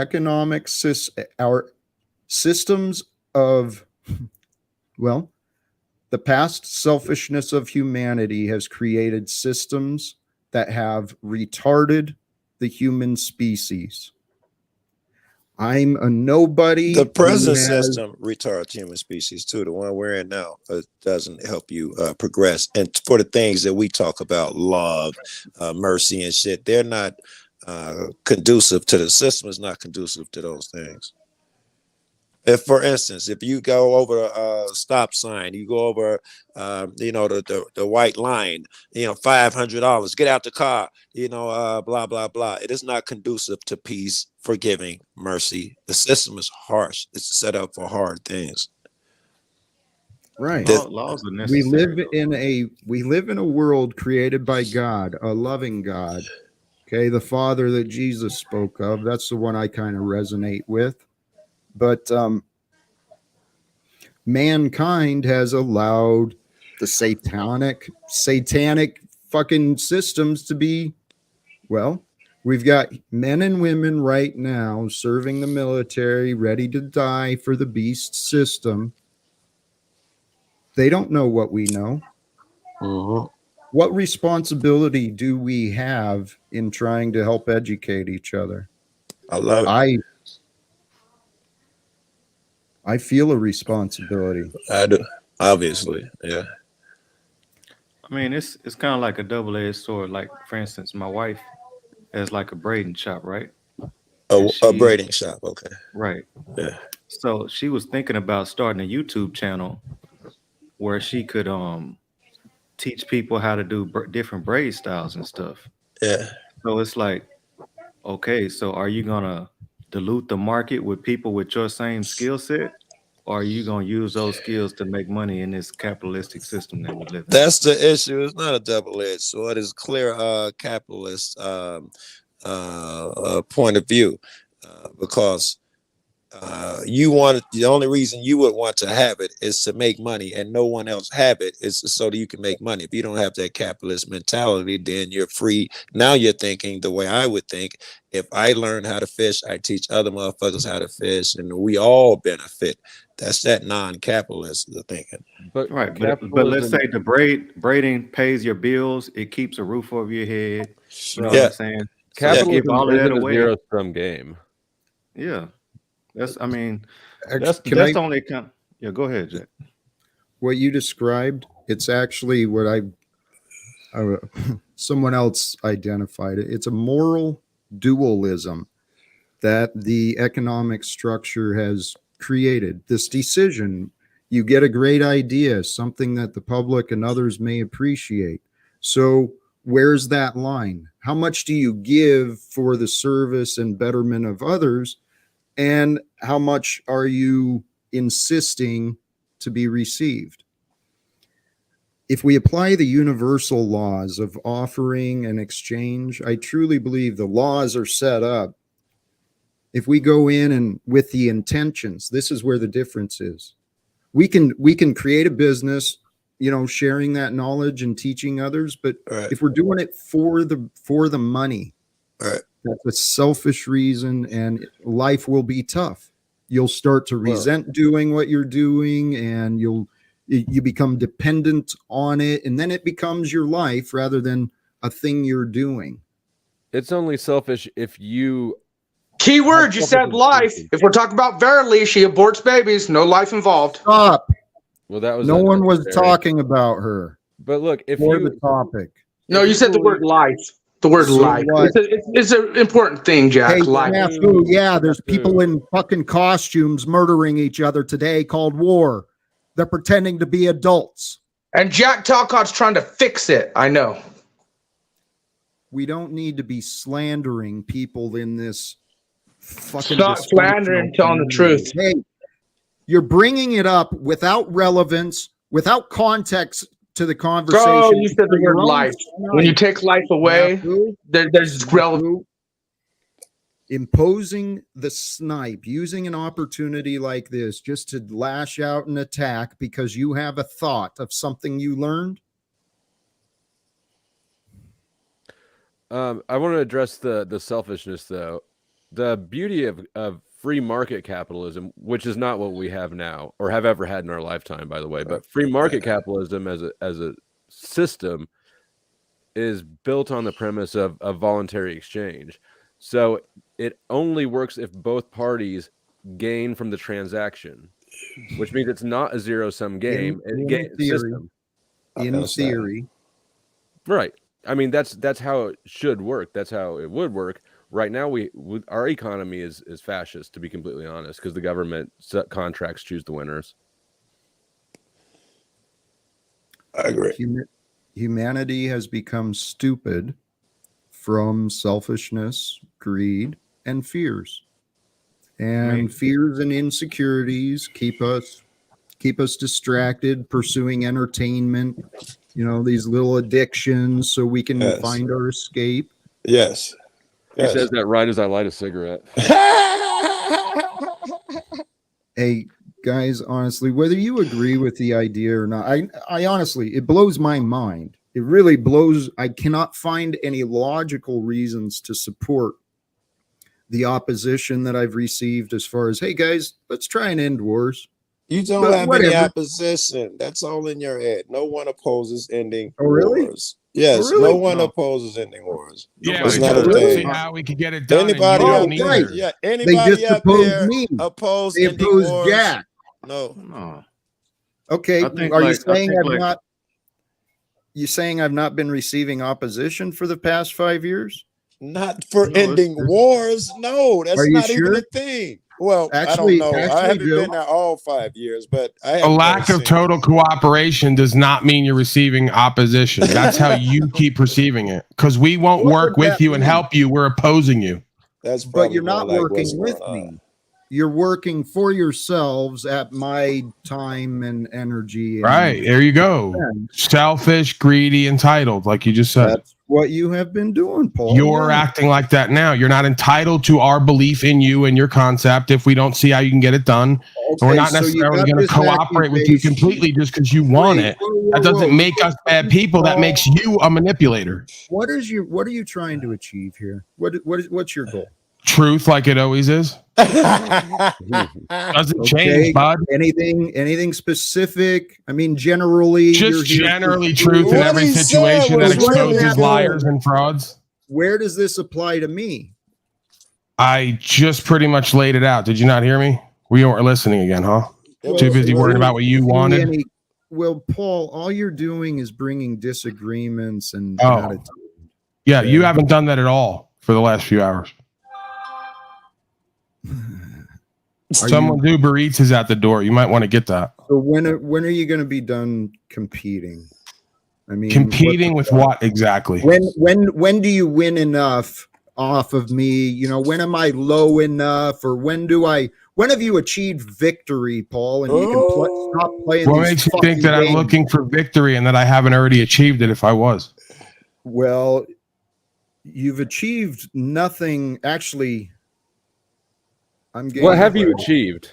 our systems of, well, the past selfishness of humanity has created systems that have retarded the human species. I'm a nobody. The present system retards human species too. The one we're in now doesn't help you progress. And for the things that we talk about, love, mercy and shit, they're not conducive to the system. Is not conducive to those things. If, for instance, if you go over a stop sign, you go over, the white line, $500, get out the car, blah, blah, blah. It is not conducive to peace, forgiving, mercy. The system is harsh. It's set up for hard things. Right. Laws are necessary. We live in a world created by God, a loving God. Okay, the Father that Jesus spoke of. That's the one I kind of resonate with. But mankind has allowed the satanic fucking systems to be, well, we've got men and women right now serving the military, ready to die for the beast system. They don't know what we know. What responsibility do we have in trying to help educate each other? I love it. I feel a responsibility. I do, obviously, yeah. I mean, it's kind of like a double-edged sword. Like, for instance, my wife has like a braiding shop, right? A braiding shop, okay. Right. Yeah. So she was thinking about starting a YouTube channel where she could teach people how to do different braid styles and stuff. Yeah. So it's like, okay, so are you gonna dilute the market with people with your same skill set, or are you gonna use those skills to make money in this capitalistic system that we live in? That's the issue. It's not a double-edged sword. It's clear capitalist point of view, because the only reason you would want to have it is to make money, and no one else have it is so that you can make money. If you don't have that capitalist mentality, then you're free. Now you're thinking the way I would think. If I learn how to fish, I teach other motherfuckers how to fish, and we all benefit. That's that non-capitalist thinking. But let's say the braiding pays your bills, it keeps a roof over your head. You know what I'm saying? Capitalism isn't a zero-sum game. Yeah. That's only kind. Yeah, go ahead, Jack. What you described, it's actually what someone else identified it. It's a moral dualism that the economic structure has created. This decision, you get a great idea, something that the public and others may appreciate. So where's that line? How much do you give for the service and betterment of others? And how much are you insisting to be received? If we apply the universal laws of offering and exchange, I truly believe the laws are set up. If we go in and with the intentions, this is where the difference is. We can create a business, sharing that knowledge and teaching others. But if we're doing it for the money, that's a selfish reason, and life will be tough. You'll start to resent doing what you're doing, and you become dependent on it, and then it becomes your life rather than a thing you're doing. It's only selfish if you... Keyword, you said life. If we're talking about Verily, she aborts babies, no life involved. Stop. Well, that was no one was talking about her. But look, if the topic. No, you said the word life. The word life. It's an important thing, Jack. Hey, life. Yeah, there's people in fucking costumes murdering each other today called war. They're pretending to be adults. And Jack Talcott's trying to fix it. I know. We don't need to be slandering people in this fucking... Stop slandering, telling the truth. Hey, you're bringing it up without relevance, without context to the conversation. Oh, you said the word life. When you take life away, there's relevance. Imposing the snipe, using an opportunity like this just to lash out and attack because you have a thought of something you learned. I want to address the selfishness, though. The beauty of free market capitalism, which is not what we have now or have ever had in our lifetime, by the way, but free market capitalism as a system is built on the premise of voluntary exchange. So it only works if both parties gain from the transaction, which means it's not a zero-sum game. In theory. Right. I mean, that's how it should work. That's how it would work. Right now, our economy is fascist, to be completely honest, because the government contracts choose the winners. I agree. Humanity has become stupid from selfishness, greed, and fears. And fears and insecurities keep us distracted, pursuing entertainment, these little addictions so we can find our escape. Yes. He says that right as I light a cigarette. Hey, guys, honestly, whether you agree with the idea or not, I honestly, it blows my mind. It really blows. I cannot find any logical reasons to support the opposition that I've received as far as, hey, guys, let's try and end wars. You don't have any opposition. That's all in your head. No one opposes ending wars. Yes, no one opposes ending wars. Yeah, it's not a thing. See how we could get it done. Anybody out there? Right. Yeah, anybody out there oppose ending wars? Jack. No. Okay, are you saying You saying I've not been receiving opposition for the past 5 years? Not for ending wars. No, that's not even a thing. Well, actually, I don't know. I haven't been there all 5 years, but a lack of total cooperation does not mean you're receiving opposition. That's how you keep perceiving it. Because we won't work with you and help you. We're opposing you. But you're not working with me. You're working for yourselves at my time and energy. Right. There you go. Selfish, greedy, entitled, like you just said. That's what you have been doing, Paul. You're acting like that now. You're not entitled to our belief in you and your concept if we don't see how you can get it done. Okay, we're not necessarily going to cooperate with you completely just because you want it. That doesn't make us bad people. That makes you a manipulator. What are you trying to achieve here? What's your goal? Truth, like it always is. Doesn't change, bud. Anything specific? I mean, generally, just generally truth in every situation that exposes liars and frauds. Where does this apply to me? I just pretty much laid it out. Did you not hear me? We weren't listening again, huh? Too busy worrying about what you wanted. Well, Paul, all you're doing is bringing disagreements and attitude. Yeah, you haven't done that at all for the last few hours. Someone Uber Eats is at the door. You might want to get that. So when are you going to be done competing? I mean, competing with what exactly? When do you win enough off of me? When am I low enough, or when have you achieved victory, Paul? And you can stop playing. What makes you think that I'm looking for victory and that I haven't already achieved it? If I was, well, you've achieved nothing actually. What have you achieved?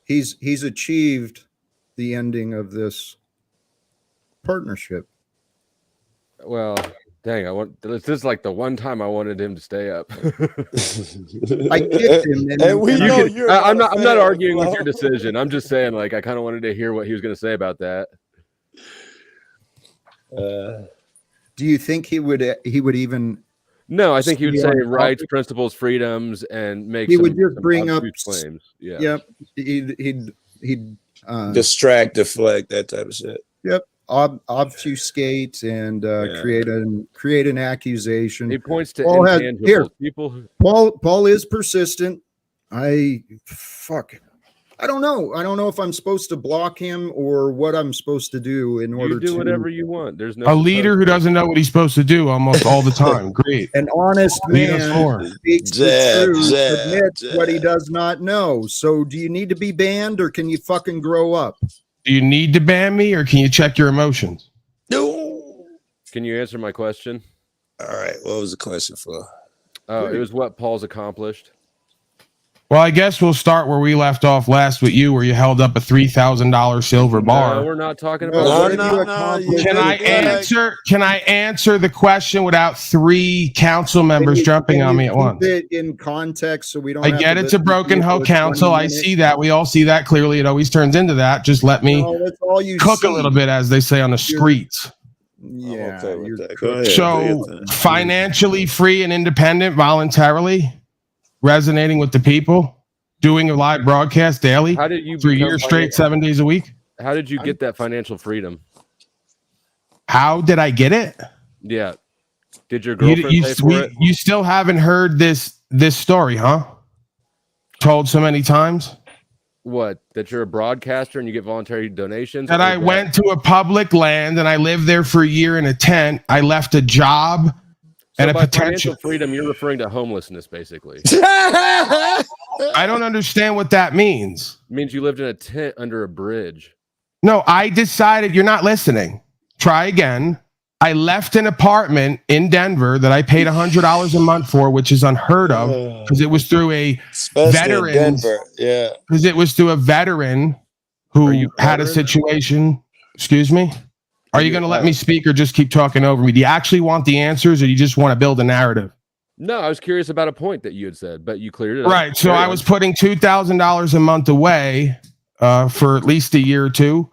He's achieved the ending of this partnership. Well, dang, this is like the one time I wanted him to stay up. I kicked him. I'm not arguing with your decision. I'm just saying, like, I kind of wanted to hear what he was going to say about that. Do you think he would even? No, I think he would say rights, principles, freedoms, and make. He would just bring up claims. Yeah. Yep. He'd distract, deflect, that type of shit. Yep. Obfuscate and create an accusation. He points to intangibles. Paul is persistent. I don't know. I don't know if I'm supposed to block him or what I'm supposed to do in order to do whatever you want. There's no a leader who doesn't know what he's supposed to do almost all the time. Great. An honest man speaks the truth, admits what he does not know. So do you need to be banned, or can you fucking grow up? Do you need to ban me, or can you check your emotions? No. Can you answer my question? All right. What was the question for? It was what Paul's accomplished. Well, I guess we'll start where we left off last with you, where you held up a $3,000 silver bar. No, we're not talking about. Can I answer the question without 3 council members jumping on me at once? It in context, so we don't. I get it's a broken hoe council. I see that. We all see that clearly. It always turns into that. Just let me cook a little bit, as they say on the streets. Yeah. So financially free and independent, voluntarily. Resonating with the people, doing a live broadcast daily for years straight, 7 days a week. How did you get that financial freedom? How did I get it? Yeah. Did your girlfriend pay for it? You still haven't heard this story, huh? Told so many times. What? That you're a broadcaster and you get voluntary donations? That I went to a public land and I lived there for a year in a tent. I left a job and a potential financial freedom. You're referring to homelessness, basically. I don't understand what that means. It means you lived in a tent under a bridge. No, I decided you're not listening. Try again. I left an apartment in Denver that I paid $100 a month for, which is unheard of because it was through a veteran. Denver, yeah. Because it was through a veteran who had a situation. Excuse me? Are you going to let me speak or just keep talking over me? Do you actually want the answers or do you just want to build a narrative? No, I was curious about a point that you had said, but you cleared it up. Right. So I was putting $2,000 a month away for at least a year or two.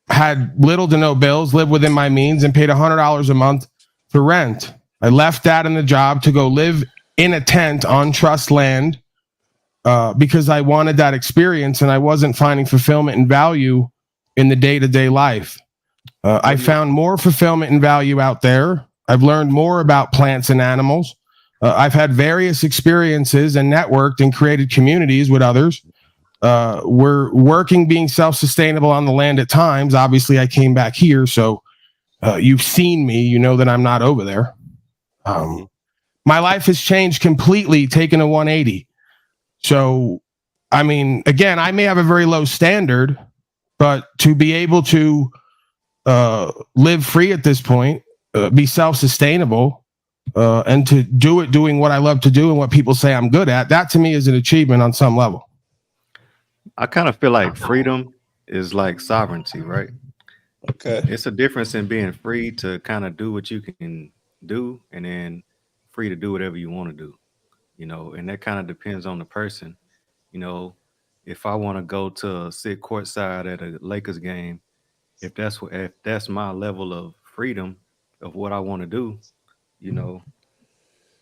Had little to no bills, lived within my means, and paid $100 a month for rent. I left that in the job to go live in a tent on trust land because I wanted that experience and I wasn't finding fulfillment and value in the day-to-day life. I found more fulfillment and value out there. I've learned more about plants and animals. I've had various experiences and networked and created communities with others. We're working being self-sustainable on the land at times. Obviously, I came back here, so you've seen me. You know that I'm not over there. My life has changed completely, taken a 180. So, I mean, again, I may have a very low standard, but to be able to live free at this point, be self-sustainable, and to do it doing what I love to do and what people say I'm good at, that to me is an achievement on some level. I kind of feel like freedom is like sovereignty, right? Okay. It's a difference in being free to kind of do what you can do and then free to do whatever you want to do, you know, and that kind of depends on the person. You know, if I want to go to sit courtside at a Lakers game, if that's my level of freedom of what I want to do, you know,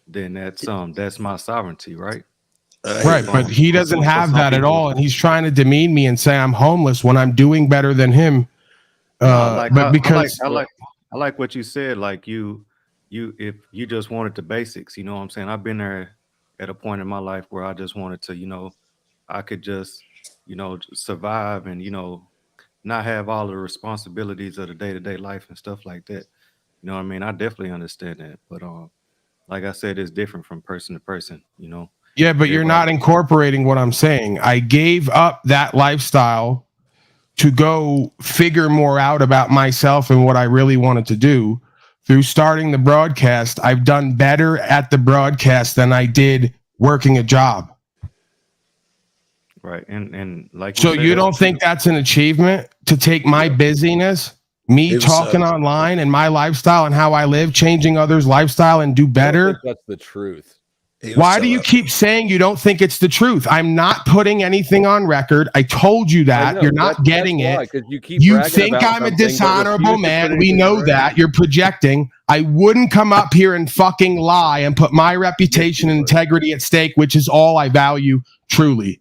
then that's my sovereignty, right? Right, but he doesn't have that at all, and he's trying to demean me and say I'm homeless when I'm doing better than him. I like what you said. Like you if you just wanted the basics, you know what I'm saying? I've been there at a point in my life where I just wanted to, you know, I could just, you know, survive and, you know, not have all the responsibilities of the day-to-day life and stuff like that. You know what I mean? I definitely understand that, but like I said, it's different from person to person, you know. Yeah, but you're not incorporating what I'm saying. I gave up that lifestyle to go figure more out about myself and what I really wanted to do. Through starting the broadcast, I've done better at the broadcast than I did working a job. Right. And like, so you don't think that's an achievement to take my busyness, me talking online and my lifestyle and how I live, changing others' lifestyle and do better? I don't think that's the truth. Why do you keep saying you don't think it's the truth? I'm not putting anything on record. I told you that. You're not getting it. You think I'm a dishonorable man. We know that. You're projecting. I wouldn't come up here and fucking lie and put my reputation and integrity at stake, which is all I value truly.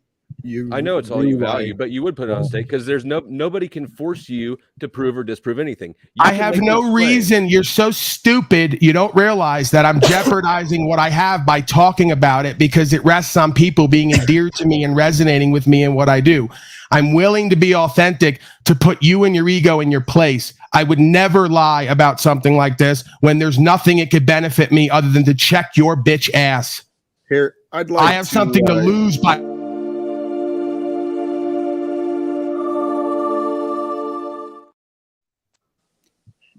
I know it's all you value, but you would put it on stake because there's nobody can force you to prove or disprove anything. I have no reason. You're so stupid. You don't realize that I'm jeopardizing what I have by talking about it because it rests on people being endeared to me and resonating with me and what I do. I'm willing to be authentic to put you and your ego in your place. I would never lie about something like this when there's nothing it could benefit me other than to check your bitch ass. Here, I have something to lose by.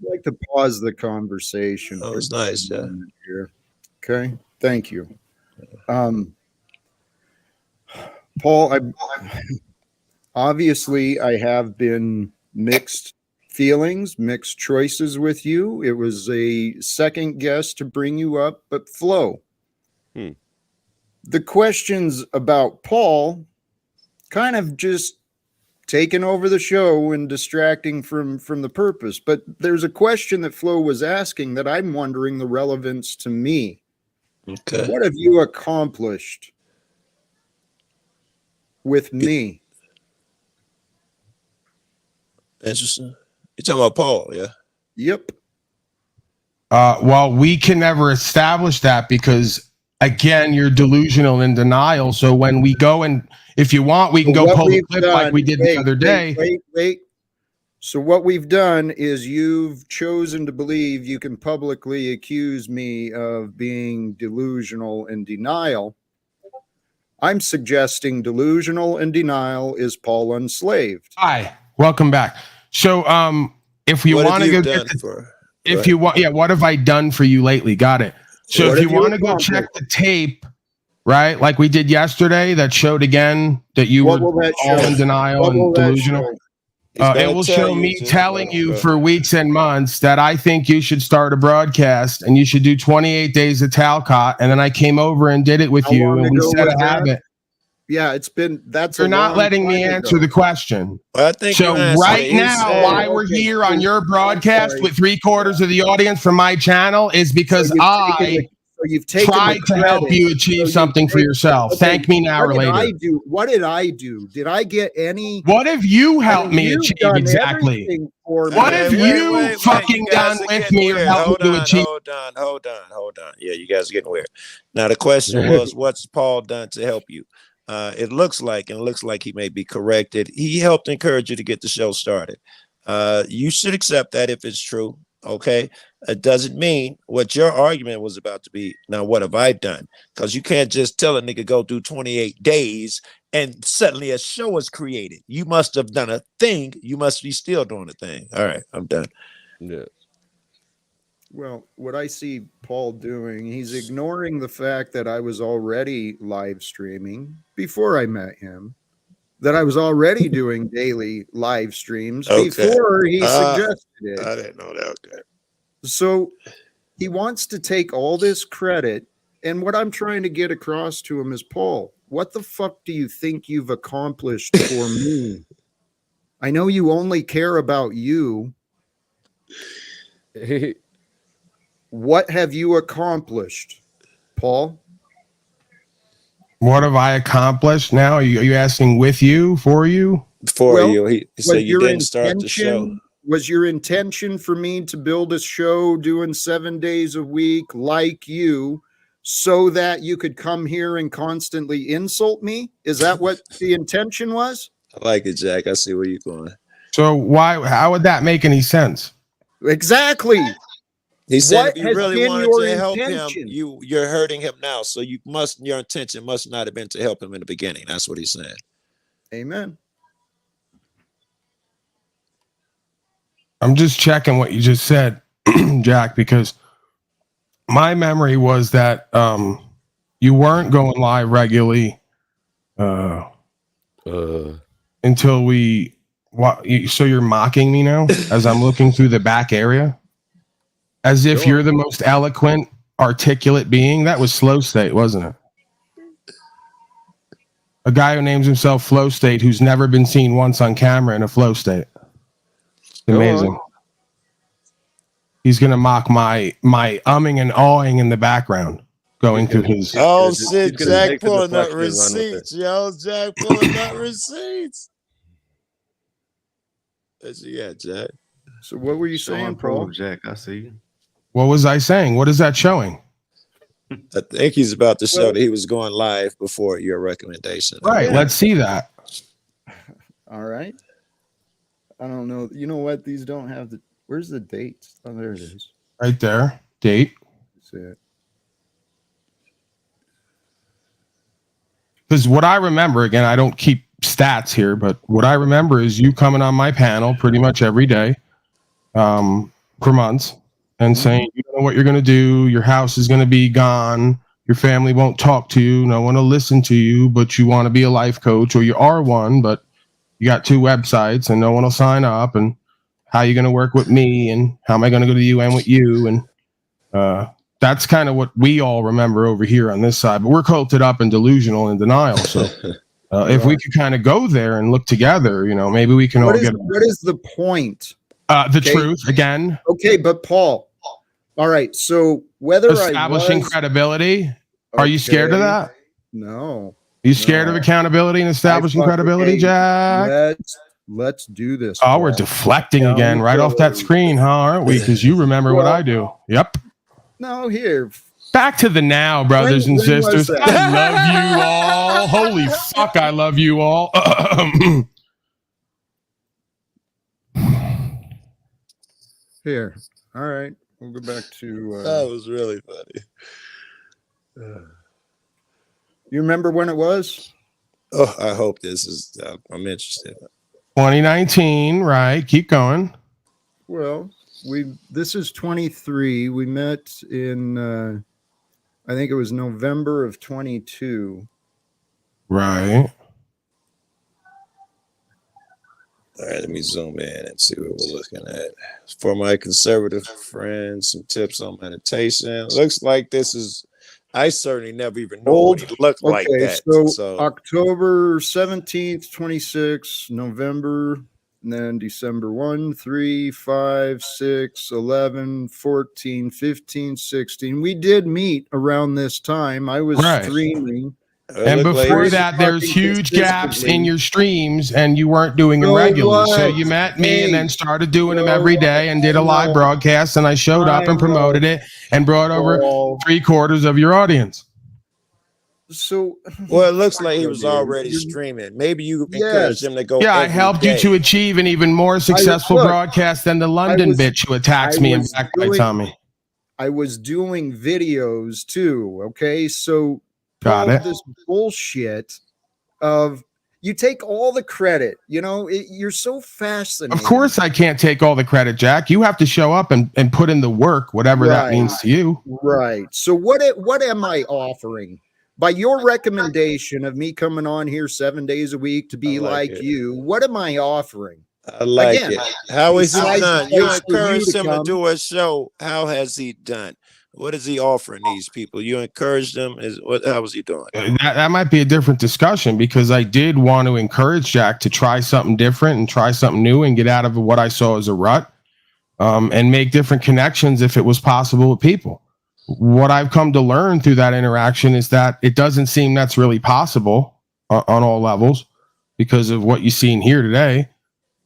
Like to pause the conversation. Oh, it's nice. Yeah. Here. Okay. Thank you. Paul, obviously I have been mixed feelings, mixed choices with you. It was a second guess to bring you up, but flow. The questions about Paul kind of just taking over the show and distracting from the purpose. But there's a question that Flo was asking that I'm wondering the relevance to me. Okay. What have you accomplished with me? Interesting. You're talking about Paul, yeah? Yep. Well, we can never establish that because, again, you're delusional and in denial. So when we go and, if you want, we can go pull the clip like we did the other day. Wait. So what we've done is you've chosen to believe you can publicly accuse me of being delusional and denial. I'm suggesting delusional and denial is Paul Unslaved. Hi, welcome back. So if you want to go, what have I done for you lately? Got it. So if you want to go check the tape, right, like we did yesterday, that showed again that you were all in denial and delusional. It will show me telling you for weeks and months that I think you should start a broadcast and you should do 28 days of Talcott. And then I came over and did it with you and we set a habit. Yeah, You're not letting me answer the question. Well, I think so right now, why we're here on your broadcast with 3/4 of the audience from my channel is because you've taken tried to help you achieve something for yourself. Thank me now or later. What did I do? Did I get any? What have you helped me achieve exactly? What have you fucking done with me or helped me to achieve? Hold on. Yeah, you guys are getting weird. Now the question was, what's Paul done to help you? It looks like he may be corrected. He helped encourage you to get the show started. You should accept that if it's true. Okay, it doesn't mean what your argument was about to be. Now, what have I done? Because you can't just tell a nigga go through 28 days and suddenly a show is created. You must have done a thing. You must be still doing a thing. All right, I'm done. Yeah. Well, what I see Paul doing, he's ignoring the fact that I was already live streaming before I met him, that I was already doing daily live streams before he suggested it. I didn't know that. Okay. So he wants to take all this credit. And what I'm trying to get across to him is, Paul, what the fuck do you think you've accomplished for me? I know you only care about you. What have you accomplished, Paul? What have I accomplished now? Are you asking with you, for you? For you. He said you didn't start the show. Was your intention for me to build a show doing 7 days a week like you so that you could come here and constantly insult me? Is that what the intention was? I like it, Jack. I see where you're going. So how would that make any sense? Exactly. He said if you really wanted to help him, you're hurting him now. So your intention must not have been to help him in the beginning. That's what he's saying. Amen. I'm just checking what you just said, Jack, because my memory was that you weren't going live regularly until we. So you're mocking me now as I'm looking through the back area, as if you're the most eloquent, articulate being. That was Flow State, wasn't it? A guy who names himself Flow State, who's never been seen once on camera in a flow state. Amazing. He's gonna mock my umming and awing in the background, going through his. Oh shit! Jack pulling up receipts, yo. Jack pulling up receipts. Yeah, Jack. So what were you saying, Paul? Jack, I see you. What was I saying? What is that showing? I think he's about to show that he was going live before your recommendation. Right. Let's see that. All right. I don't know. You know what? These don't have the. Where's the dates? Oh, there it is. Right there. Date. That's it. Because what I remember, again, I don't keep stats here, but what I remember is you coming on my panel pretty much every day for months and saying, you know what you're going to do. Your house is going to be gone. Your family won't talk to you. No one will listen to you, but you want to be a life coach, or you are one, but you got 2 websites and no one will sign up. And how are you going to work with me? And how am I going to go to the UN with you? And that's kind of what we all remember over here on this side. But we're culted up and delusional and denial. So if we could kind of go there and look together, you know, maybe we can What is the point? The truth, again. Okay, but Paul. All right, so whether establishing credibility, are you scared of that? No. Are you scared of accountability and establishing credibility, Jack? let's do this. Oh, we're deflecting again right off that screen, huh? Aren't we? Because you remember what I do. Yep. No, here. Back to the now, brothers and sisters. I love you all. Holy fuck, I love you all. Here. All right. We'll go back to... that was really funny. You remember when it was? Oh, I hope this is... I'm interested. 2019, right. Keep going. Well, this is 23. We met in... I think it was November of 22. Right. All right, let me zoom in and see what we're looking at. For my conservative friends, some tips on meditation. Looks like this is... I certainly never even know what he looked like that. So October 17th, 26, November, and then December 1, 3, 5, 6, 11, 14, 15, 16. We did meet around this time. I was streaming. And before that, there's huge gaps in your streams, and you weren't doing them regularly. So you met me and then started doing them every day and did a live broadcast, and I showed up and promoted it and brought over 3/4 of your audience. So, well, it looks like he was already streaming. Maybe you encouraged him to go. Yeah, I helped you to achieve an even more successful broadcast than the London bitch who attacks me and backbites me. I was doing videos too. Okay, so. Got it. This bullshit of you take all the credit, you're so fascinating. Of course I can't take all the credit, Jack. You have to show up and put in the work, whatever that means to you. Right. So what am I offering? By your recommendation of me coming on here 7 days a week to be like you, what am I offering? I like it. How is he done? You encouraged him to do a show. How has he done? What is he offering these people? You encouraged them. How was he doing? That might be a different discussion, because I did want to encourage Jack to try something different and try something new and get out of what I saw as a rut, and make different connections if it was possible with people. What I've come to learn through that interaction is that it doesn't seem that's really possible on all levels because of what you see in here today.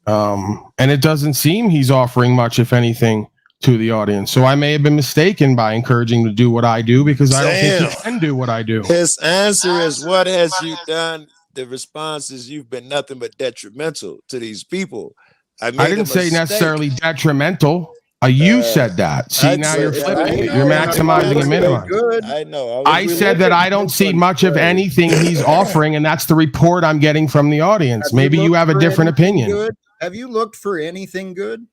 And it doesn't seem he's offering much, if anything, to the audience. So I may have been mistaken by encouraging him to do what I do, because I don't think he can do what I do. His answer is, what has you done? The response is, you've been nothing but detrimental to these people. I didn't say necessarily detrimental. You said that. See, now you're flipping it. You're maximizing and minimizing. I know. I said that I don't see much of anything he's offering, and that's the report I'm getting from the audience. Maybe you have a different opinion. Have you looked for anything good?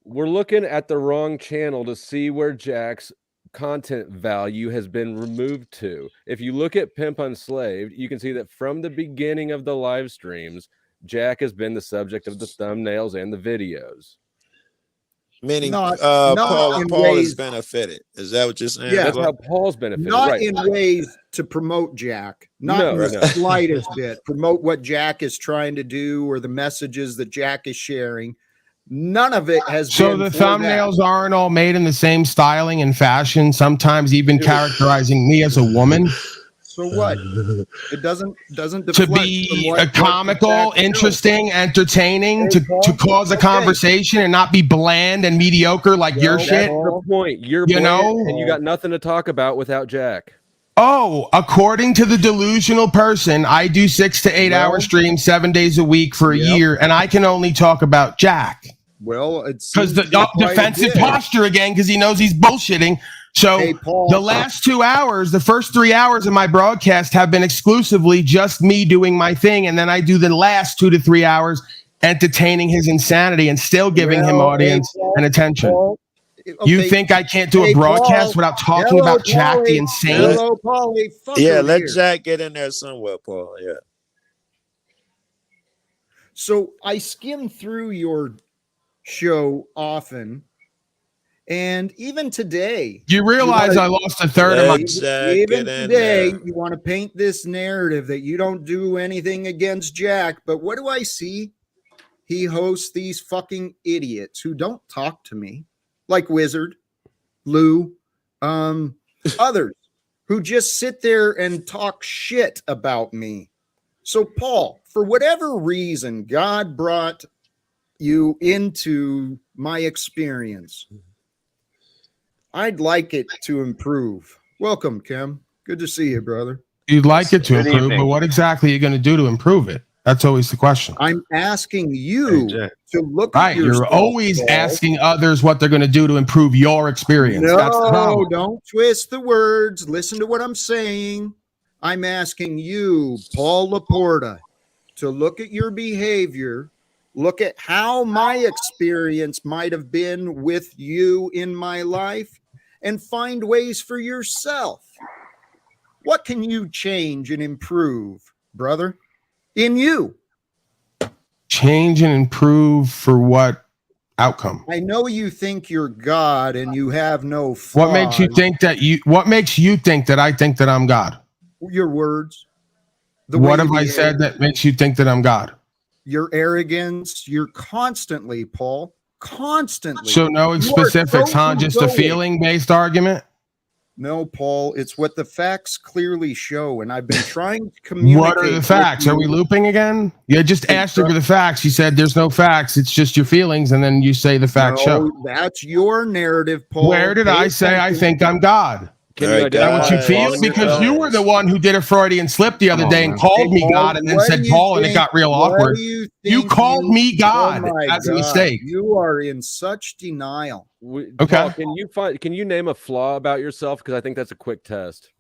We're looking at the wrong channel to see where Jack's content value has been removed to. If you look at Pimp Unslaved, you can see that from the beginning of the live streams, Jack has been the subject of the thumbnails and the videos. Meaning Paul has benefited. Is that what you're saying? Yeah, that's how Paul's benefited. Not in ways to promote Jack. Not in the slightest bit. Promote what Jack is trying to do or the messages that Jack is sharing. None of it has so been. So the thumbnails aren't all made in the same styling and fashion, sometimes even characterizing me as a woman. So what? It doesn't to be comical, interesting, entertaining, to cause a conversation and not be bland and mediocre like your shit. That's the point. You're bland, and you got nothing to talk about without Jack. Oh, according to the delusional person, I do 6 to 8 hour streams 7 days a week for a year, and I can only talk about Jack. Well, it's because the defensive posture again, because he knows he's bullshitting. So the last 2 hours, the first 3 hours of my broadcast have been exclusively just me doing my thing, and then I do the last 2 to 3 hours entertaining his insanity and still giving him audience and attention. You think I can't do a broadcast without talking about Jack the insane? Hello, Paulie. Let Jack get in there somewhere, Paul. Yeah. So I skim through your show often, and even today, you realize I lost a third of my. Even today, you want to paint this narrative that you don't do anything against Jack, but what do I see? He hosts these fucking idiots who don't talk to me, like Wizard, Lou, others who just sit there and talk shit about me. So, Paul, for whatever reason, God brought you into my experience. I'd like it to improve. Welcome, Kim. Good to see you, brother. You'd like it to improve, but what exactly are you going to do to improve it? That's always the question. I'm asking you to look at yourself. You're always asking others what they're going to do to improve your experience. No, that's the problem. Don't twist the words. Listen to what I'm saying. I'm asking you, Paul Laporta, to look at your behavior, look at how my experience might have been with you in my life, and find ways for yourself. What can you change and improve, brother, in you? Change and improve for what outcome? I know you think you're God and you have no flaws. What makes you think that I think that I'm God? Your words. What have I said that makes you think that I'm God? Your arrogance. You're constantly, Paul, constantly. So no specifics, huh? Just a feeling-based argument? No, Paul, it's what the facts clearly show, and I've been trying to communicate. What are the facts? Are we looping again? You just asked her for the facts. You said there's no facts. It's just your feelings, and then you say the facts show. That's your narrative, Paul. Where did I say I think I'm God? Can you identify what you feel? Because you were the one who did a Freudian slip the other day and called me God and then said Paul, and it got real awkward. You called me God as a mistake. You are in such denial. Okay. Paul, can you name a flaw about yourself? Because I think that's a quick test.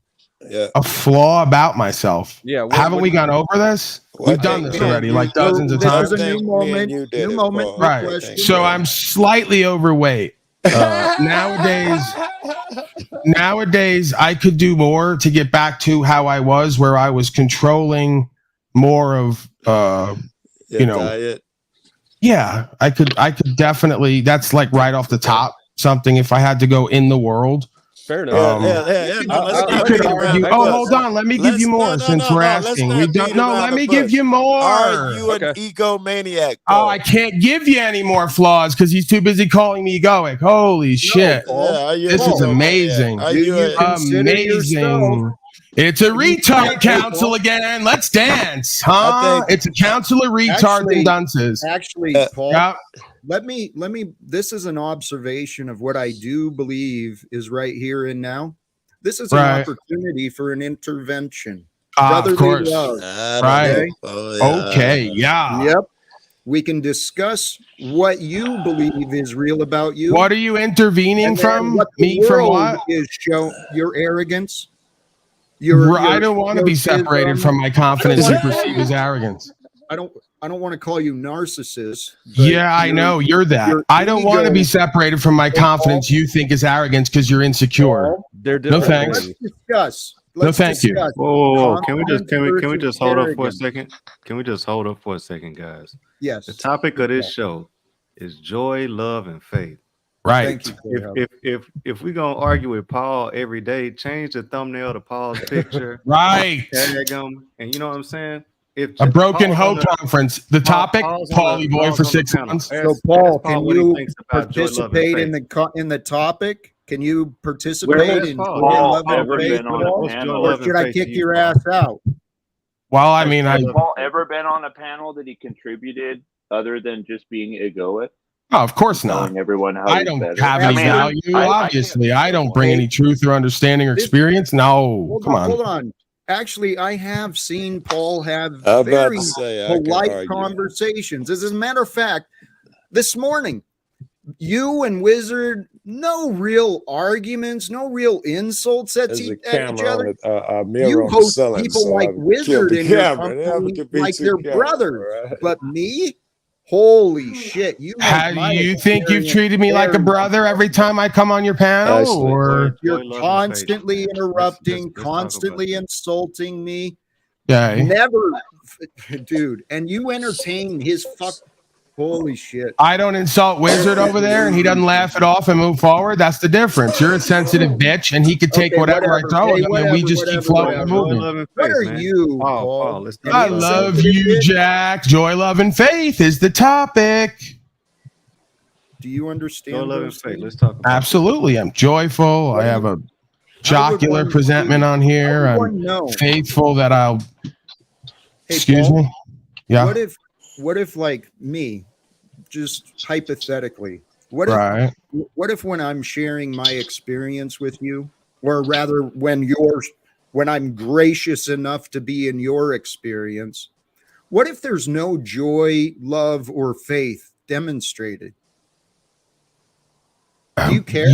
Yeah. A flaw about myself. Yeah. Haven't we gone over this? We've done this already, like dozens of times. This is a new moment. New moment. Right. So I'm slightly overweight. Nowadays, I could do more to get back to how I was, where I was controlling more of, diet. Yeah, I could definitely. That's like right off the top. Something if I had to go in the world. Fair enough. Hold on. Let me give you more since we're asking. Let me give you more. Are you an egomaniac? Oh, I can't give you any more flaws because he's too busy calling me egoic. Holy shit. This is amazing. Amazing. It's a retard council again. Let's dance, huh? It's a council of retards and dunces. Actually, Paul, let me, this is an observation of what I do believe is right here and now. This is an opportunity for an intervention. Of course. Right. Okay. Yeah. Yep. We can discuss what you believe is real about you. What are you intervening from? Me from what? Is show your arrogance. I don't want to be separated from my confidence you perceive as arrogance. I don't want to call you narcissist. Yeah, I know you're that. I don't want to be separated from my confidence you think is arrogance because you're insecure. No thanks. Let's discuss. No thank you. Whoa. Can we just hold up for a second? Can we just hold up for a second, guys? Yes. The topic of this show is joy, love, and faith. Right. If we're gonna argue with Paul every day, change the thumbnail to Paul's picture. Right. Tag him, and you know what I'm saying? A broken hoe conference. The topic, Paulie boy for 6 months. So Paul, can you participate in the topic? Can you participate in love and faith? Or should I kick your ass out? Well, I mean, has Paul ever been on a panel that he contributed other than just being egoic? Oh, of course not. I don't have any value. Obviously, I don't bring any truth or understanding or experience. No, come on. Hold on. Actually, I have seen Paul have very polite conversations. As a matter of fact, this morning, you and Wizard, no real arguments, no real insults at each other. You host people like Wizard in your company like their brother, but me? Holy shit! You think you've treated me like a brother every time I come on your panel, or you're constantly interrupting, constantly insulting me? Yeah, never, dude. And you entertain his fuck. Holy shit! I don't insult Wizard over there, and he doesn't laugh it off and move forward. That's the difference. You're a sensitive bitch, and he could take whatever I throw at him, and we just keep flowing and moving. What are you, Paul? I love you, Jack. Joy, love, and faith is the topic. Do you understand? Joy, love, and faith. Let's talk about Absolutely. I'm joyful. I have a jocular presentment on here. I'm faithful that I'll Hey, Excuse Paul, me? Yeah. What if like me, just hypothetically, what if when I'm sharing my experience with you, or rather when I'm gracious enough to be in your experience, what if there's no joy, love, or faith demonstrated? Do you care?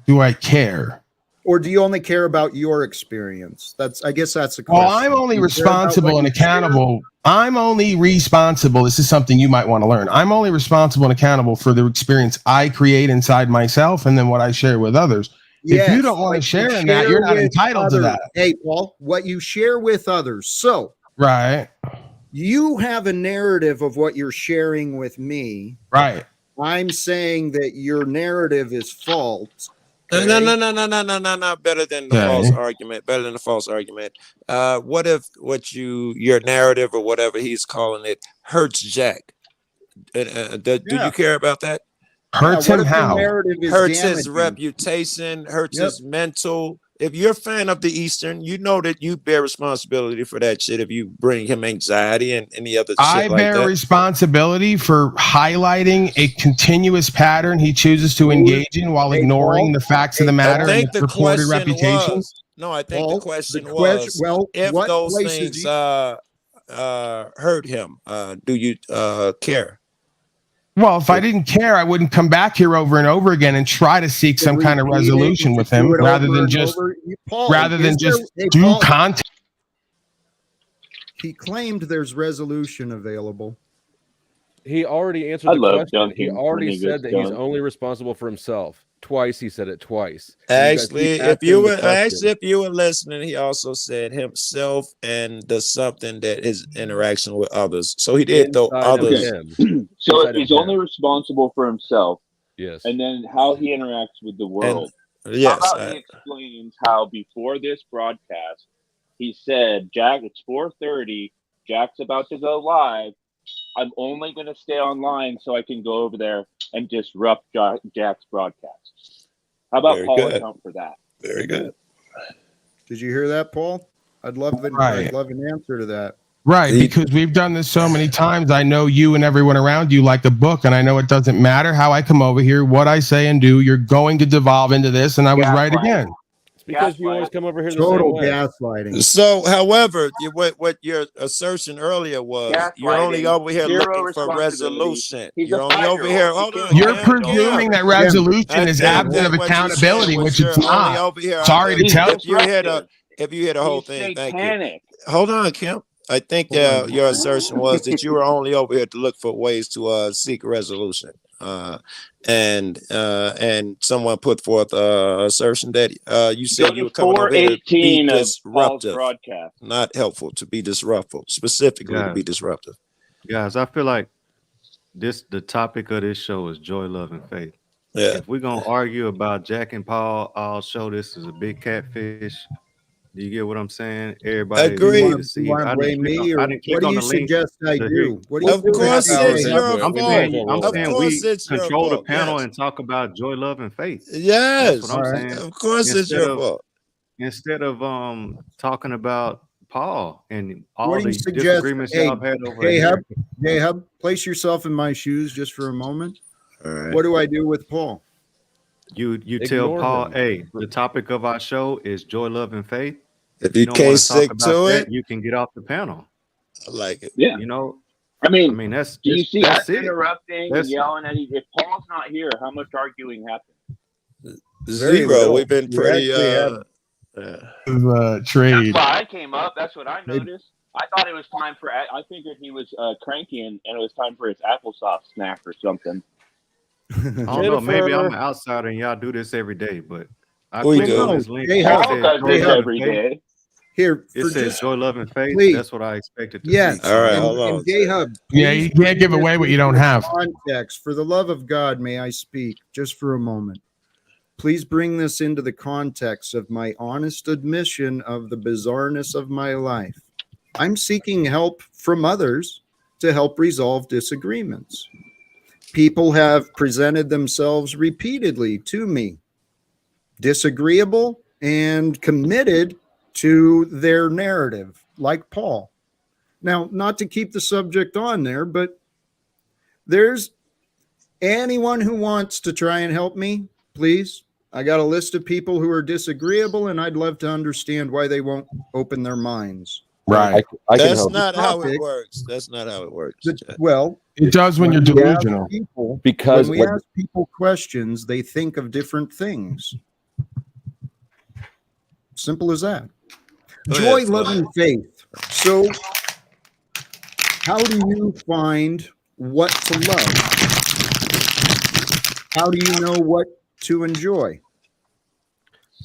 Do I care? Or do you only care about your experience? I guess that's a question. Well, I'm only responsible and accountable. I'm only responsible. This is something you might want to learn. I'm only responsible and accountable for the experience I create inside myself and then what I share with others. Yes, if you don't want to share in that, you're not entitled to that. Hey, Paul, what you share with others. So, right. You have a narrative of what you're sharing with me. Right. I'm saying that your narrative is false. Okay? No. Better than the false argument. Better than the false argument. What if your narrative or whatever he's calling it hurts Jack? Do you care about that? Hurts him how? Hurts his reputation, hurts his mental. If you're a fan of the Eastern, you know that you bear responsibility for that shit if you bring him anxiety and any other shit like that. I bear responsibility for highlighting a continuous pattern he chooses to engage in while ignoring the facts of the matter and its recorded reputation. I think the question was, if those things hurt him, do you care? Well, if I didn't care, I wouldn't come back here over and over again and try to seek some kind of resolution with him rather than just do content. He claimed there's resolution available. He already answered the question. He already said that he's only responsible for himself. Twice he said it twice. Actually, if you were listening, he also said himself and the something that his interaction with others. So he did throw others. So if he's only responsible for himself, yes, and then how he interacts with the world. Yes, how about he explains how before this broadcast he said, "Jack, it's 4:30. Jack's about to go live. I'm only going to stay online so I can go over there and disrupt Jack's broadcast." How about Paul account for that? Very good. Did you hear that, Paul? I'd love an answer to that. Right, because we've done this so many times. I know you and everyone around you like the book, and I know it doesn't matter how I come over here, what I say and do. You're going to devolve into this, and I was right again. Because you always come over here total gaslighting. So, however, what your assertion earlier was, you're only over here looking for resolution. You're only over here. Hold on. You're presuming that resolution is absent of accountability, which it's not. Sorry to tell you. If you hear the whole thing, thank you. Hold on, Kim. I think your assertion was that you were only over here to look for ways to seek resolution. And someone put forth assertion that you said you were coming over here to be disruptive, not helpful, to be disruptive, specifically to be disruptive. Guys, I feel like the topic of this show is joy, love, and faith. Yeah. If we're gonna argue about Jack and Paul, I'll show this is a big catfish. Do you get what I'm saying? Everybody agree. You want to blame me, or what do you suggest I do? Of course it's your fault. I'm saying we control the panel and talk about joy, love, and faith. Yes, that's what I'm saying. Of course it's your fault. Instead of talking about Paul and all the disagreements y'all had over here. Hey, Hub, place yourself in my shoes just for a moment. All right. What do I do with Paul? You tell Paul, hey, the topic of our show is joy, love, and faith. If you can't stick to it, you can get off the panel. I like it. Yeah. You know, I mean that's do you see that's us interrupting and yelling at each? If Paul's not here, how much arguing happens? Zero. We've been pretty trade. That's why I came up. That's what I noticed. I thought it was time for. I figured he was cranky and it was time for his applesauce snack or something. I don't know. Maybe I'm an outsider and y'all do this every day, but I we clicked on this link. Paul does this every day. Here, it says joy, love, and faith. Please. That's what I expected to yes. see. All right, hold on. Hub, yeah, you can't give away what you don't have. Context. For the love of God, may I speak just for a moment? Please bring this into the context of my honest admission of the bizarreness of my life. I'm seeking help from others to help resolve disagreements. People have presented themselves repeatedly to me, disagreeable and committed to their narrative, like Paul. Now, not to keep the subject on there, but there's anyone who wants to try and help me, please. I got a list of people who are disagreeable, and I'd love to understand why they won't open their minds. Right. That's not how it works. That's not how it works. Well, it does when you're delusional. Because when we ask people questions, they think of different things. Simple as that. Joy, love, and faith. So, how do you find what to love? How do you know what to enjoy?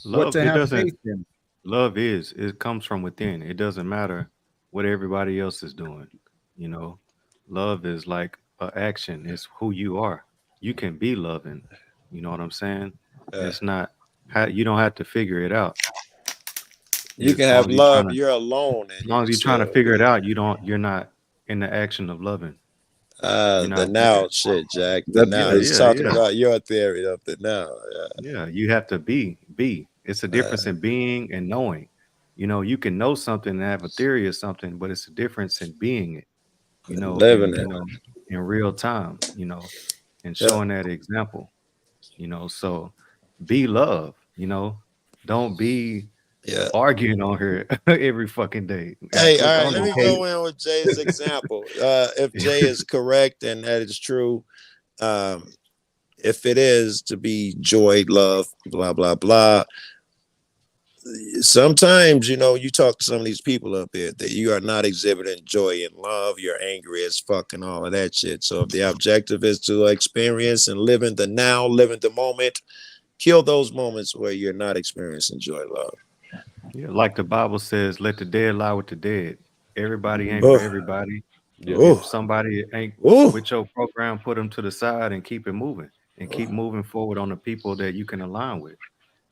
Love, what to have faith in? Love it comes from within. It doesn't matter what everybody else is doing. You know, love is like an action. It's who you are. You can be loving. You know what I'm saying? It's not you don't have to figure it out. You can have love. You're alone. As long as you're trying to figure it out, you're not in the action of loving. The now shit, Jack. The now he's talking about your theory of the now. Yeah, you have to be. It's a difference in being and knowing. You know, you can know something and have a theory of something, but it's a difference in being it. You know, living it. You know, in real time. You know, and showing that example. You know, so be love. You know, don't be arguing on her every fucking day. Hey, all right, let me go in with Jay's example. If Jay is correct and that is true, if it is to be joy, love, blah, blah, blah, sometimes, you know, you talk to some of these people up here that you are not exhibiting joy and love, you're angry as fuck and all of that shit. So if the objective is to experience and live in the now, live in the moment, kill those moments where you're not experiencing joy, love. Yeah, like the Bible says, let the dead lie with the dead. Everybody ain't for everybody. If somebody ain't with your program, put them to the side and keep it moving and keep moving forward on the people that you can align with.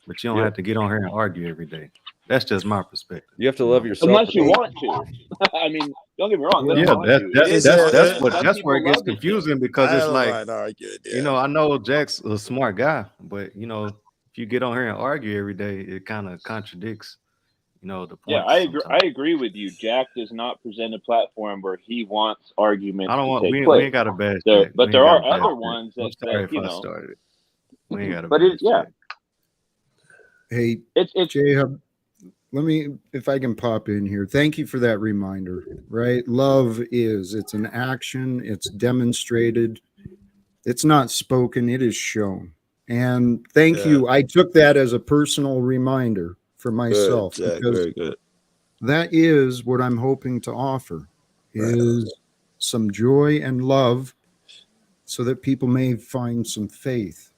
But you don't have to get on here and argue every day. That's just my perspective. You have to love yourself. Unless you want to. I mean, don't get me wrong. That's where it gets confusing because it's like, you know, I know Jack's a smart guy, but, you know, if you get on here and argue every day, it kind of contradicts, you know, the point. Yeah, I agree with you. Jack does not present a platform where he wants arguments. We ain't got a bad but there are other ones that you know. Started. We ain't got a but bad Hey, Jay, let me, if I can pop in here. Thank you for that reminder, right? Love it's an action. It's demonstrated. It's not spoken. It is shown. And thank you. I took that as a personal reminder for myself. Good, Jack, very good. That is what I'm hoping to offer is some joy and love so that people may find some faith.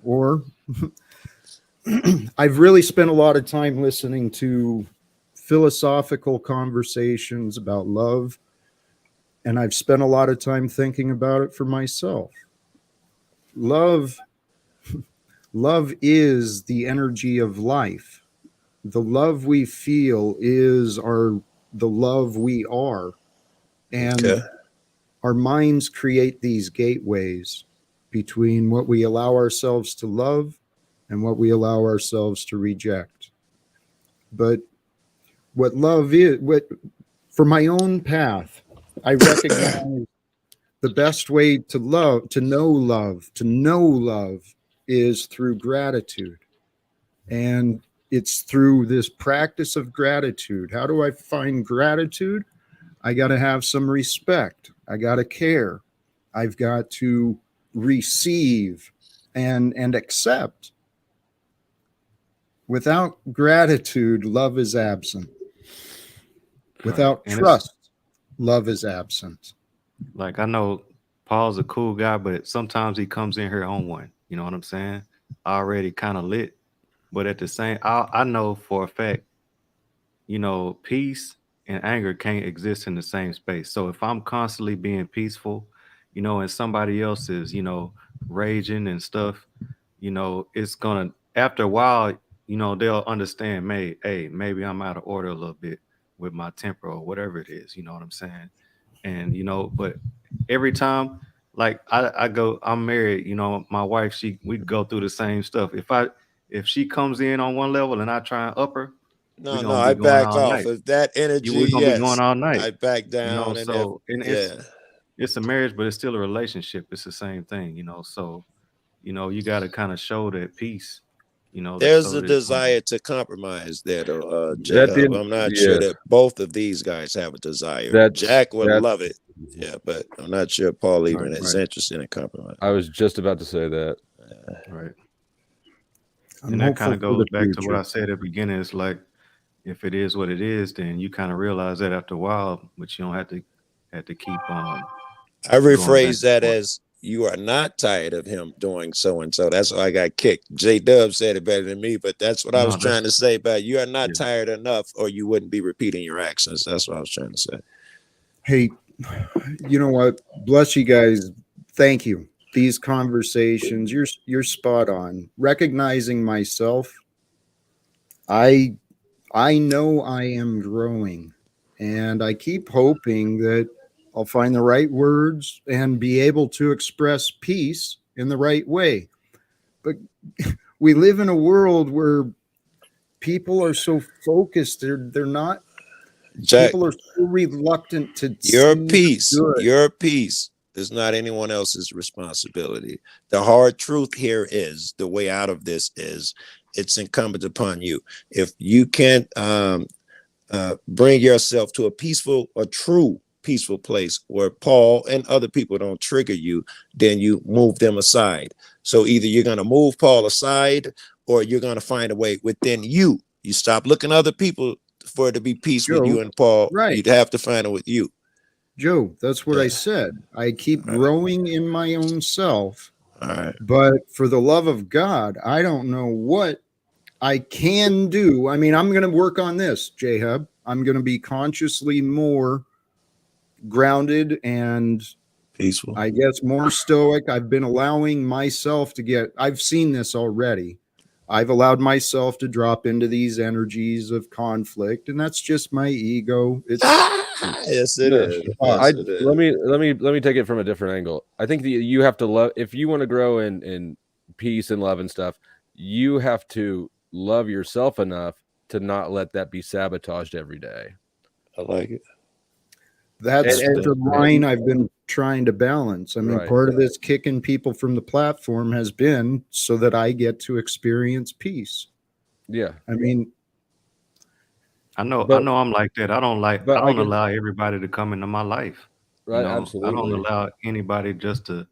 Or I've really spent a lot of time listening to philosophical conversations about love, and I've spent a lot of time thinking about it for myself. Love is the energy of life. The love we feel is the love we are. And our minds create these gateways between what we allow ourselves to love and what we allow ourselves to reject. But what love is, for my own path, I recognize the best way to know love is through gratitude. And it's through this practice of gratitude. How do I find gratitude? I got to have some respect. I got to care. I've got to receive and accept. Without gratitude, love is absent. Without trust, love is absent. Like, I know Paul's a cool guy, but sometimes he comes in here on one. You know what I'm saying? Already kind of lit. But at the same, I know for a fact, you know, peace and anger can't exist in the same space. So if I'm constantly being peaceful, you know, and somebody else is, you know, raging and stuff, you know, it's gonna, after a while, you know, they'll understand, maybe I'm out of order a little bit with my temper or whatever it is, you know what I'm saying? And, you know, but every time, like I'm married, you know, my wife, we go through the same stuff. If she comes in on one level and I try and up her, No, I back off. If that energy, we're gonna be going all night. I back down. It's a marriage, but it's still a relationship. It's the same thing, So, you got to kind of show that peace. There's a desire to compromise there, though, Jacob. I'm not sure that both of these guys have a desire. Jack would love it, but I'm not sure Paul even is interested in compromise. I was just about to say that. Right. And that kind of goes back to what I said at the beginning. It's like, if it is what it is, then you kind of realize that after a while, but you don't have to keep I rephrase that as, you are not tired of him doing so and so. That's why I got kicked. J-Dub said it better than me, but that's what I was trying to say about you are not tired enough, or you wouldn't be repeating your actions. That's what I was trying to say. Hey, you know what? Bless you guys. Thank you. These conversations, you're spot on. Recognizing myself, I know I am growing, and I keep hoping that I'll find the right words and be able to express peace in the right way. But we live in a world where people are so focused. They're not. Jack, people are so reluctant to. Your peace is not anyone else's responsibility. The hard truth here is, the way out of this is, it's incumbent upon you. If you can't bring yourself to a true peaceful place where Paul and other people don't trigger you, then you move them aside. So either you're going to move Paul aside, or you're going to find a way within you. You stop looking at other people for it to be peace with you and Paul. Right. You'd have to find it with you. Joe, that's what I said. I keep growing in my own self. All right. But for the love of God, I don't know what I can do. I mean, I'm going to work on this, J-Hub. I'm going to be consciously more grounded and peaceful, I guess more stoic. I've been allowing myself to I've seen this already. I've allowed myself to drop into these energies of conflict, and that's just my ego. Yes, it is. Let me take it from a different angle. I think that you have to love, if you want to grow in peace and love and stuff, you have to love yourself enough to not let that be sabotaged every day. I like it. That's the line I've been trying to balance. I mean, part of this kicking people from the platform has been so that I get to experience peace. Yeah. I mean, I know I'm like that. I don't allow everybody to come into my life. Right. Absolutely. I don't allow anybody just to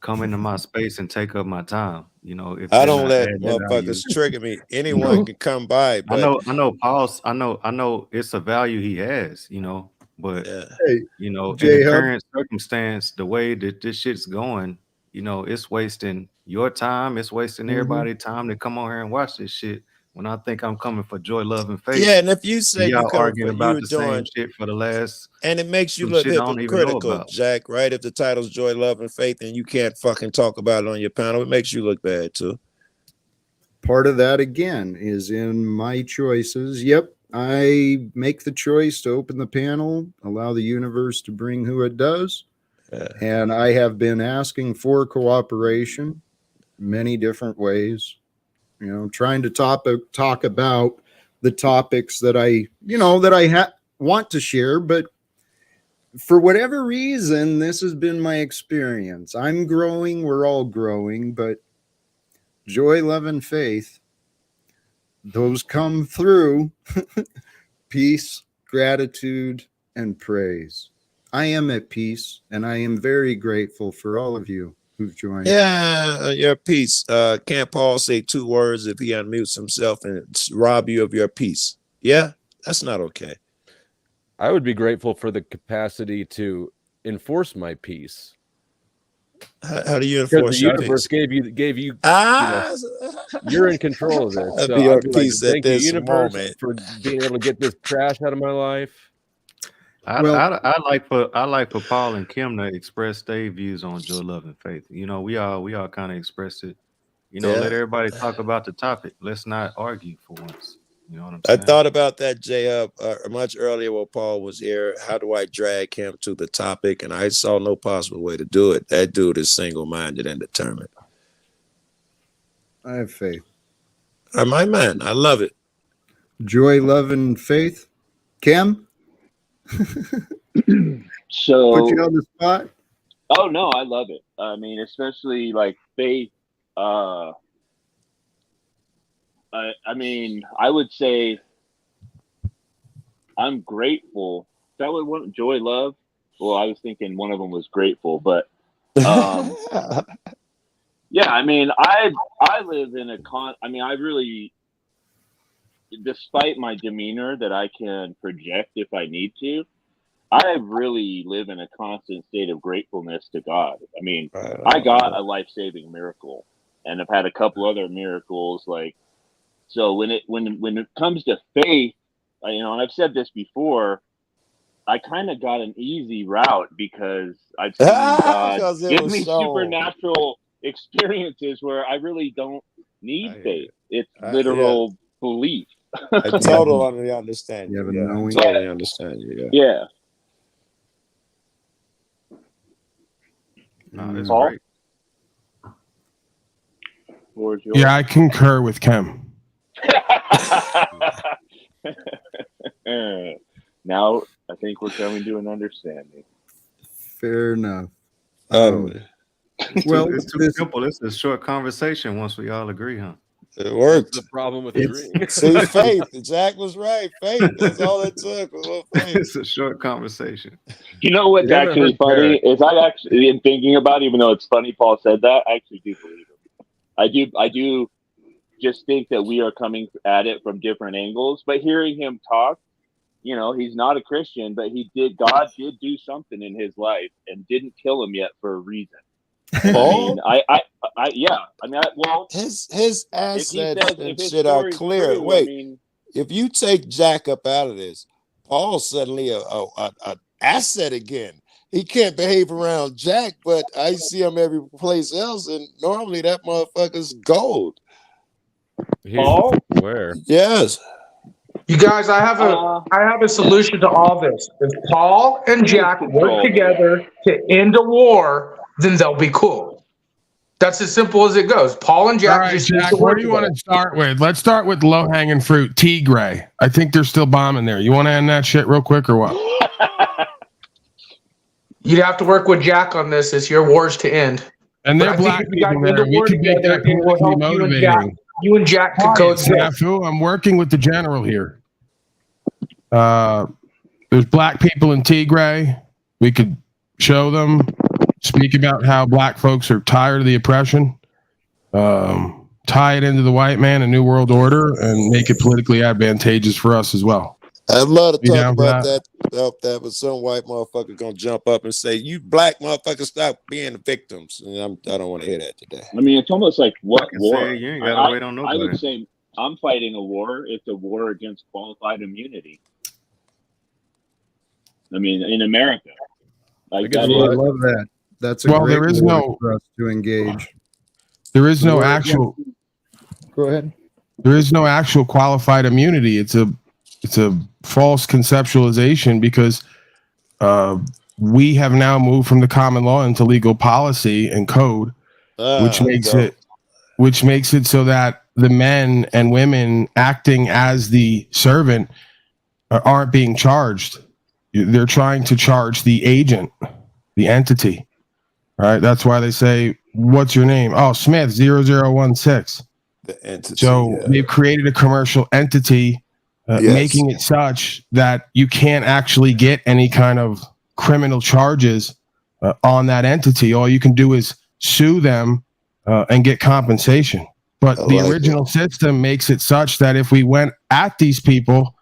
come into my space and take up my time. If I don't let motherfuckers trigger me. Anyone can come by. But I know Paul's, I know it's a value he has, but in the current circumstance, the way that this shit's going, it's wasting your time. It's wasting everybody's time to come on here and watch this shit. When I think I'm coming for joy, love, and faith. Yeah, and if you say y'all you're arguing about the same shit for the last, and it makes you look hypocritical, Jack, right? If the title's joy, love, and faith, and you can't fucking talk about it on your panel, it makes you look bad too. Part of that again is in my choices. Yep, I make the choice to open the panel, allow the universe to bring who it does, and I have been asking for cooperation many different ways. Trying to talk about the topics that I want to share, but for whatever reason, this has been my experience. I'm growing, we're all growing, but joy, love, and faith, those come through peace, gratitude, and praise. I am at peace, and I am very grateful for all of you who've joined. Yeah, your peace. Can't Paul say 2 words if he unmutes himself and rob you of your peace? Yeah, that's not okay. I would be grateful for the capacity to enforce my peace. How do you enforce the universe gave you you're in control of this. So your peace at this moment for being able to get this trash out of my life. I like for Paul and Kim to express their views on joy, love, and faith. We all kind of express it. Let everybody talk about the topic. Let's not argue for once. You know what I'm saying? I thought about that, Jay, much earlier while Paul was here. How do I drag him to the topic? And I saw no possible way to do it. That dude is single-minded and determined. I have faith. My man, I love it. Joy, love, and faith. Cam? So put you on the spot? Oh no, I love it. I mean, especially like faith. I mean, I would say I'm grateful. That was one joy, love. Well, I was thinking one of them was grateful, but yeah. I mean, I live in a I mean, I really, despite my demeanor that I can project if I need to, I really live in a constant state of gratefulness to God. I mean, I got a life-saving miracle, and I've had a couple other miracles. Like, so when it comes to faith, you know, and I've said this before, I kind of got an easy route because I've seen God give me supernatural experiences where I really don't need faith. It's literal belief. I totally understand you. Yeah, I totally understand you. Yeah. No, that's Paul? great. Yeah, I concur with Kem. Now I think we're coming to an understanding. Fair enough. Well, it's too simple. It's a short conversation once we all agree, huh? It worked. That's the problem with agreeing. See, faith. Jack was right. Faith. That's all it took. It's a short conversation. You know what's actually funny is I actually, in thinking about it, even though it's funny Paul said that, I actually do believe him. I do just think that we are coming at it from different angles. But hearing him talk, you know, he's not a Christian, but God did do something in his life and didn't kill him yet for a reason. Paul? Well, his assets and shit are clear. True, Wait, if you take Jack up out of this, Paul's suddenly a asset again. He can't behave around Jack, but I see him every place else, and normally that motherfucker's gold. Paul? Where? Yes. You guys, I have a solution to all this. If Paul and Jack work together to end a war, then they'll be cool. That's as simple as it goes. Paul and Jack. All right, Jack, what do you want to start with? Let's start with low-hanging fruit, Tigray. I think they're still bombing there. You want to end that shit real quick or what? You'd have to work with Jack on this. It's your wars to end. And they're black people there. We can make that politically motivating. You and Jack could coexist. I'm working with the general here. There's black people in Tigray. We could show them, speak about how black folks are tired of the oppression, tie it into the white man, a new world order, and make it politically advantageous for us as well. I'd love to talk about that, but some white motherfucker gonna jump up and say, "You black motherfuckers, stop being the victims." And I don't want to hear that today. I mean, it's almost like what war? You ain't gotta wait on nobody. I would say I'm fighting a war. It's a war against qualified immunity. I mean, in America, I love that. That's a great there is no for us to engage. There is no actual. Go ahead. There is no actual qualified immunity. It's a false conceptualization because we have now moved from the common law into legal policy and code, which makes it so that the men and women acting as the servant aren't being charged. They're trying to charge the agent, the entity. All right. That's why they say, "What's your name?" "Oh, Smith 0016." The entity. So they've created a commercial entity, making it such that you can't actually get any kind of criminal charges on that entity. All you can do is sue them and get compensation. But the original system makes it such that if we went at these people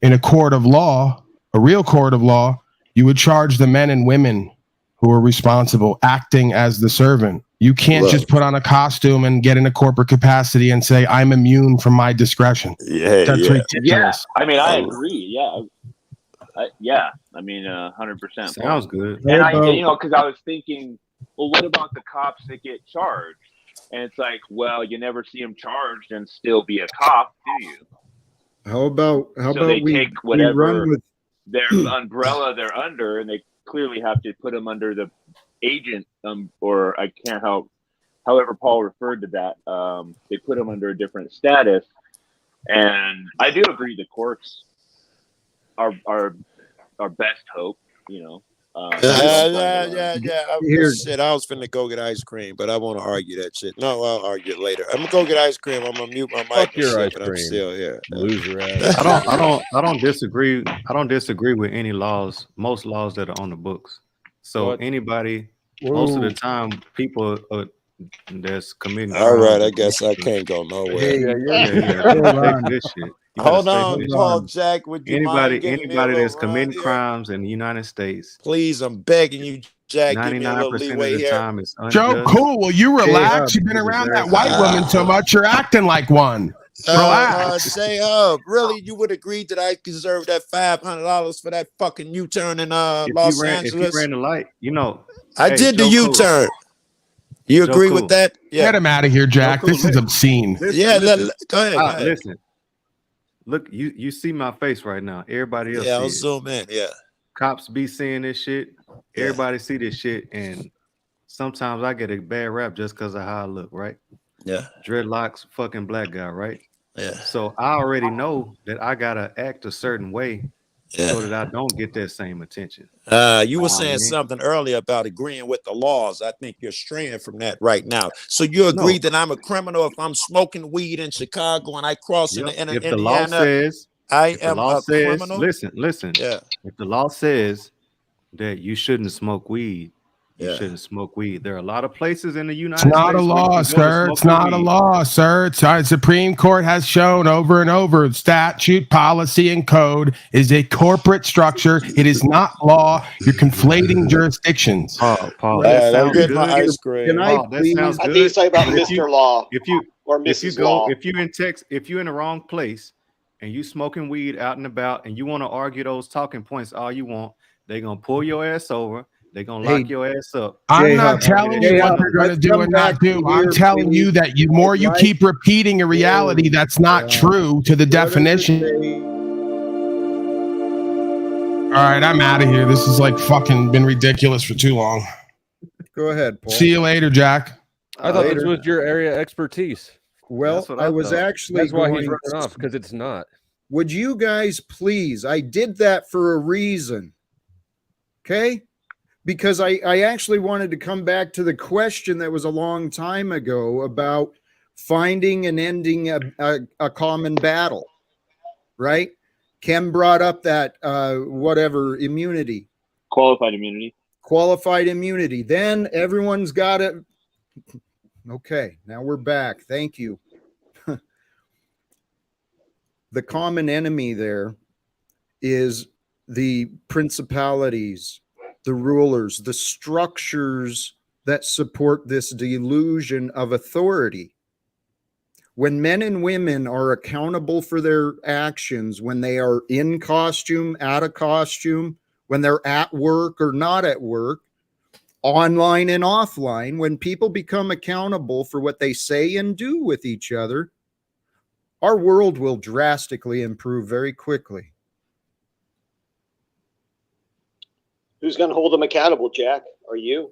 in a court of law, a real court of law, you would charge the men and women who are responsible, acting as the servant. You can't just put on a costume and get in a corporate capacity and say, "I'm immune from my discretion." That's ridiculous. Yeah, I mean, I agree. Yeah, I mean, 100%. Sounds good. And because I was thinking, well, what about the cops that get charged? And it's like, well, you never see them charged and still be a cop, do you? How about they we take whatever run with their umbrella they're under, and they clearly have to put them under the agent, or I can't help, however Paul referred to that. They put them under a different status. And I do agree the courts are best hope, you know. Yeah. Shit, I was finna go get ice cream, but I want to argue that shit. No, I'll argue it later. I'm gonna go get ice cream. I'm gonna mute my mic. Fuck your ice but cream. I'm still here. Loser ass. I don't disagree. I don't disagree with any laws. Most laws that are on the books. So anybody, most of the time, people that's committing. All right, I guess I can't go nowhere. Yeah. This shit. Hold on, Paul Jack. Would you anybody mind that's committing crimes in the United States? Please, I'm begging you, Jack. 99% of the time is unjust. Joe, cool. Well, you relax. You've been around that white woman so much, you're acting like one. Relax. Say really, you would agree that I deserve that $500 for that fucking U-turn in Los Angeles? If you ran the light, you know. I did the U-turn. You agree with that? Yeah. Get him out of here, Jack. This is obscene. Go ahead. Listen. Look, you see my face right now. Everybody else. Yeah, I'll zoom in. Yeah. Cops be seeing this shit. Everybody see this shit, and sometimes I get a bad rap just because of how I look, right? Yeah. Dreadlocks, fucking black guy, right? Yeah. So I already know that I gotta act a certain way so that I don't get that same attention. You were saying something earlier about agreeing with the laws. I think you're straying from that right now. So you agree that I'm a criminal if I'm smoking weed in Chicago and I cross into Indiana? If the law says I am a criminal. Listen. Yeah. If the law says that you shouldn't smoke weed, you shouldn't smoke weed. There are a lot of places in the United States. It's not a law, sir. It's not a law, sir. Supreme Court has shown over and over statute, policy, and code is a corporate structure. It is not law. You're conflating jurisdictions. Paul, that sounds good. My ice cream. Paul, that sounds good. I think you say about Mr. Law or Mrs. Law. If you're in the wrong place and you smoking weed out and about and you want to argue those talking points all you want, they're gonna pull your ass over. They're going to lock your ass up. I'm not telling you what they're going to do and not do. I'm telling you that you keep repeating a reality that's not true to the definition. All right, I'm out of here. This is like fucking been ridiculous for too long. Go ahead, Paul. See you later, Jack. I thought this was your area of expertise. Well, I was actually That's why he's running off, because it's not. Would you guys please? I did that for a reason. Okay? Because I actually wanted to come back to the question that was a long time ago about finding and ending a common battle, right? Ken brought up that immunity. Qualified immunity. Then everyone's got it. Okay, now we're back. Thank you. The common enemy there is the principalities, the rulers, the structures that support this delusion of authority. When men and women are accountable for their actions, when they are in costume, out of costume, when they're at work or not at work, online and offline, when people become accountable for what they say and do with each other, our world will drastically improve very quickly. Who's going to hold them accountable, Jack? Are you?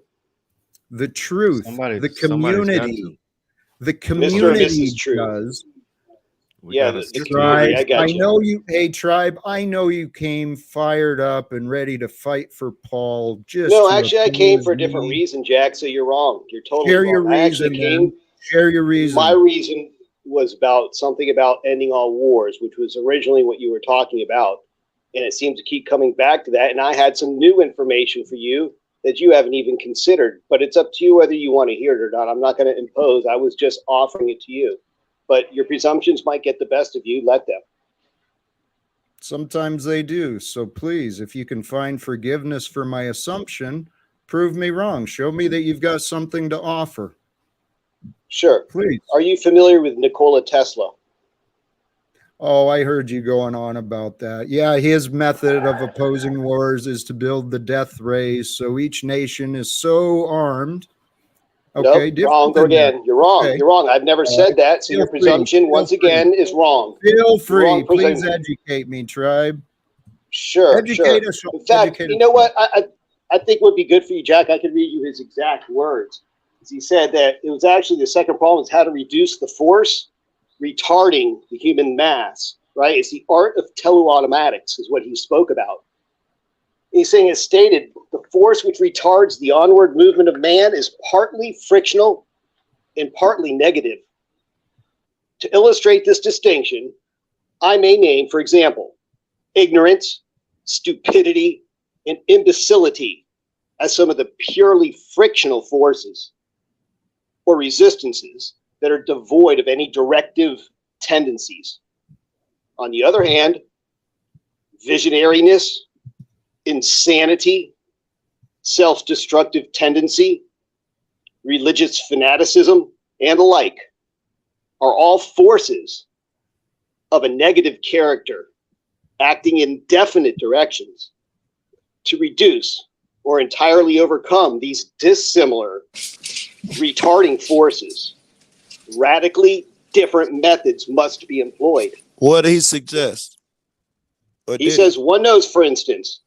The truth, the community does. Yeah, Tribe, I got you. I know you. Hey, Tribe, I know you came fired up and ready to fight for Paul. I came for a different reason, Jack. So you're wrong. You're totally wrong. Your reason. Share your reason. My reason was about something about ending all wars, which was originally what you were talking about. And it seems to keep coming back to that. And I had some new information for you that you haven't even considered. But it's up to you whether you want to hear it or not. I'm not going to impose. I was just offering it to you. But your presumptions might get the best of you. Let them. Sometimes they do. So please, if you can find forgiveness for my assumption, prove me wrong. Show me that you've got something to offer. Sure. Please. Are you familiar with Nikola Tesla? Oh, I heard you going on about that. Yeah, his method of opposing wars is to build the death rays. So each nation is so armed. Okay, nope, wrong again. You're wrong. Okay. You're wrong. I've never said that. So your presumption, once again, is wrong. Feel free. Please educate me, Tribe. Sure. Educate us. In fact, you know what? I think would be good for you, Jack. I could read you his exact words. He said that it was actually the second problem is how to reduce the force. retarding the human mass, right? It's the art of teleautomatics is what he spoke about. He's saying, as stated, the force which retards the onward movement of man is partly frictional and partly negative. To illustrate this distinction, I may name, for example, ignorance, stupidity, and imbecility as some of the purely frictional forces or resistances that are devoid of any directive tendencies. On the other hand, visionariness, insanity, self-destructive tendency, religious fanaticism, and the like are all forces of a negative character acting in definite directions to reduce or entirely overcome these dissimilar retarding forces. Radically different methods must be employed. What did he suggest? He says one knows, for instance,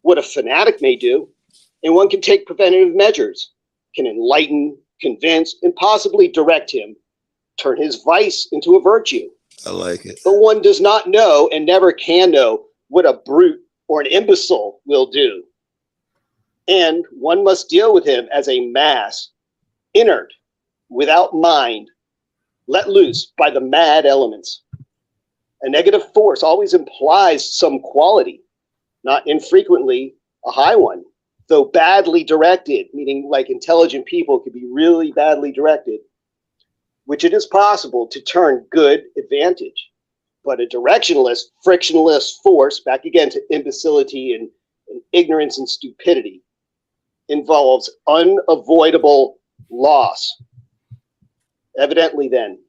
what a fanatic may do, and one can take preventative measures, can enlighten, convince, and possibly direct him, turn his vice into a virtue. I like it. But one does not know and never can know what a brute or an imbecile will do. And one must deal with him as a mass, inert, without mind, let loose by the mad elements. A negative force always implies some quality, not infrequently a high one, though badly directed, meaning like intelligent people could be really badly directed, which it is possible to turn good advantage. But a directionless, frictionless force, back again to imbecility and ignorance and stupidity, involves unavoidable loss. Evidently then,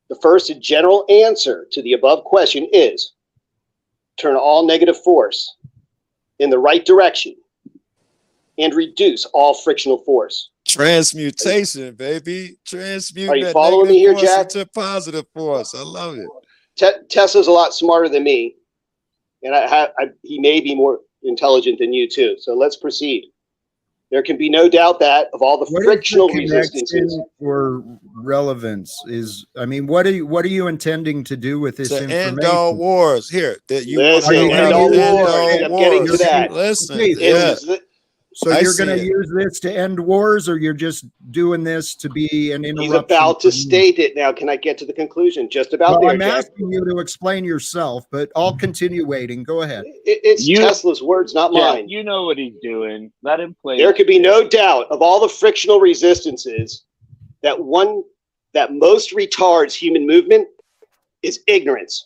the first and general answer to the above question is turn all negative force in the right direction and reduce all frictional force. Transmutation, baby. Transmute. Are you following me here, Jack? Into positive force. I love it. Tesla's a lot smarter than me, and he may be more intelligent than you too. So let's proceed. There can be no doubt that of all the frictional resistances or relevance is, I mean, what are you intending to do with this information? End all wars. Here, that you listen, end all wars. I'm getting to that. Listen, So you're going to use this to end wars, or you're just doing this to be an interruption? He's about to state it now. Can I get to the conclusion? Just about there, I'm Jack. asking you to explain yourself, but I'll continue waiting. Go ahead. It's Tesla's words, not mine. You know what he's doing. Let him play. There could be no doubt of all the frictional resistances that one that most retards human movement is ignorance.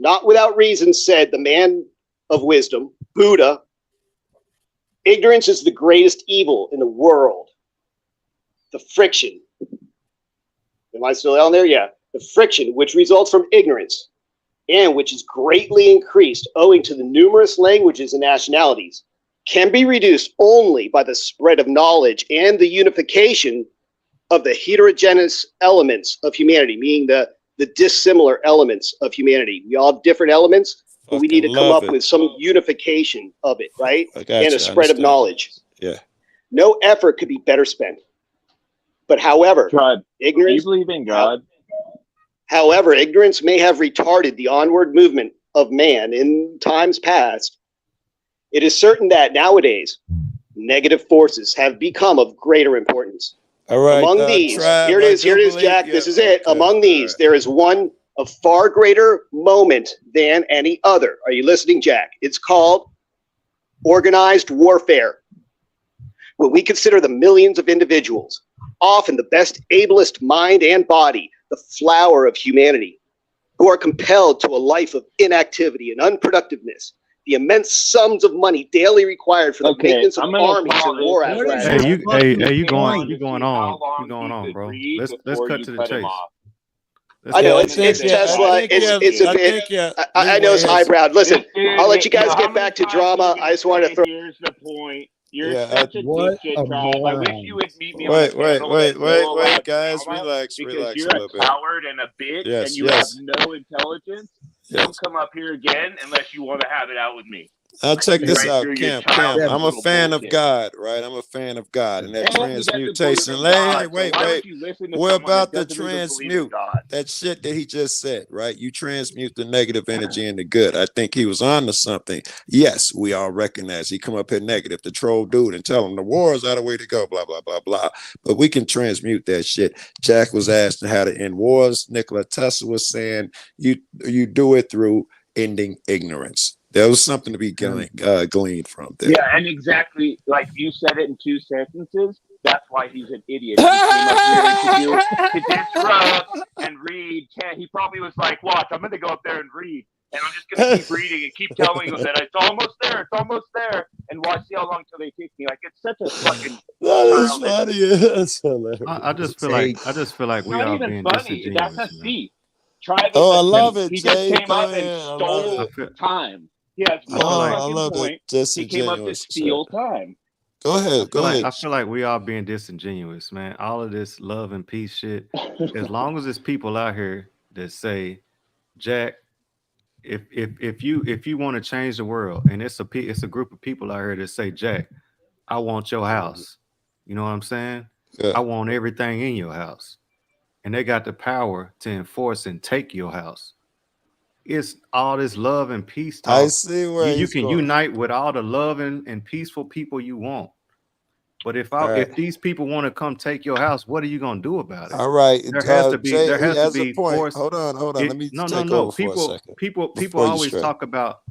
Not without reason said the man of wisdom, Buddha, ignorance is the greatest evil in the world. The friction. Am I still on there? Yeah. The friction which results from ignorance and which is greatly increased owing to the numerous languages and nationalities can be reduced only by the spread of knowledge and the unification of the heterogeneous elements of humanity, meaning the dissimilar elements of humanity. We all have different elements, but we need to come up with some unification of it, right? And a spread of knowledge. Yeah. No effort could be better spent. But however, ignorance. Do you believe in God? However, ignorance may have retarded the onward movement of man in times past. It is certain that nowadays, negative forces have become of greater importance. All right. Among these, here it is, Jack. This is it. Among these, there is one of far greater moment than any other. Are you listening, Jack? It's called organized warfare. When we consider the millions of individuals, often the best, ablest mind and body, the flower of humanity, who are compelled to a life of inactivity and unproducticness, the immense sums of money daily required for the maintenance of armies and war apparatus. You going on, bro. Let's cut to the chase. I know it's Tesla. It's a bit. I know it's highbrow. Listen, I'll let you guys get back to drama. I just wanted to throw. Here's the point. You're such a deep shit tribe. I wish you would meet me on the panel. Wait, guys, relax because a little bit. You're a coward and a bitch, and you have no intelligence. Don't come up here again unless you want to have it out with me. I'll check this Right out, through your Camp. childhood I'm a little fan of bullshit. God, right? I'm a fan of God, and that And you got the transmutation. belief in God, Hey, wait, so why wait. would you listen to What someone about that the doesn't even believe in transmute? God? That shit that he just said, right? You transmute the negative energy into good. I think he was on to something. Yes, we all recognize he come up here negative, the troll dude, and tell him the war is out of way to go, blah, blah, blah, blah. But we can transmute that shit. Jack was asked how to end wars. Nikola Tesla was saying you do it through ending ignorance. There was something to be gleaned from there. Yeah, and exactly like you said it in 2 sentences. That's why he's an idiot. He came up here to disrupt and read. He probably was like, "Watch, I'm going to go up there and read, and I'm just going to keep reading and keep telling them that it's almost there, and watch see how long till they take me." Like it's such a fucking. That is funny. That's hilarious. I just feel like we not are even being funny. disingenuous. That's a Man. thief. Try this. Oh, I love it, He Jay. just came up and I stole time. He has one fucking point. He came up to steal time. Go ahead. I feel like we are being disingenuous, man. All of this love and peace shit. As long as there's people out here that say, Jack, if you want to change the world, and it's a group of people out here that say, Jack, I want your house. You know what I'm saying? Yeah. I want everything in your house. And they got the power to enforce and take your house. It's all this love and peace talk. I see where you can unite with all the love and peaceful people you want. But if these people want to come take your house, what are you gonna do about it? All right. There has to be Jay, there has he has to be a point. force. Hold on. Let me take over for a second. People always talk about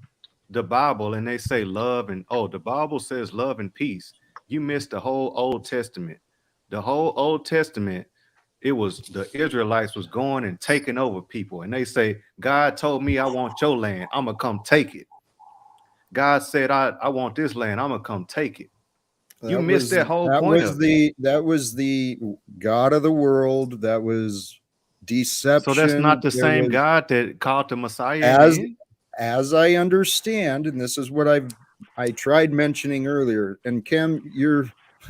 the Bible and they say love and the Bible says love and peace. You missed the whole Old Testament. The whole Old Testament, it was the Israelites was going and taking over people, and they say, God told me I want your land, I'm gonna come take it. God said I want this land, I'm gonna come take it. You missed that whole point of it. That was the God of the world. That was deception. So that's not the same God that called the Messiah. As I understand, and this is what I tried mentioning earlier. And Kim,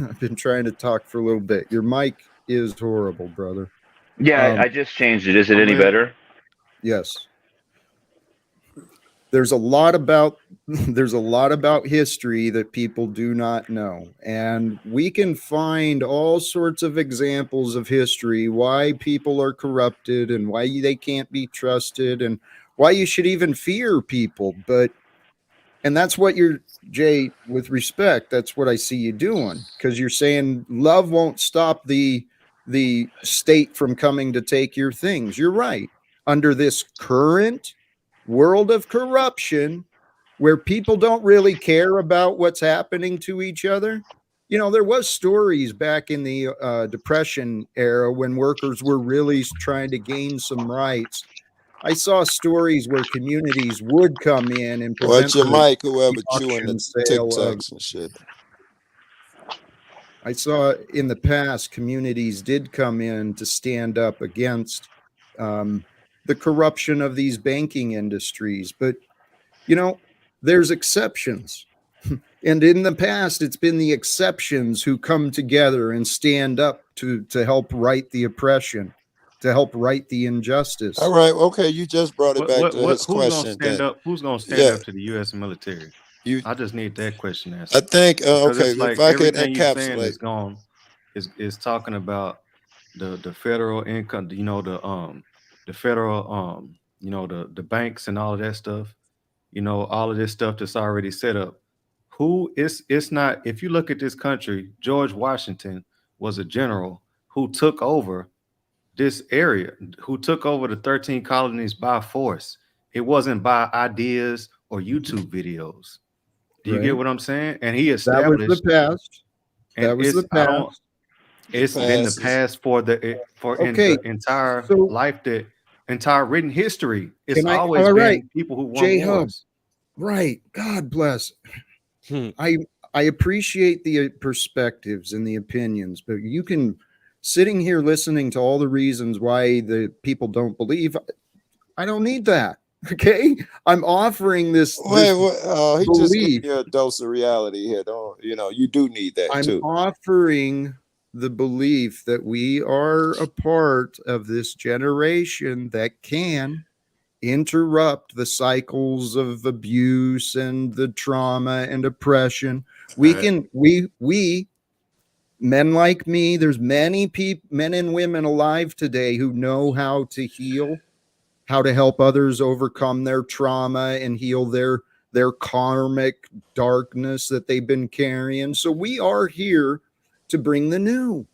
I've been trying to talk for a little bit. Your mic is horrible, brother. Yeah, I just changed it. Is it any better? Yes. There's a lot about history that people do not know, and we can find all sorts of examples of history, why people are corrupted and why they can't be trusted and why you should even fear people. And that's what Jay, with respect, that's what I see you doing, because you're saying love won't stop the state from coming to take your things. You're right. Under this current world of corruption, where people don't really care about what's happening to each other. There was stories back in the Depression era when workers were really trying to gain some rights. I saw stories where communities would come in and prevent watch your mic, whoever chewing the TikToks and shit. I saw in the past communities did come in to stand up against the corruption of these banking industries. But, there's exceptions. And in the past, it's been the exceptions who come together and stand up to help right the oppression, to help right the injustice. All right. Okay. You just brought it back to his question. Who's going to stand up to the U.S. military? I just need that question answered. I think, okay, like if I could encapsulate. Is talking about the federal income, the federal, the banks and all of that stuff, all of this stuff that's already set up. It's not, if you look at this country, George Washington was a general who took over this area, who took over the 13 colonies by force. It wasn't by ideas or YouTube videos. Do you get what I'm saying? And he established that was the past. That was the past. It's been the past for the entire life, the entire written history. It's always been people who won wars. Right. God bless. I appreciate the perspectives and the opinions, but you can sitting here listening to all the reasons why the people don't believe. I don't need that. Okay, I'm offering this. He just gave you a dose of reality here. You do need that too. I'm offering the belief that we are a part of this generation that can interrupt the cycles of abuse and the trauma and oppression. We men like me, there's many people, men and women alive today who know how to heal, how to help others overcome their trauma and heal their karmic darkness that they've been carrying. So we are here to bring the new.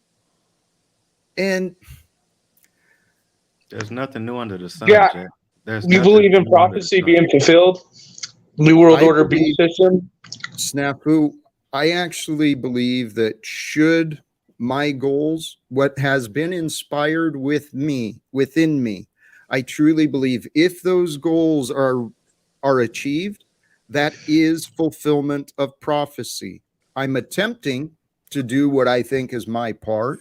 And there's nothing new under the sun. Yeah. You believe in prophecy being fulfilled? New world order being system? Snafu, I actually believe that should my goals, what has been inspired within me, I truly believe if those goals are achieved, that is fulfillment of prophecy. I'm attempting to do what I think is my part.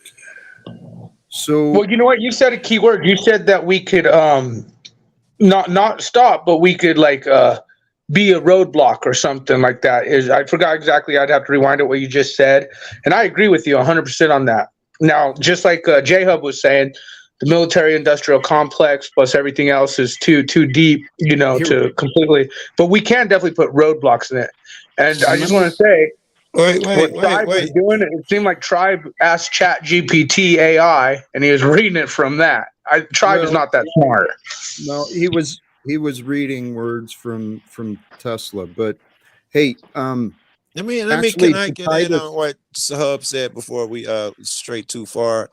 So, well, you know what? You said a key word. You said that we could not stop, but we could like be a roadblock or something like that. I forgot exactly. I'd have to rewind it what you just said, and I agree with you 100% on that. Now, just like J-Hub was saying, the military-industrial complex plus everything else is too deep, to completely. But we can definitely put roadblocks in it. And I just want to say, what Tribe was doing, it seemed like Tribe asked Chat GPT AI, and he was reading it from that. Tribe is not that smart. No, he was reading words from Tesla. But hey, Let me can I get in on what Sahub said before we strayed too far?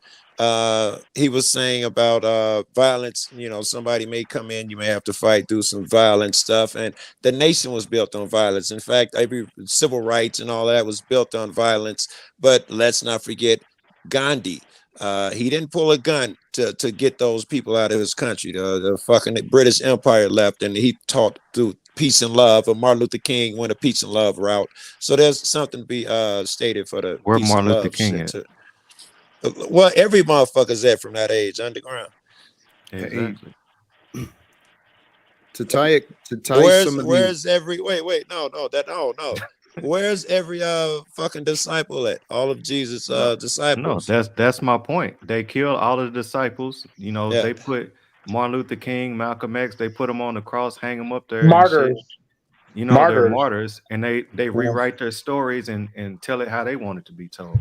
He was saying about violence. Somebody may come in, you may have to fight, do some violent stuff, and the nation was built on violence. In fact, every civil rights and all that was built on violence. But let's not forget Gandhi. He didn't pull a gun to get those people out of his country. The fucking British Empire left, and he taught through peace and love. Or Martin Luther King went a peace and love route. So there's something to be stated for the where peace Martin and Luther love King shit at? Well, every motherfucker's at from that age, underground. Exactly. To tie Where's every Where's every fucking disciple at? All of Jesus disciples. No, that's my point. They killed all of the disciples. They put Martin Luther King, Malcolm X, they put them on the cross, hang them up there. Martyrs. They're martyrs, and they rewrite their stories and tell it how they want it to be told.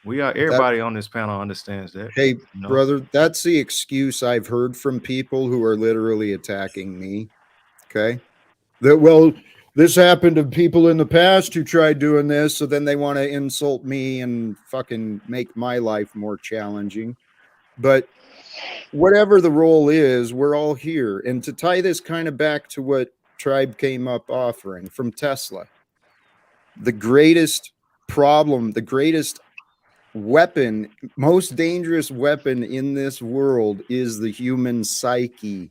Everybody on this panel understands that. Hey, brother, that's the excuse I've heard from people who are literally attacking me. Okay. This happened to people in the past who tried doing this, so then they want to insult me and fucking make my life more challenging. But whatever the role is, we're all here. And to tie this kind of back to what Tribe came up offering from Tesla, the greatest problem, the greatest weapon, most dangerous weapon in this world is the human psyche.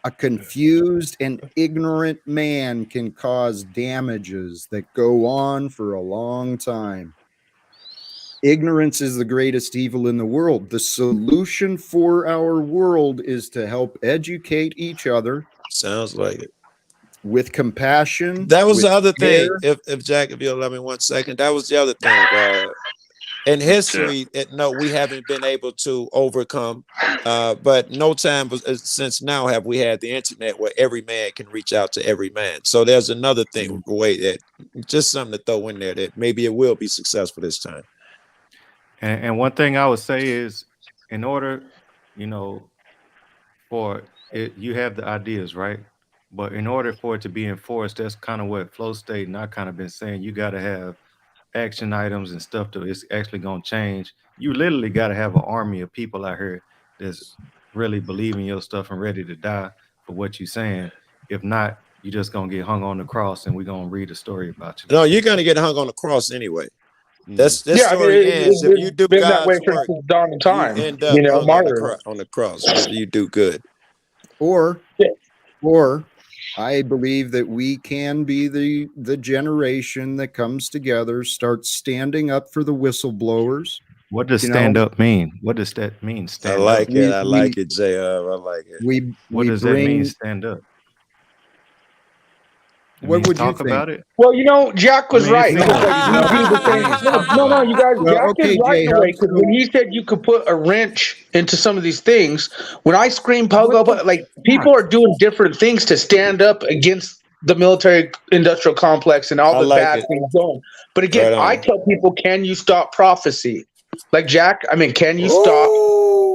A confused and ignorant man can cause damages that go on for a long time. Ignorance is the greatest evil in the world. The solution for our world is to help educate each other. Sounds like it. With compassion. That was the other thing. If Jack, if you'll allow me 1 second, that was the other thing. In history, we haven't been able to overcome, but no time since now have we had the internet where every man can reach out to every man. So there's another thing, that just something to throw in there that maybe it will be successful this time. And one thing I would say is, in order, for it, you have the ideas, right? But in order for it to be enforced, that's kind of what Flow State and I kind of been saying. You got to have action items and stuff that is actually going to change. You literally got to have an army of people out here that's really believing your stuff and ready to die for what you're saying. If not, you're just going to get hung on the cross and we're going to read a story about you. No, you're going to get hung on the cross anyway. This story ends. If you do God's work, dawn of time, you end up hung on the cross whether you do good. Or I believe that we can be the generation that comes together, starts standing up for the whistleblowers. What does stand up mean? What does that mean? Stand up. I like it, J. I like it. What does that mean? Stand up. What would you talk think about it? Well, Jack was right. It's Because, like, we do the thing. No, you guys. Well, Jack okay, is right in a way, J-Hub, because when he said you could put a wrench into some of these things, when I scream pogo, like, people are doing different things to stand up against the military-industrial complex and all the bad things going. But again, I tell people, can you stop prophecy? Like Jack, can you stop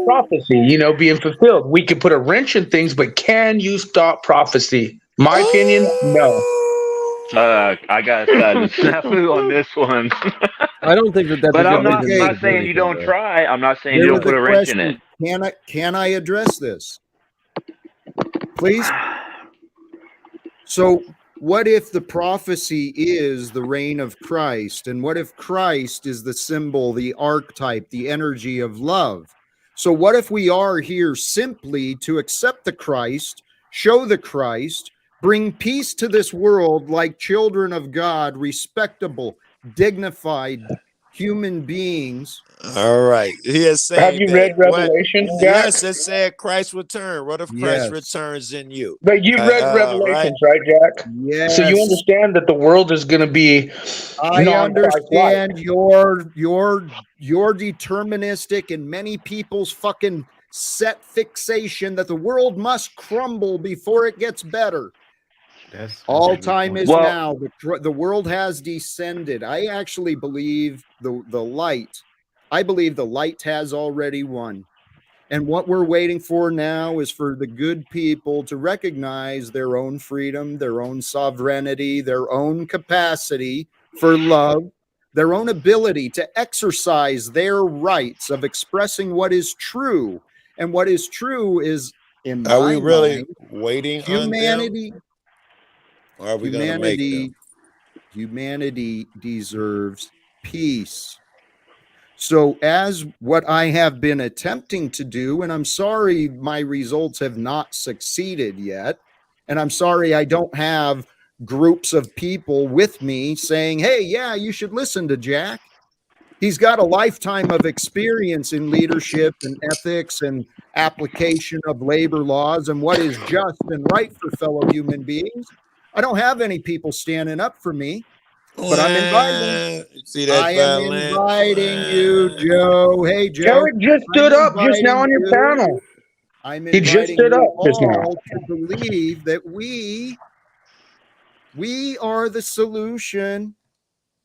prophecy, being fulfilled? We could put a wrench in things, but can you stop prophecy? My opinion, no. I got a snafu on this one. I don't think that's. But I'm not saying you don't try. I'm not saying you don't put a wrench in it. Can I address this, please? So, what if the prophecy is the reign of Christ, and what if Christ is the symbol, the archetype, the energy of love? So, what if we are here simply to accept the Christ, show the Christ, bring peace to this world like children of God, respectable, dignified human beings? All right. He is saying, have you read Revelation, Jack? Yes, it said Christ return. What if Christ returns in you? But you read Revelations, right, Jack? Yes. So you understand that the world is going to be. I understand your deterministic and many people's fucking set fixation that the world must crumble before it gets better. All time is now. The world has descended. I actually believe the light. I believe the light has already won. And what we're waiting for now is for the good people to recognize their own freedom, their own sovereignty, their own capacity for love, their own ability to exercise their rights of expressing what is true. And what is true is, in my Are we really mind, waiting humanity. on them? Or are we going to make them? Humanity deserves peace. So as what I have been attempting to do, and I'm sorry my results have not succeeded yet, and I'm sorry I don't have groups of people with me saying, hey, yeah, you should listen to Jack. He's got a lifetime of experience in leadership and ethics and application of labor laws and what is just and right for fellow human beings. I don't have any people standing up for me, but I'm inviting. See that I am inviting you, Joe. Hey, Joe. Tarek just stood up just now on your panel. I'm He just stood up just now. to believe that we are the solution.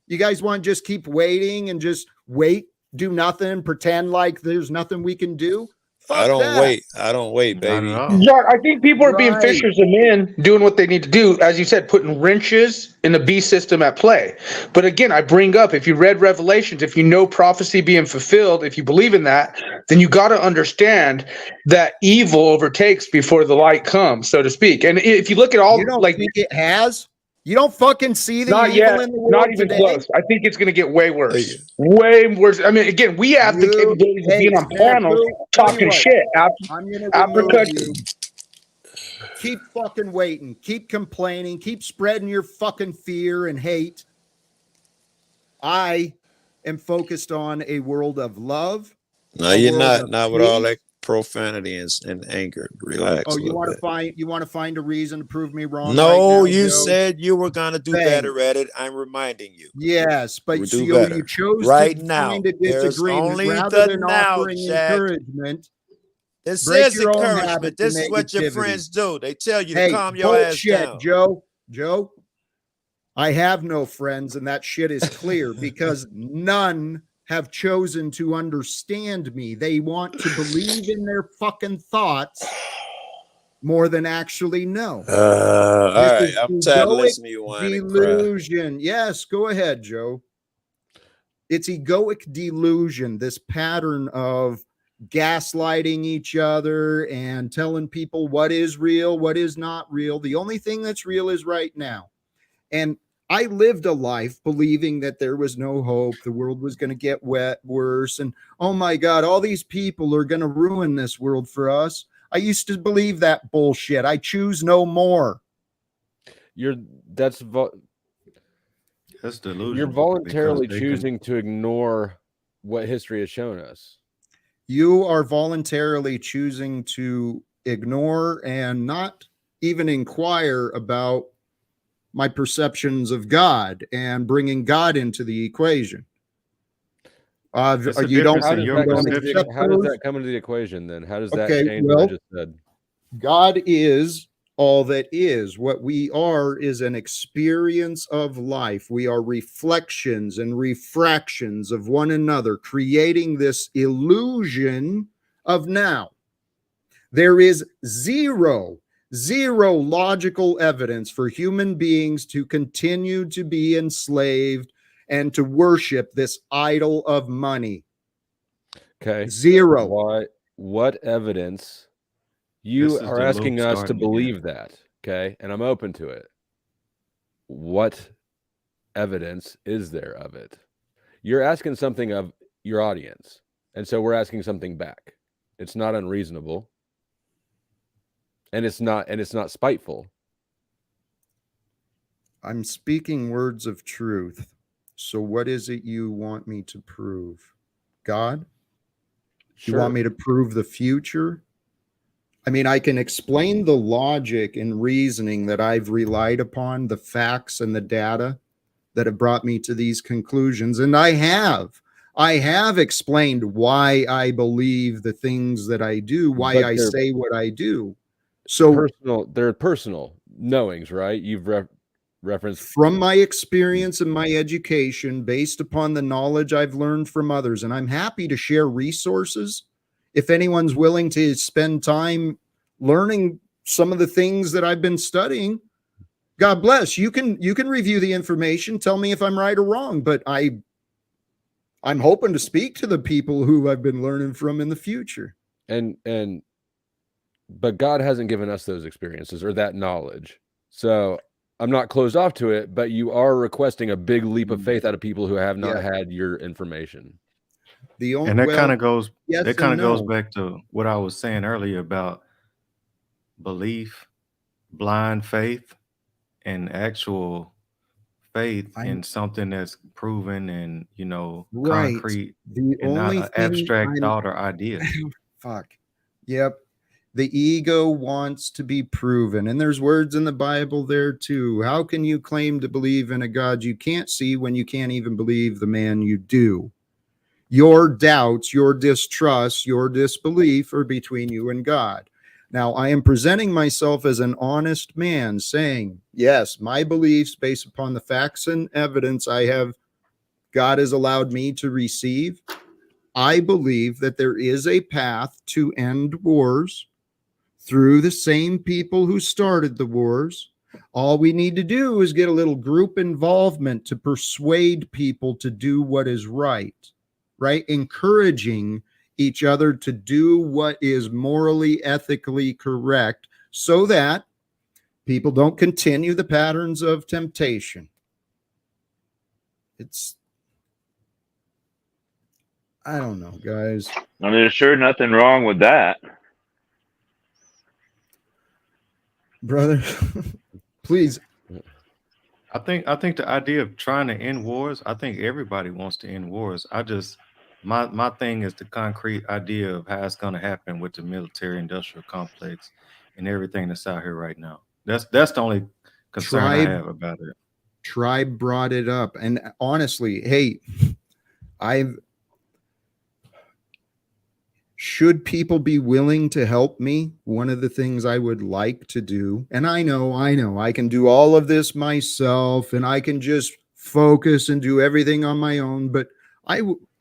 You guys want to just keep waiting and just wait, do nothing, pretend like there's nothing we can do? I don't wait, baby. Jack, I think people are being fishers of men, doing what they need to do. As you said, putting wrenches in the beast system at play. But again, I bring up, if you read Revelations, if you know prophecy being fulfilled, if you believe in that, then you got to understand that evil overtakes before the light comes, so to speak. And if you look at all, you don't think it has? You don't fucking see the not evil yet, in the world not even today? close. I think it's going to get way worse. Way worse. I mean, again, we have the capability of being on panels talking shit. Africa. Keep fucking waiting. Keep complaining. Keep spreading your fucking fear and hate. I am focused on a world of love. No, you're not. Not with all that profanity and anger. Relax. Oh, you want to find a reason to prove me wrong? No, right now, you Joe? said you were gonna do better at it. I'm reminding you. Yes, but you chose right to now. find a There's disagreement only rather the than now, offering Jack. encouragement. This Break is your own encouragement. habits This and is what your negativity. friends do. They tell you Hey, to calm your ass down. Joe, I have no friends, and that shit is clear because none have chosen to understand me. They want to believe in their fucking thoughts more than actually know. All right, I'm tired of listening to you whine and cry. Delusion. Yes, go ahead, Joe. It's egoic delusion, this pattern of gaslighting each other and telling people what is real, what is not real. The only thing that's real is right now. And I lived a life believing that there was no hope. The world was going to get worse. And oh my God, all these people are going to ruin this world for us. I used to believe that bullshit. I choose no more. That's delusion. You're voluntarily choosing to ignore what history has shown us. You are voluntarily choosing to ignore and not even inquire about my perceptions of God and bringing God into the equation. You don't. How does that come into the equation then? How does that change what I just said? God is all that is. What we are is an experience of life. We are reflections and refractions of one another, creating this illusion of now. There is zero logical evidence for human beings to continue to be enslaved and to worship this idol of money. Okay. Zero. What evidence? You are asking us to believe that, okay? And I'm open to it. What evidence is there of it? You're asking something of your audience, and so we're asking something back. It's not unreasonable, and it's not spiteful. I'm speaking words of truth. So what is it you want me to prove? God? Sure. You want me to prove the future? I mean, I can explain the logic and reasoning that I've relied upon, the facts and the data that have brought me to these conclusions. And I have explained why I believe the things that I do, why I say what I do. So they're personal knowings, right? You've referenced from my experience and my education based upon the knowledge I've learned from others. And I'm happy to share resources if anyone's willing to spend time learning some of the things that I've been studying. God bless. You can review the information, tell me if I'm right or wrong, but I'm hoping to speak to the people who I've been learning from in the future. But God hasn't given us those experiences or that knowledge. So I'm not closed off to it, but you are requesting a big leap of faith out of people who have not had your information. And that kind of goes goes back to what I was saying earlier about belief, blind faith, and actual faith in something that's proven and, you know, concrete, and not an abstract thought or idea. Fuck. Yep. The ego wants to be proven. And there's words in the Bible there too. How can you claim to believe in a God you can't see when you can't even believe the man you do? Your doubts, your distrust, your disbelief are between you and God. Now, I am presenting myself as an honest man saying, yes, my beliefs based upon the facts and evidence God has allowed me to receive. I believe that there is a path to end wars through the same people who started the wars. All we need to do is get a little group involvement to persuade people to do what is right? Encouraging each other to do what is morally, ethically correct so that people don't continue the patterns of temptation. I don't know, guys. I mean, there's sure nothing wrong with that. Brother, please. I think the idea of trying to end wars, I think everybody wants to end wars. My thing is the concrete idea of how it's going to happen with the military industrial complex and everything that's out here right now. That's the only concern I have about it. Tribe brought it up. And honestly, hey, should people be willing to help me? One of the things I would like to do, and I know I can do all of this myself and I can just focus and do everything on my own. But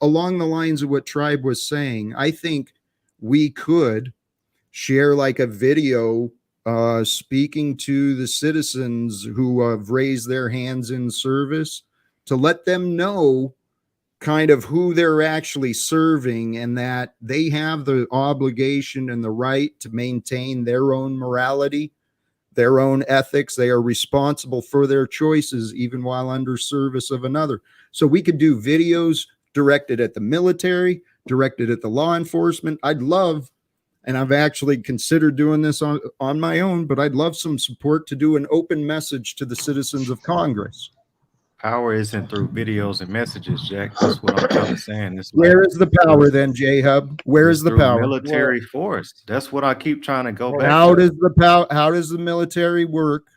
along the lines of what Tribe was saying, I think we could share like a video speaking to the citizens who have raised their hands in service to let them know kind of who they're actually serving and that they have the obligation and the right to maintain their own morality, their own ethics. They are responsible for their choices even while under service of another. So we could do videos directed at the military, directed at the law enforcement. I'd love, and I've actually considered doing this on my own, but I'd love some support to do an open message to the citizens of Congress. Power isn't through videos and messages, Jack. That's what I'm kind of saying. Where is the power then, J-Hub? Where is the power? Military force. That's what I keep trying to go back to. How does the military work?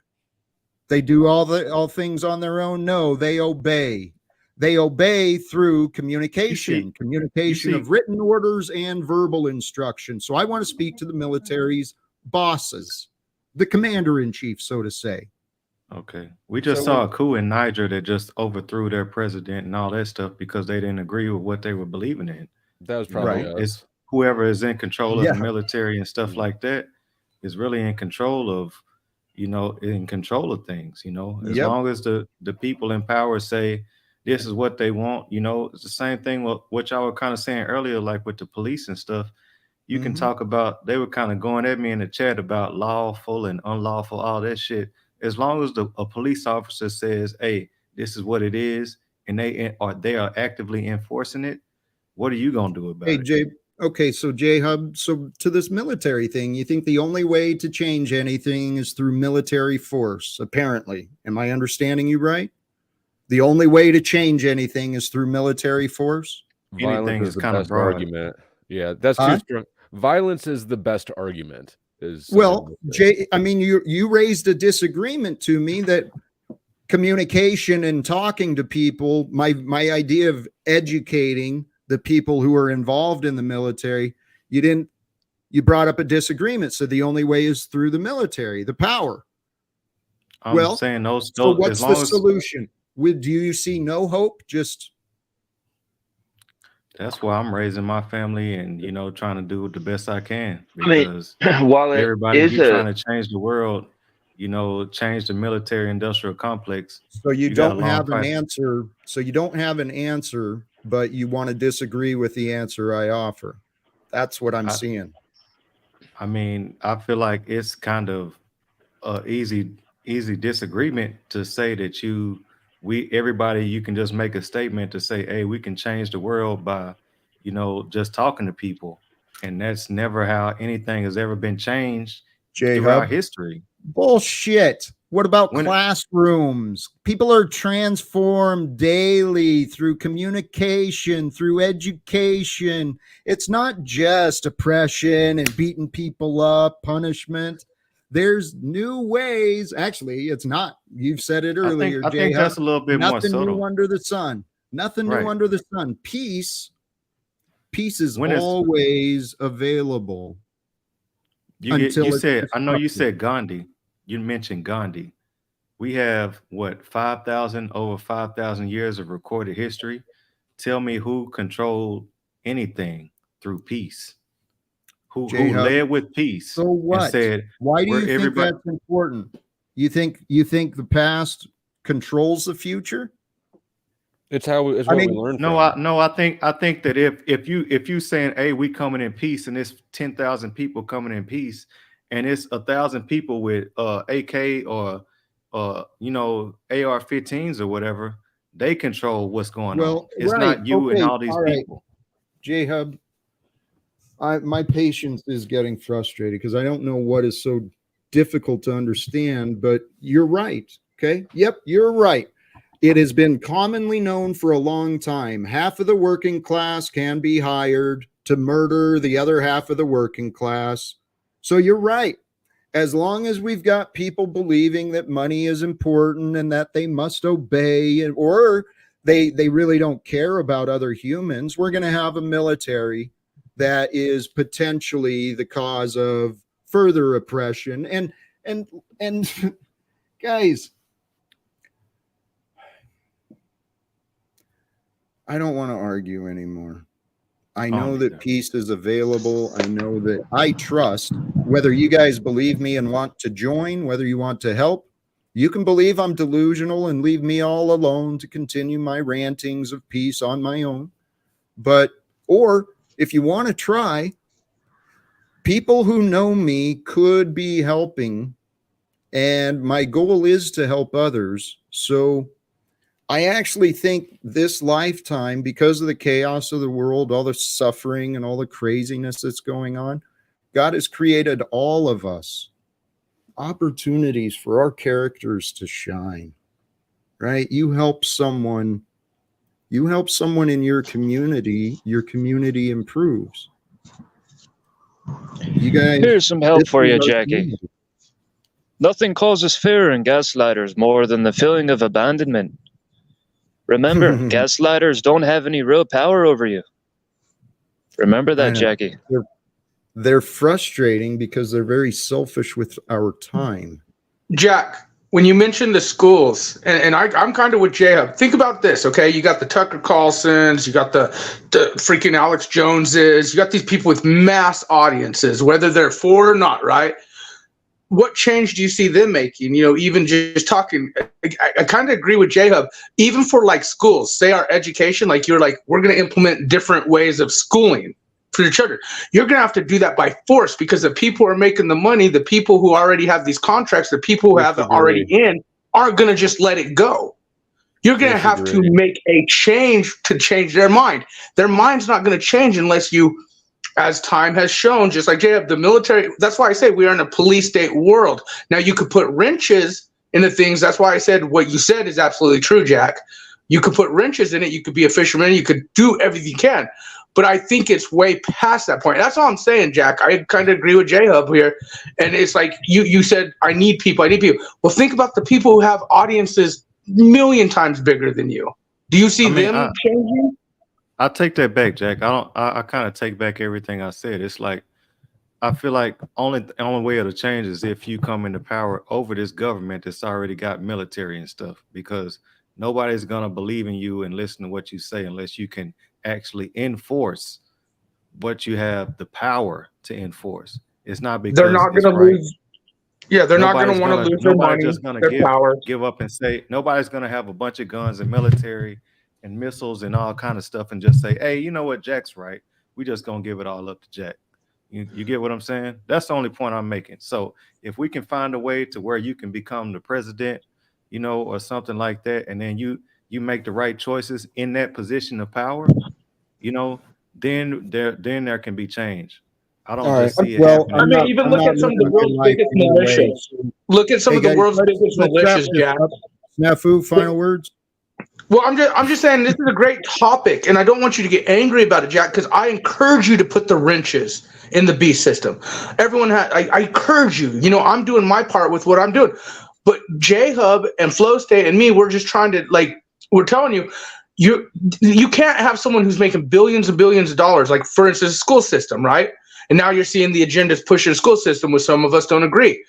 They do all things on their own? No, they obey. They obey through communication of written orders and verbal instruction. So I want to speak to the military's bosses, the commander-in-chief, so to say. Okay. We just saw a coup in Niger that just overthrew their president and all that stuff because they didn't agree with what they were believing in. That was probably us. It's whoever is in control of the military and stuff like that is really in control of, in control of things, as long as the people in power say this is what they want, it's the same thing with what y'all were kind of saying earlier, like with the police and stuff. You can talk about, they were kind of going at me in the chat about lawful and unlawful, all that shit. As long as a police officer says, hey, this is what it is, and they are actively enforcing it, what are you going to do about it? Jay, okay, so J-Hub, so to this military thing, you think the only way to change anything is through military force, apparently. Am I understanding you right? The only way to change anything is through military force? Violence is the best argument. Yeah, that's too strong. Violence is the best argument. Well, Jay, I mean, you raised a disagreement to me that communication and talking to people, my idea of educating the people who are involved in the military, you brought up a disagreement. So the only way is through the military, the power. I'm saying those. So what's the solution? Do you see no hope? That's why I'm raising my family and, trying to do the best I can, because while everybody trying to change the world, change the military industrial complex. So you don't have an answer. So you don't have an answer, but you want to disagree with the answer I offer. That's what I'm seeing. I mean, I feel like it's kind of a easy disagreement to say that you can just make a statement to say, hey, we can change the world by, just talking to people. And that's never how anything has ever been changed throughout history. Bullshit. What about classrooms? People are transformed daily through communication, through education. It's not just oppression and beating people up, punishment. There's new ways. Actually, it's not. You've said it earlier, I think that's a little bit more subtle. Nothing new under the sun. Nothing new under the sun. Peace is always available. You said Gandhi. You mentioned Gandhi. We have over 5,000 years of recorded history. Tell me who controlled anything through peace. Who led with peace? So what? Why do you think that's important? You think the past controls the future? It's what we learn. I think that if you saying, hey, we coming in peace, and it's 10,000 people coming in peace, and it's 1,000 people with AK or AR-15s or whatever, they control what's going on. It's not you and all these people. J-Hub, my patience is getting frustrated because I don't know what is so difficult to understand, but you're right. Okay. Yep. You're right. It has been commonly known for a long time. Half of the working class can be hired to murder the other half of the working class. So you're right. As long as we've got people believing that money is important and that they must obey, or they really don't care about other humans, we're going to have a military that is potentially the cause of further oppression. And guys, I don't want to argue anymore. I know that peace is available. I know that I trust, whether you guys believe me and want to join, whether you want to help, you can believe I'm delusional and leave me all alone to continue my rantings of peace on my own. Or if you want to try, people who know me could be helping, and my goal is to help others. So I actually think this lifetime, because of the chaos of the world, all the suffering and all the craziness that's going on, God has created all of us opportunities for our characters to shine, right? You help someone in your community improves. You guys, here's some help for you, Jackie. Nothing causes fear in gaslighters more than the feeling of abandonment. Remember, gaslighters don't have any real power over you. Remember that, Jackie. They're frustrating because they're very selfish with our time. Jack, when you mentioned the schools, and I'm kind of with J-Hub. Think about this, okay? You got the Tucker Carlsons, you got the freaking Alex Joneses, you got these people with mass audiences, whether they're for or not, right? What change do you see them making? You know, even just talking, I kind of agree with J-Hub. Even for like schools, say our education, like you're like, we're going to implement different ways of schooling for your children. You're going to have to do that by force because the people who are making the money, the people who already have these contracts, the people who have it already in, aren't going to just let it go. You're going to have to make a change to change their mind. Their mind's not going to change unless you, as time has shown, just like J-Hub, the military, that's why I say we are in a police state world. Now you could put wrenches into things. That's why I said what you said is absolutely true, Jack. You could put wrenches in it. You could be a fisherman. You could do everything you can. But I think it's way past that point. That's all I'm saying, Jack. I kind of agree with J-Hub here. And it's like you said, I need people. Well, think about the people who have audiences million times bigger than you. Do you see them changing? I take that back, Jack. I kind of take back everything I said. It's like I feel like only way it'll change is if you come into power over this government that's already got military and stuff, because nobody's gonna believe in you and listen to what you say unless you can actually enforce what you have the power to enforce. It's not because they're not gonna lose. Yeah, they're not gonna want to lose their money, just gonna give up and say nobody's gonna have a bunch of guns and military and missiles and all kind of stuff and just say, hey, you know what, Jack's right. We just gonna give it all up to Jack. You get what I'm saying? That's the only point I'm making. So if we can find a way to where you can become the president, you know, or something like that, and then you make the right choices in that position of power, you know, then there can be change. I don't just see it. Well, I mean, even look at some of the world's biggest militias. Look at some of the world's biggest militias, Jack. Snafu, final words? Well, I'm just saying this is a great topic, and I don't want you to get angry about it, Jack, because I encourage you to put the wrenches in the beast system. Everyone I encourage you. You know, I'm doing my part with what I'm doing. But J-Hub and Flow State and me, we're just trying to, like, we're telling you, you can't have someone who's making billions and billions of dollars, like, for instance, the school system, right? And now you're seeing the agendas pushing the school system, which some of us don't agree.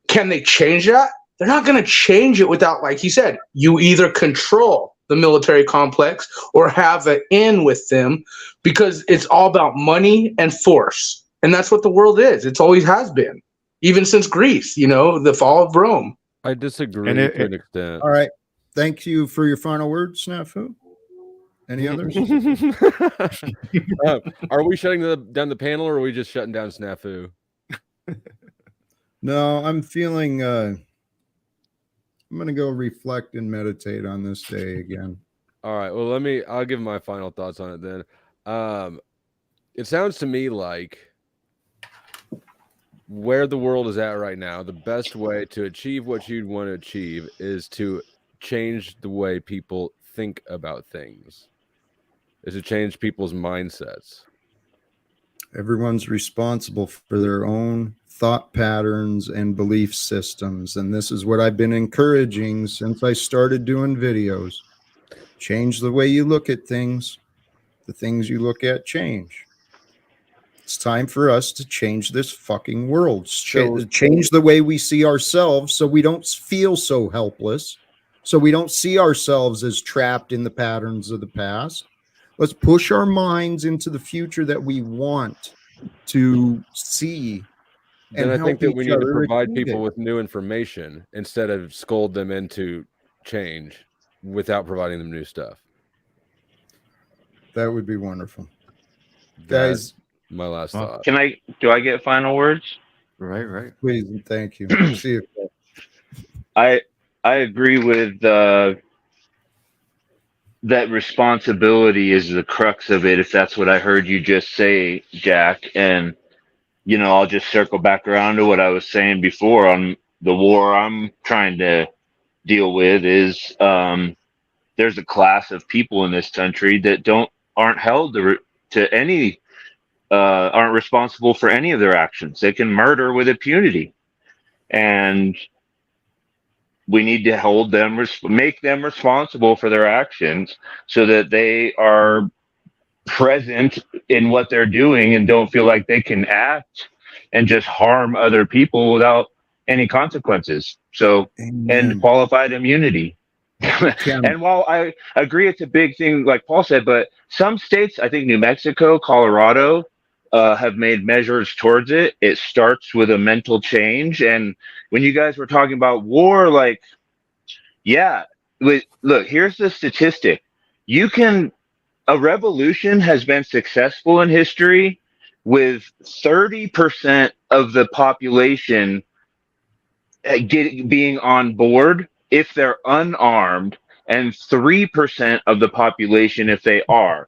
Can they change that? They're not going to change it without, like he said, you either control the military complex or have an in with them, because it's all about money and force. And that's what the world is. It's always has been, even since Greece, you know, the fall of Rome. I disagree to an extent. All right. Thank you for your final words, Snafu. Any others? Are we shutting down the panel, or are we just shutting down Snafu? No, I'm feeling I'm going to go reflect and meditate on this day again. All right. Well, I'll give my final thoughts on it then. It sounds to me like where the world is at right now, the best way to achieve what you'd want to achieve is to change the way people think about things, is to change people's mindsets. Everyone's responsible for their own thought patterns and belief systems. And this is what I've been encouraging since I started doing videos. Change the way you look at things. The things you look at change. It's time for us to change this fucking world. Change the way we see ourselves so we don't feel so helpless. So we don't see ourselves as trapped in the patterns of the past. Let's push our minds into the future that we want to see. And I think that we need to provide people with new information instead of scold them into change without providing them new stuff. That would be wonderful. Guys, my last thought. Do I get final words? Right. Please and thank you. See you. I agree with that responsibility is the crux of it, if that's what I heard you just say, Jack. And, you know, I'll just circle back around to what I was saying before on the war I'm trying to deal with is there's a class of people in this country that aren't held to any, aren't responsible for any of their actions. They can murder with impunity. and we need to hold them, make them responsible for their actions so that they are present in what they're doing and don't feel like they can act and just harm other people without any consequences. So, and qualified immunity. And while I agree it's a big thing, like Paul said, but some states, I think New Mexico, Colorado, have made measures towards it. It starts with a mental change. And when you guys were talking about war, like, yeah, look, here's the statistic. A revolution has been successful in history with 30% of the population being on board if they're unarmed, and 3% of the population if they are.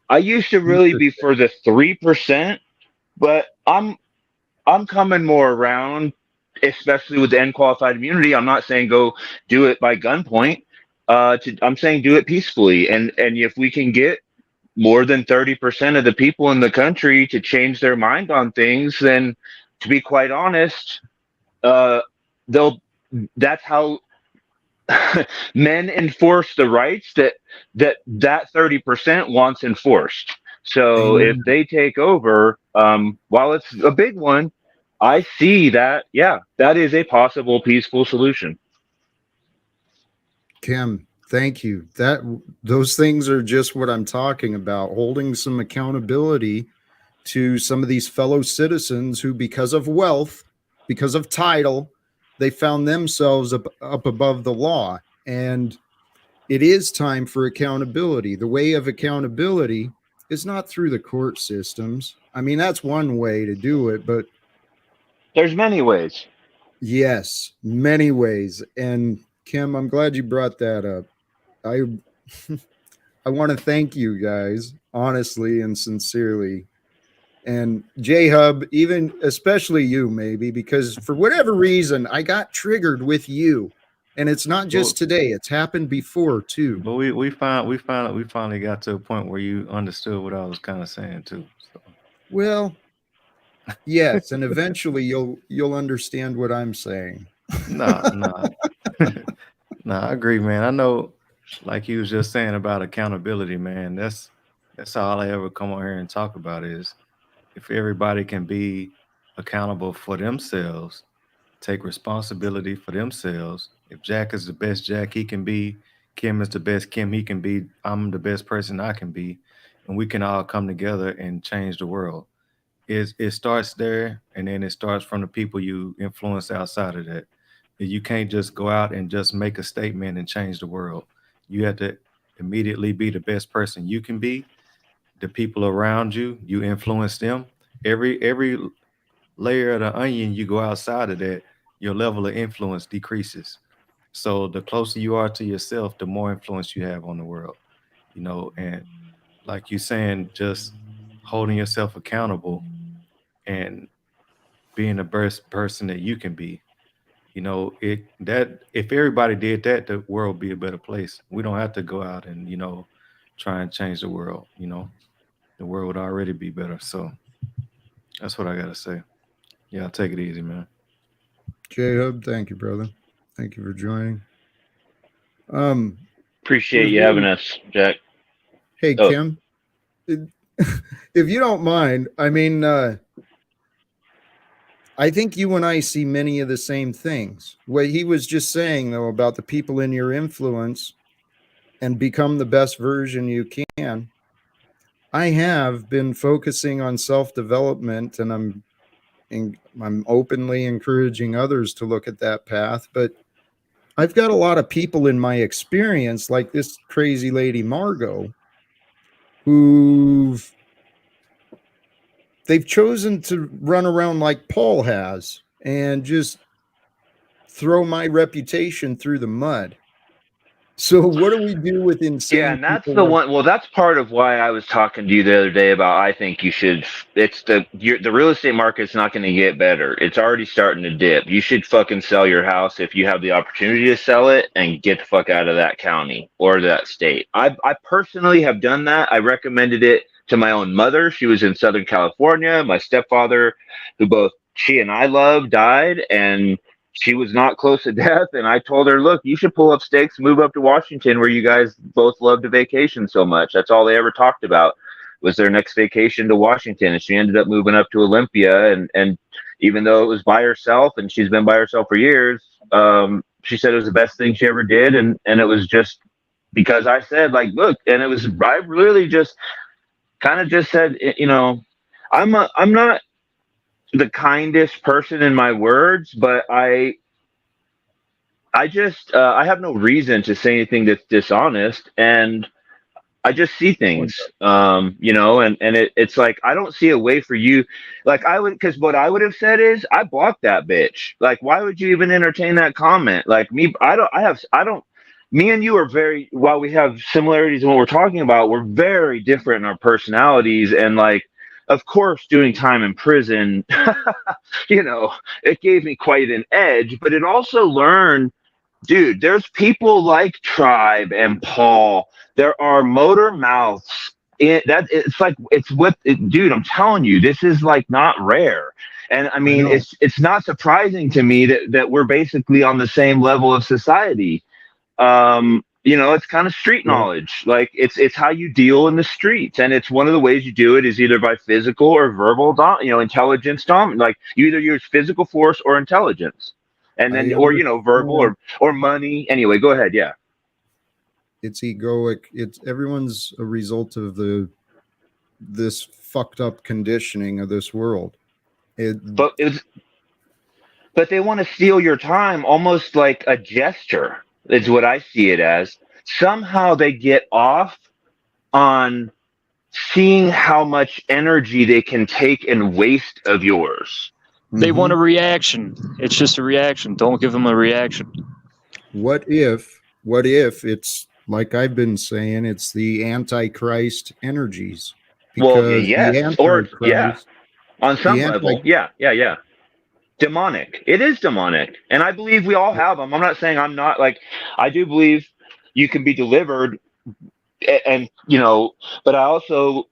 I used to really be for the 3%, but I'm coming more around, especially with the unqualified immunity. I'm not saying go do it by gunpoint. I'm saying do it peacefully, and if we can get more than 30% of the people in the country to change their mind on things, then, to be quite honest, that's how men enforce the rights that 30% wants enforced. So if they take over, while it's a big one, I see that, yeah, that is a possible peaceful solution. Kim, thank you. Those things are just what I'm talking about, holding some accountability to some of these fellow citizens who, because of wealth, because of title, they found themselves up above the law. And it is time for accountability. The way of accountability is not through the court systems. I mean, that's one way to do it, but there's many ways. Yes, many ways. And Kim, I'm glad you brought that up. I want to thank you guys, honestly and sincerely. And J-Hub, even especially you, maybe, because for whatever reason, I got triggered with you. And it's not just today; it's happened before too. But we finally got to a point where you understood what I was kind of saying too. So. Well, yes, and eventually you'll understand what I'm saying. No, I agree, man. I know, like you was just saying about accountability, man. That's all I ever come on here and talk about is if everybody can be accountable for themselves, take responsibility for themselves. If Jack is the best Jack he can be, Kim is the best Kim he can be, I'm the best person I can be, and we can all come together and change the world. It starts there, and then it starts from the people you influence outside of that. You can't just go out and just make a statement and change the world. You have to immediately be the best person you can be. The people around you, you influence them. Every layer of the onion, you go outside of that, your level of influence decreases. So the closer you are to yourself, the more influence you have on the world, and like you're saying, just holding yourself accountable and being the best person that you can be. That if everybody did that, the world would be a better place. We don't have to go out and, try and change the world. The world would already be better. So that's what I got to say. Yeah, take it easy, man. J-Hub, thank you, brother. Thank you for joining. Appreciate you having us, Jack. Hey, Kim, if you don't mind, I mean, I think you and I see many of the same things. What he was just saying, though, about the people in your influence and become the best version you can. I have been focusing on self-development, and I'm openly encouraging others to look at that path. But I've got a lot of people in my experience, like this crazy lady Margot, they've chosen to run around like Paul has and just throw my reputation through the mud. So what do we do with insane? Yeah, and that's the one. Well, that's part of why I was talking to you the other day about. I think you should. It's the real estate market's not going to get better. It's already starting to dip. You should fucking sell your house if you have the opportunity to sell it and get the fuck out of that county or that state. I personally have done that. I recommended it to my own mother. She was in Southern California. My stepfather, who both she and I loved died, and she was not close to death. And I told her, look, you should pull up stakes, move up to Washington, where you guys both love to vacation so much. That's all they ever talked about was their next vacation to Washington. And she ended up moving up to Olympia. And even though it was by herself, and she's been by herself for years, she said it was the best thing she ever did. And it was just because I said, like, look, and it was, I really just kind of just said, you know, I'm not the kindest person in my words, but I just I have no reason to say anything that's dishonest, and I just see things, you know, and it's like I don't see a way for you, like I would, because what I would have said is I blocked that bitch. Like, why would you even entertain that comment? Like me, I don't. Me and you are very, while we have similarities in what we're talking about, we're very different in our personalities, and like, of course, doing time in prison, you know, it gave me quite an edge, but it also learned, dude, there's people like Tribe and Paul. There are motor mouths. It's like, it's what, dude, I'm telling you, this is like not rare. And I mean, it's not surprising to me that we're basically on the same level of society. You know, it's kind of street knowledge. Like it's how you deal in the streets, and it's one of the ways you do it is either by physical or verbal, intelligence. Like you either use physical force or intelligence, and then or verbal or money. Anyway, go ahead. Yeah, it's egoic. It's everyone's a result of this fucked up conditioning of this world. But they want to steal your time, almost like a gesture. Is what I see it as. Somehow they get off on seeing how much energy they can take and waste of yours. They want a reaction. It's just a reaction. Don't give them a reaction. What if it's like I've been saying, it's the Antichrist energies? Well, yes, or yeah, on some level, yeah. Demonic. It is demonic. And I believe we all have them. I'm not saying I'm not, like, I do believe you can be delivered, and you know, but I also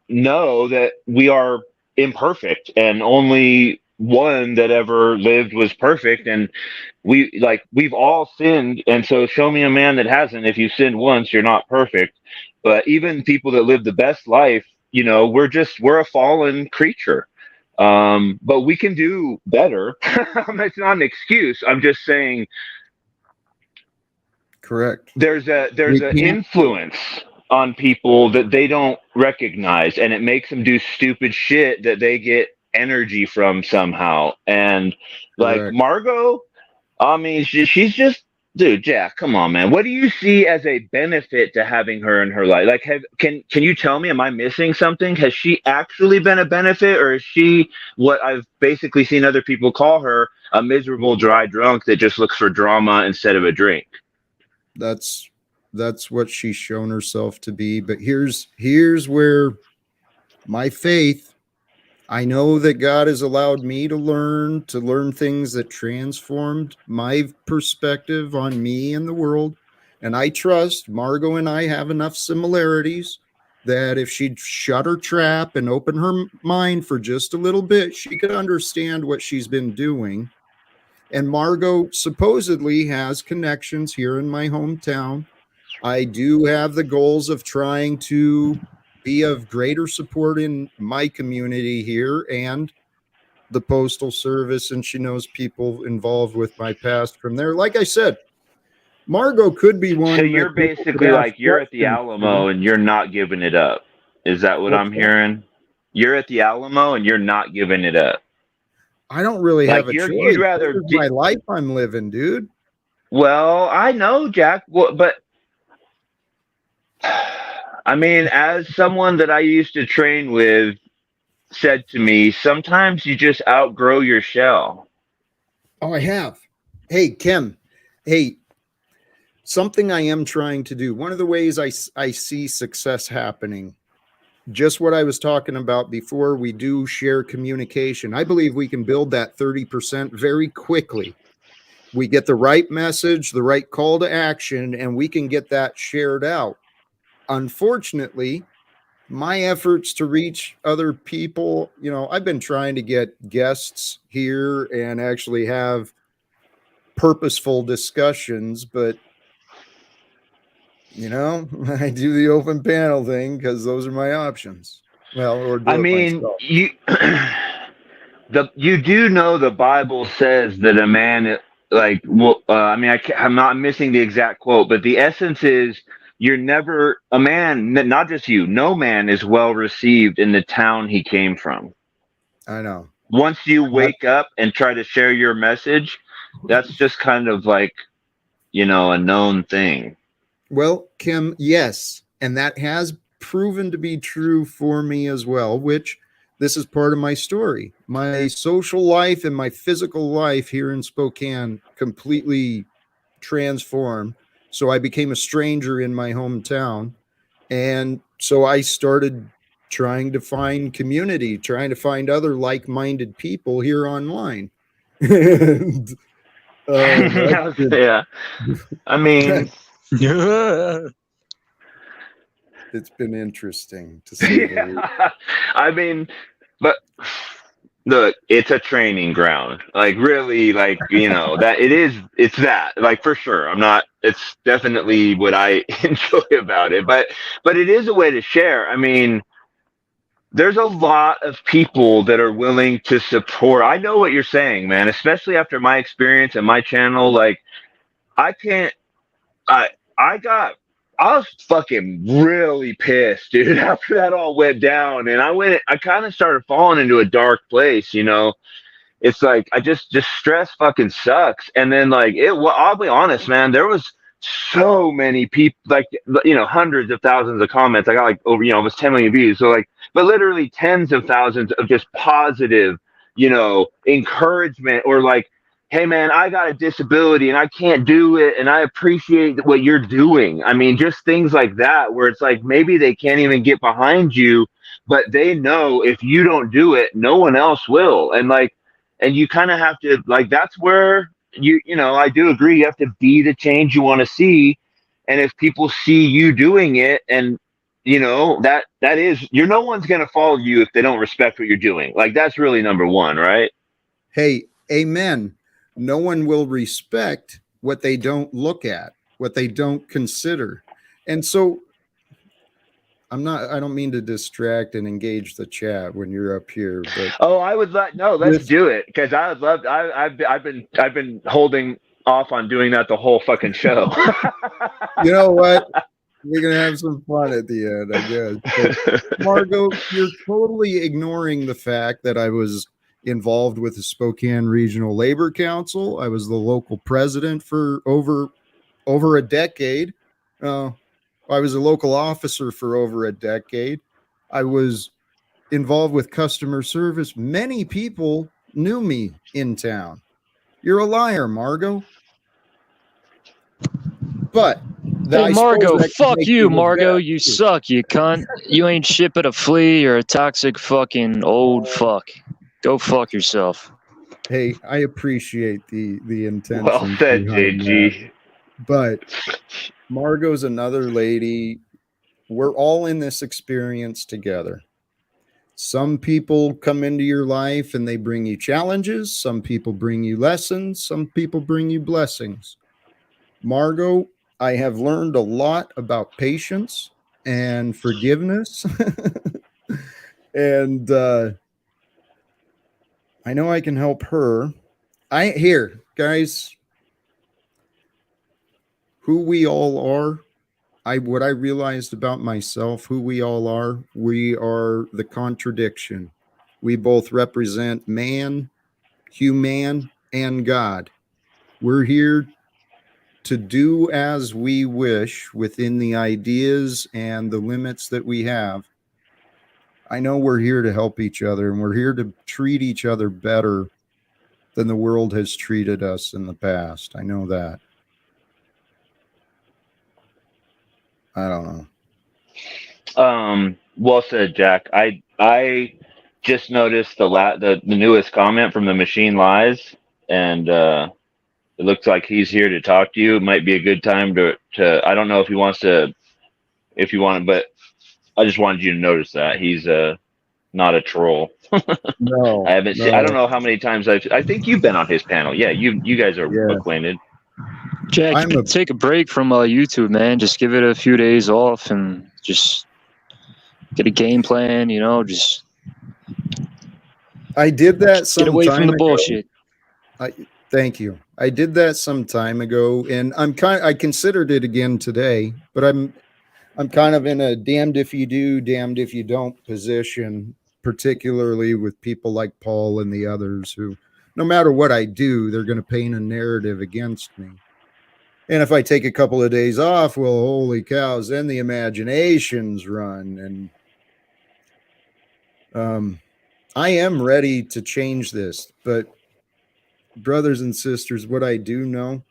know that we are imperfect, and only one that ever lived was perfect, and we've all sinned. And so show me a man that hasn't. If you sinned once, you're not perfect. But even people that live the best life, you know, we're a fallen creature. But we can do better. It's not an excuse. I'm just saying. Correct. There's an influence on people that they don't recognize, and it makes them do stupid shit that they get energy from somehow. And like Correct. Margot, I mean, she's just. Dude, Jack, come on, man. What do you see as a benefit to having her in her life? Like, can you tell me, am I missing something? Has she actually been a benefit, or is she what I've basically seen other people call her, a miserable, dry drunk that just looks for drama instead of a drink? That's what she's shown herself to be. But here's where my faith, I know that God has allowed me to learn things that transformed my perspective on me and the world. And I trust Margot and I have enough similarities that if she'd shut her trap and open her mind for just a little bit, she could understand what she's been doing. And Margot supposedly has connections here in my hometown. I do have the goals of trying to be of greater support in my community here and the Postal Service, and she knows people involved with my past from there. Like I said, Margot could be one. So you're basically like you're at the Alamo and you're not giving it up. Is that what I'm hearing? You're at the Alamo and you're not giving it up. I don't really have a choice. You'd rather my life I'm living, dude. Well, I know, Jack, but I mean, as someone that I used to train with said to me, sometimes you just outgrow your shell. Oh, I have. Hey, Kim. Hey, something I am trying to do. One of the ways I see success happening, just what I was talking about before, we do share communication. I believe we can build that 30% very quickly. We get the right message, the right call to action, and we can get that shared out. Unfortunately, my efforts to reach other people, you know, I've been trying to get guests here and actually have purposeful discussions, but you know, I do the open panel thing because those are my options. Well, or do I mean, you do know the Bible says that a man, like, well, I mean, I'm not missing the exact quote, but the essence is you're never a man, not just you. No man is well received in the town he came from. I know. Once you wake up and try to share your message, that's just kind of like, you know, a known thing. Well, Kim, yes. And that has proven to be true for me as well, which this is part of my story. My social life and my physical life here in Spokane completely transformed. So I became a stranger in my hometown. And so I started trying to find community, trying to find other like-minded people here online. And, yeah. I mean, it's been interesting to see. I mean, but look, it's a training ground. Like, really, like, you know, that it's that, like, for sure. It's definitely what I enjoy about it, but it is a way to share. I mean, there's a lot of people that are willing to support. I know what you're saying, man, especially after my experience and my channel. Like, I was fucking really pissed, dude, after that all went down. And I kind of started falling into a dark place, you know. It's like, just stress fucking sucks. And then, like, well, I'll be honest, man, there was so many people, like, you know, hundreds of thousands of comments. I got like over, you know, almost 10 million views. So, like, but literally tens of thousands of just positive, you know, encouragement, or like, hey man, I got a disability and I can't do it, and I appreciate what you're doing. I mean, just things like that, where it's like, maybe they can't even get behind you, but they know if you don't do it, no one else will. And like, and you kind of have to, like, that's where you know, I do agree, you have to be the change you want to see. And if people see you doing it, and you know, that is, no one's going to follow you if they don't respect what you're doing. Like, that's really number one, right? Hey, amen. No one will respect what they don't look at, what they don't consider. And so I don't mean to distract and engage the chat when you're up here, but let's do it, because I would love. I've been holding off on doing that the whole fucking show. You know what? We're gonna have some fun at the end, I guess. But Margot, you're totally ignoring the fact that I was involved with the Spokane Regional Labor Council. I was the local president for over a decade. I was a local officer for over a decade. I was involved with customer service. Many people knew me in town. You're a liar, Margot. But hey, Margot, fuck you, Margot. You suck, you cunt. You ain't shit but a flea or a toxic fucking old fuck. Go fuck yourself. Hey, I appreciate the intention. Well said, JG. But Margot's another lady. We're all in this experience together. Some people come into your life and they bring you challenges. Some people bring you lessons. Some people bring you blessings. Margot, I have learned a lot about patience and forgiveness. And I know I can help her. Here, guys, who we all are, what I realized about myself, who we all are, we are the contradiction. We both represent man, human, and God. We're here to do as we wish within the ideas and the limits that we have. I know we're here to help each other, and we're here to treat each other better than the world has treated us in the past. I know that. I don't know. Well said, Jack. I just noticed the newest comment from the Machine Lies, and it looks like he's here to talk to you. It might be a good time to I don't know if he wants to, but I just wanted you to notice that he's not a troll. No, I haven't seen. I don't know how many times I think you've been on his panel. Yeah, you guys are acquainted. Jack, take a break from YouTube, man. Just give it a few days off and just get a game plan. Just. I did that some Get away time from the ago. bullshit. Thank you. I did that some time ago, and I considered it again today, but I'm kind of in a damned if you do, damned if you don't position, particularly with people like Paul and the others who, no matter what I do, they're going to paint a narrative against me. And if I take a couple of days off, well, holy cows, then the imaginations run. And I am ready to change this, but brothers and sisters, what I do know,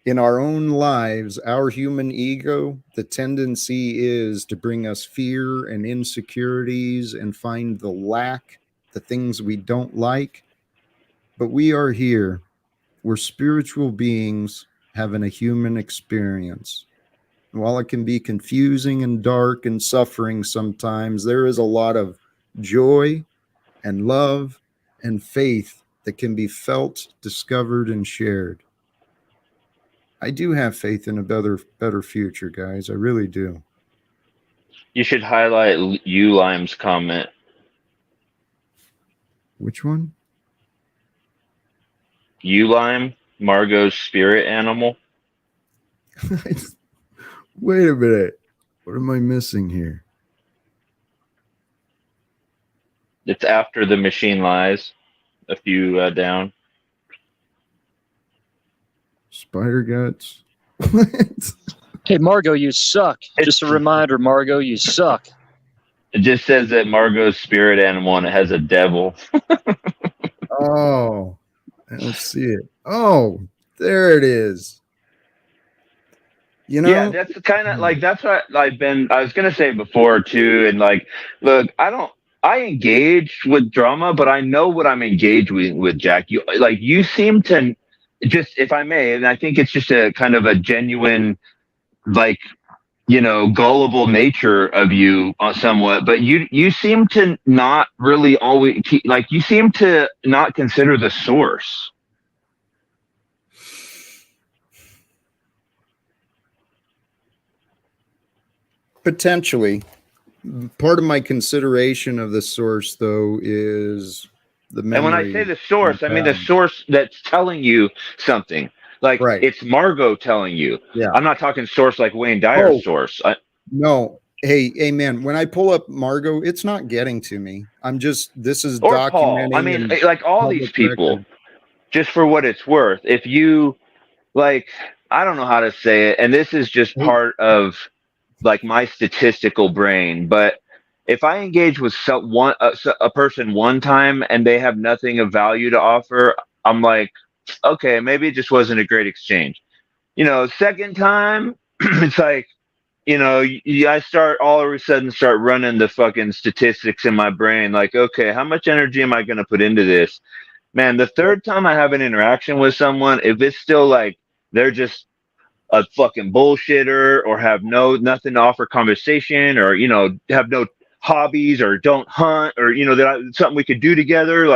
in our own lives, our human ego, the tendency is to bring us fear and insecurities and find the lack, the things we don't like. But we are here. We're spiritual beings having a human experience. And while it can be confusing and dark and suffering sometimes, there is a lot of joy and love and faith that can be felt, discovered, and shared. I do have faith in a better future, guys. I really do. You should highlight Ulime's comment. Which one? Ulime, Margot's spirit animal. Wait a minute. What am I missing here? It's after the machine lies. A few down. Spider guts. Hey, Margot, you suck. Just a reminder, Margot, you suck. It just says that Margot's spirit animal and it has a devil. Oh, I don't see it. Oh, there it is. Yeah, that's kind of like, that's what I was going to say before too. And like, look, I engage with drama, but I know what I'm engaged with Jack. You seem to just, if I may, and I think it's just a kind of a genuine, gullible nature of you somewhat, but you seem to not really always, you seem to not consider the source. Potentially. Part of my consideration of the source, though, is the memory. And when I say the source, I mean the source that's telling you something. It's Margot telling you. Yeah. I'm not talking source like Wayne Dyer's source. No. Hey, man, when I pull up Margot, it's not getting to me. This is or documenting. Paul. I mean, all these people, just for what it's worth, if you, I don't know how to say it, and this is just part of, my statistical brain, but if I engage with a person one time and they have nothing of value to offer, I'm like, okay, maybe it just wasn't a great exchange. Second time, it's like, I start all of a sudden start running the fucking statistics in my brain. Like, okay, how much energy am I going to put into this? Man, the third time I have an interaction with someone, if it's still they're just a fucking bullshitter or have nothing to offer conversation or, have no hobbies or don't hunt or, something we could do together,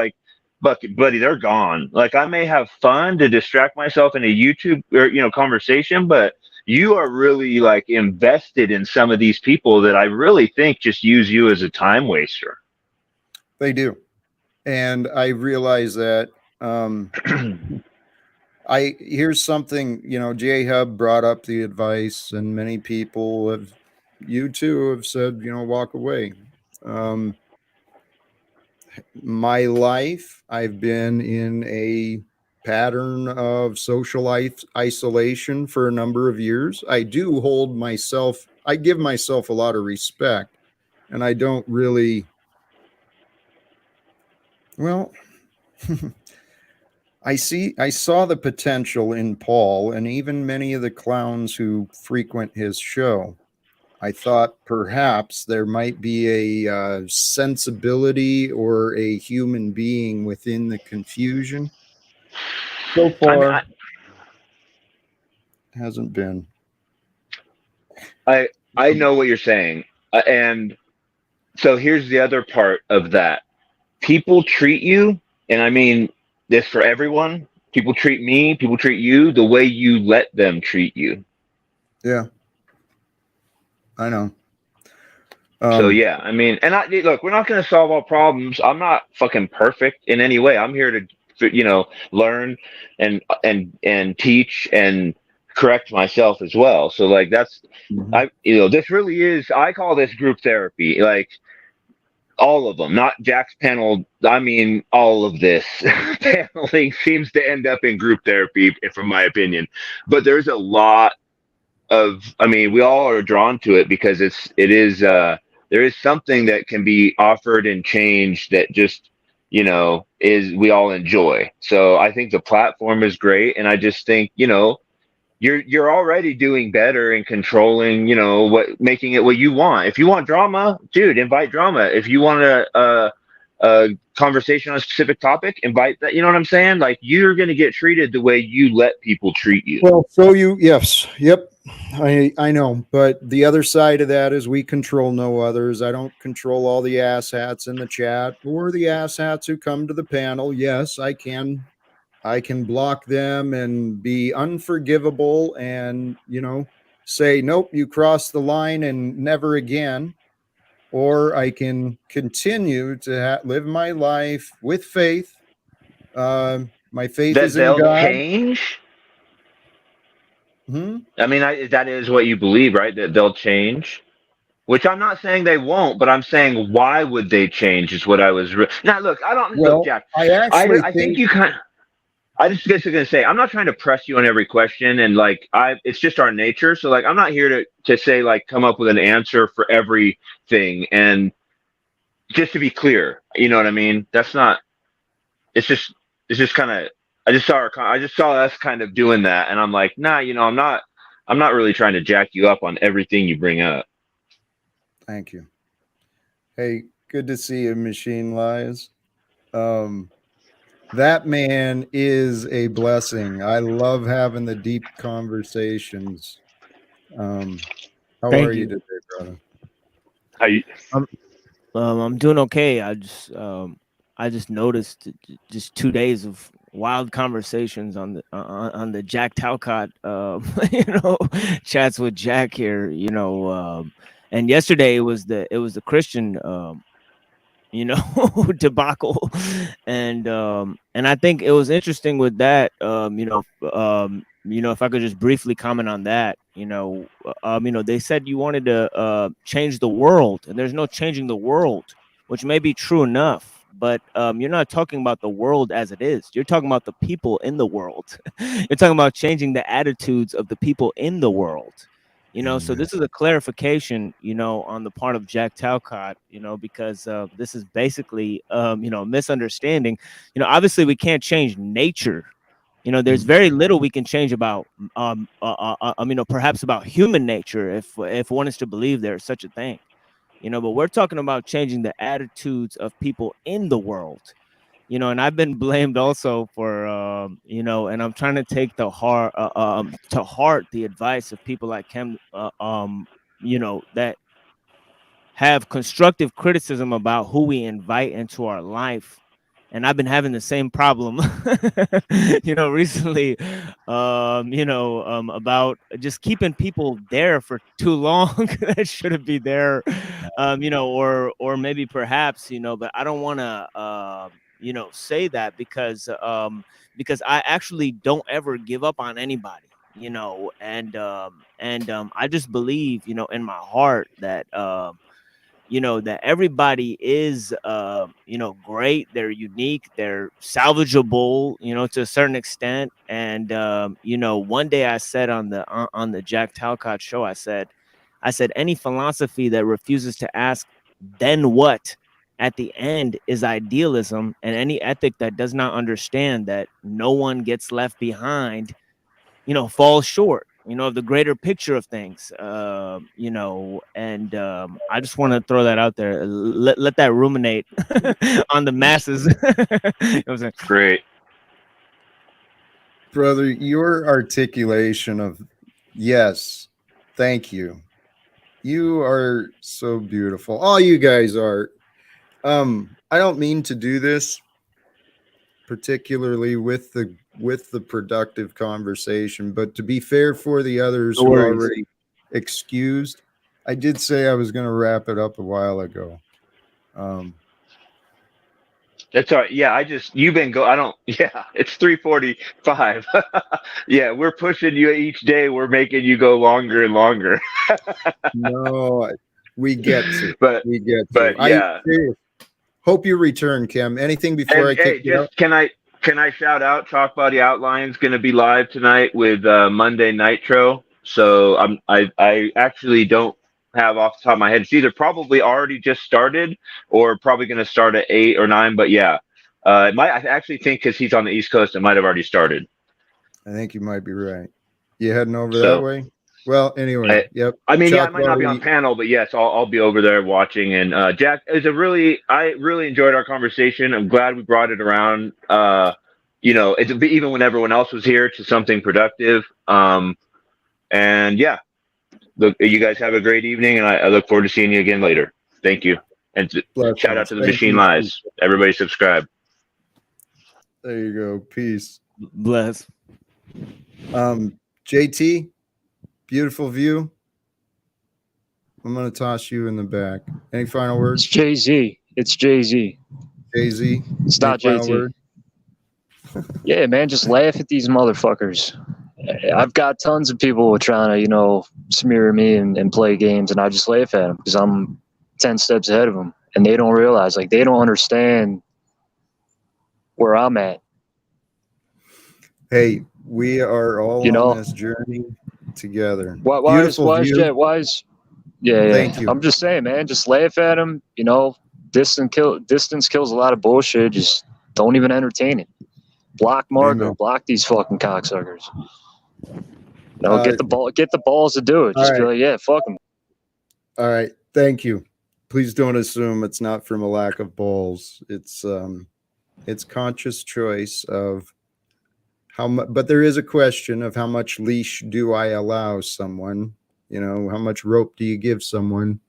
buddy, they're gone. I may have fun to distract myself in a YouTube or, conversation, but you are really invested in some of these people that I really think just use you as a time waster. They do. And I realize that, here's something, J-Hub brought up the advice and many people you too have said, walk away. My life, I've been in a pattern of social isolation for a number of years. I do I give myself a lot of respect, and I don't really, well, I saw the potential in Paul and even many of the clowns who frequent his show. I thought perhaps there might be a sensibility or a human being within the confusion. So far, hasn't been. I know what you're saying. And so here's the other part of that. People treat you, and I mean this for everyone. People treat me, people treat you the way you let them treat you. Yeah. I know. So yeah, I mean, and look, we're not going to solve all problems. I'm not fucking perfect in any way. I'm here to, learn and teach and correct myself as well. So like that's, this really is. I call this group therapy. Like all of them, not Jack's panel. I mean, all of this paneling seems to end up in group therapy, from my opinion. But there's a lot we all are drawn to it because there is something that can be offered and changed that just, is we all enjoy. So I think the platform is great. And I just think, you're already doing better and controlling, making it what you want. If you want drama, dude, invite drama. If you want a conversation on a specific topic, invite that. You know what I'm saying? Like you're going to get treated the way you let people treat you. Well, yes. Yep. I know, but the other side of that is we control no others. I don't control all the asshats in the chat or the asshats who come to the panel. Yes, I can block them and be unforgivable and, say, nope, you crossed the line and never again. Or I can continue to live my life with faith. My faith that is in God. Change. I mean, that is what you believe, right? That they'll change, which I'm not saying they won't, but I'm saying why would they change is what I was. Now, look, look, Jack. I think you kind of. I just guess I'm gonna say I'm not trying to press you on every question, and it's just our nature. So like, I'm not here to say like come up with an answer for everything. And just to be clear, you know what I mean? That's not. It's just kind of. I just saw us kind of doing that, and I'm like, nah, I'm not really trying to jack you up on everything you bring up. Thank you. Hey, good to see you, Machine Lies. That man is a blessing. I love having the deep conversations. How are you today, brother? How you? I'm doing okay. I just noticed just 2 days of wild conversations on the Jack Talcott chats with Jack here, and yesterday it was the Christian debacle, and I think it was interesting with that, if I could just briefly comment on that, they said you wanted to change the world, and there's no changing the world, which may be true enough. But you're not talking about the world as it is. You're talking about the people in the world. You're talking about changing the attitudes of the people in the world. So this is a clarification, on the part of Jack Talcott, because this is basically, a misunderstanding. Obviously we can't change nature. There's very little we can change about, perhaps about human nature, if one is to believe there's such a thing. But we're talking about changing the attitudes of people in the world, and I've been blamed also for, and I'm trying to take to heart the advice of people like him, that have constructive criticism about who we invite into our life. And I've been having the same problem, recently, about just keeping people there for too long that shouldn't be there, or maybe perhaps, but I don't want to, say that because I actually don't ever give up on anybody, and I just believe, in my heart that, that everybody is, great. They're unique. They're salvageable, to a certain extent. And, one day I said on the Jack Talcott show, I said, any philosophy that refuses to ask, then what, at the end is idealism. And any ethic that does not understand that no one gets left behind, falls short, of the greater picture of things, and I just want to throw that out there. Let that ruminate on the masses. You know what I'm saying? Great. Brother, your articulation of yes, thank you, You are so beautiful. All you guys are. I don't mean to do this, particularly with the productive conversation, but to be fair for the others who already excused, I did say I was going to wrap it up a while ago. That's all right. Yeah, you've been it's 3:45. Yeah, we're pushing you each day. We're making you go longer and longer. No, we get to. But yeah. I hope you return, Kim. Anything before I kick you out? Can I shout out Talk Body Outline's going to be live tonight with Monday Nitro. So I actually don't have off the top of my head. It's either probably already just started or probably going to start at 8 or 9. But yeah, I actually think because he's on the East Coast, it might have already started. I think you might be right. You heading over that way? Well, anyway, yep. I mean, I might not be on panel, but yes, I'll be over there watching. And Jack, I really enjoyed our conversation. I'm glad we brought it around. Even when everyone else was here, to something productive. And yeah, look, you guys have a great evening, and I look forward to seeing you again later. Thank you, and shout out to the Machine Lies. Everybody subscribe. There you go. Peace. Bless. JT. Beautiful view. I'm going to toss you in the back. Any final words? It's Jay-Z. It's Jay-Z. Jay-Z. It's not JT. Yeah, man, just laugh at these motherfuckers. I've got tons of people trying to, smear me and play games, and I just laugh at them because I'm 10 steps ahead of them, and they don't realize, they don't understand where I'm at. Hey, we are all on this journey together. Why is Thank you. I'm just saying, man, just laugh at them. Distance kills a lot of bullshit. Just don't even entertain it. Block Margo, block these fucking cocksuckers. Get the balls to do it. Just be like, yeah, fuck them. All right, thank you. Please don't assume it's not from a lack of balls. It's conscious choice of how much, but there is a question of how much leash do I allow someone? How much rope do you give someone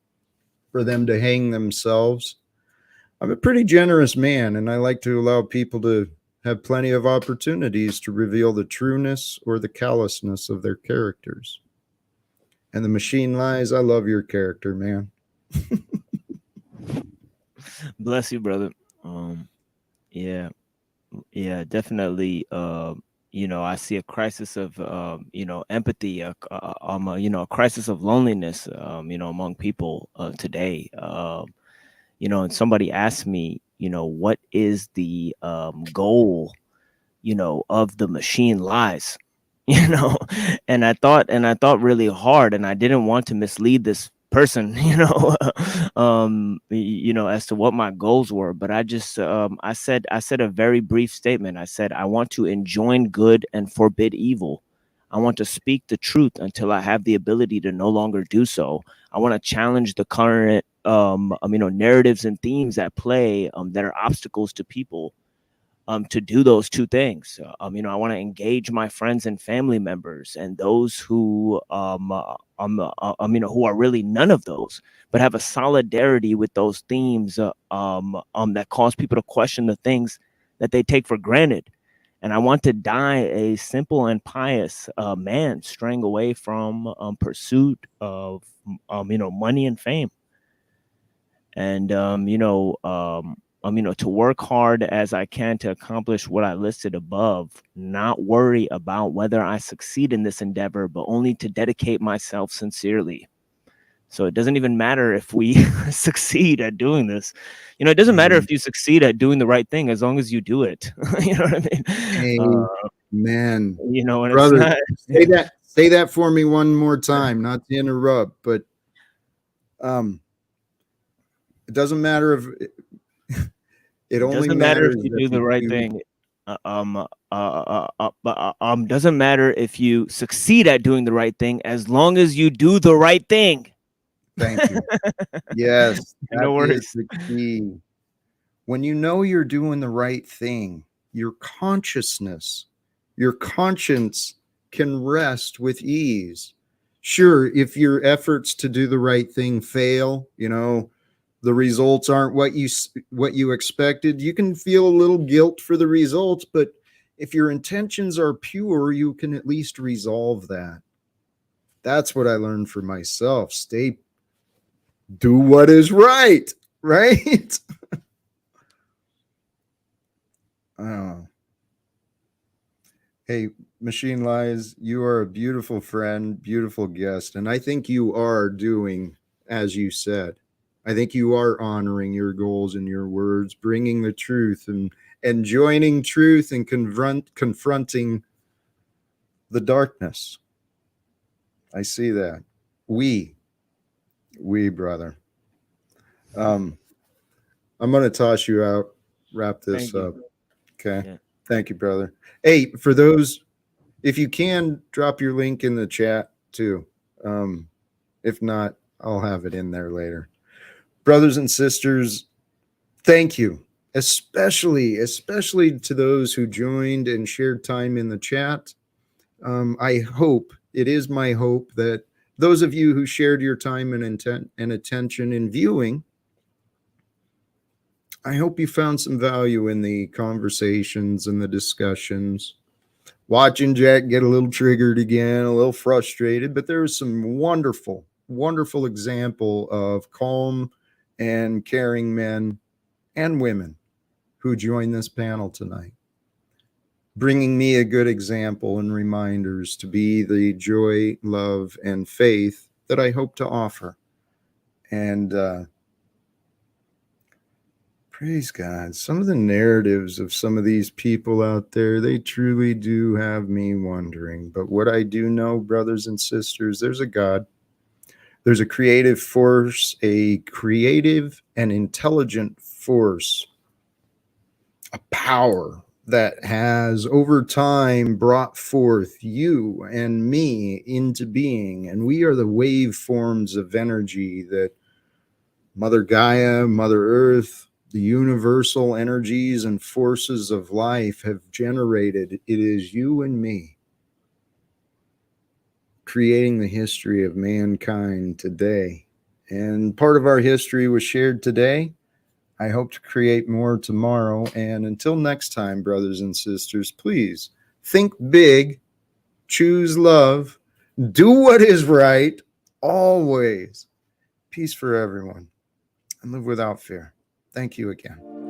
for them to hang themselves? I'm a pretty generous man, and I like to allow people to have plenty of opportunities to reveal the trueness or the callousness of their characters. And the Machine Lies, I love your character, man. Bless you, brother. Yeah, definitely. I see a crisis of, empathy, a crisis of loneliness, among people today. And somebody asked me, what is the goal, of the Machine Lies, and I thought really hard, and I didn't want to mislead this person, as to what my goals were, but I just, I said a very brief statement. I said, I want to enjoin good and forbid evil. I want to speak the truth until I have the ability to no longer do so. I want to challenge the current, narratives and themes at play, that are obstacles to people, to do those two things. I want to engage my friends and family members and those who, who are really none of those, but have a solidarity with those themes, that cause people to question the things that they take for granted. And I want to die a simple and pious man, straying away from pursuit of, money and fame. And, to work hard as I can to accomplish what I listed above, not worry about whether I succeed in this endeavor, but only to dedicate myself sincerely. So it doesn't even matter if we succeed at doing this. It doesn't matter if you succeed at doing the right thing, as long as you do it. You know what I mean? Man, and brother, say that for me one more time, not to interrupt, but it doesn't matter if it only doesn't matter if you do the right thing. Doesn't matter if you succeed at doing the right thing, as long as you do the right thing. Thank you. Yes, no worries. Is the key. When you know you're doing the right thing, your conscience can rest with ease. Sure, if your efforts to do the right thing fail, the results aren't what you expected, you can feel a little guilt for the results, but if your intentions are pure, you can at least resolve that. That's what I learned for myself. Do what is right, right? Oh. Hey, Machine Lies, you are a beautiful friend, beautiful guest, and I think you are doing as you said. I think you are honoring your goals and your words, bringing the truth and joining truth and confronting the darkness. I see that. We, brother. I'm going to toss you out, wrap this up. Okay. Yeah. Thank you, brother. Hey, for those, if you can, drop your link in the chat too. If not, I'll have it in there later. Brothers and sisters, thank you, especially to those who joined and shared time in the chat. I hope, it is my hope that those of you who shared your time and intent and attention in viewing, I hope you found some value in the conversations and the discussions. Watching Jack get a little triggered again, a little frustrated, but there was some wonderful example of calm and caring men and women who joined this panel tonight, bringing me a good example and reminders to be the joy, love, and faith that I hope to offer. And praise God. Some of the narratives of some of these people out there, they truly do have me wondering. But what I do know, brothers and sisters, there's a God. There's a creative force, a creative and intelligent force, a power that has over time brought forth you and me into being. And we are the waveforms of energy that Mother Gaia, Mother Earth, the universal energies and forces of life have generated. It is you and me creating the history of mankind today. And part of our history was shared today. I hope to create more tomorrow. And until next time, brothers and sisters, please think big, choose love, do what is right, always. Peace for everyone, and live without fear. Thank you again.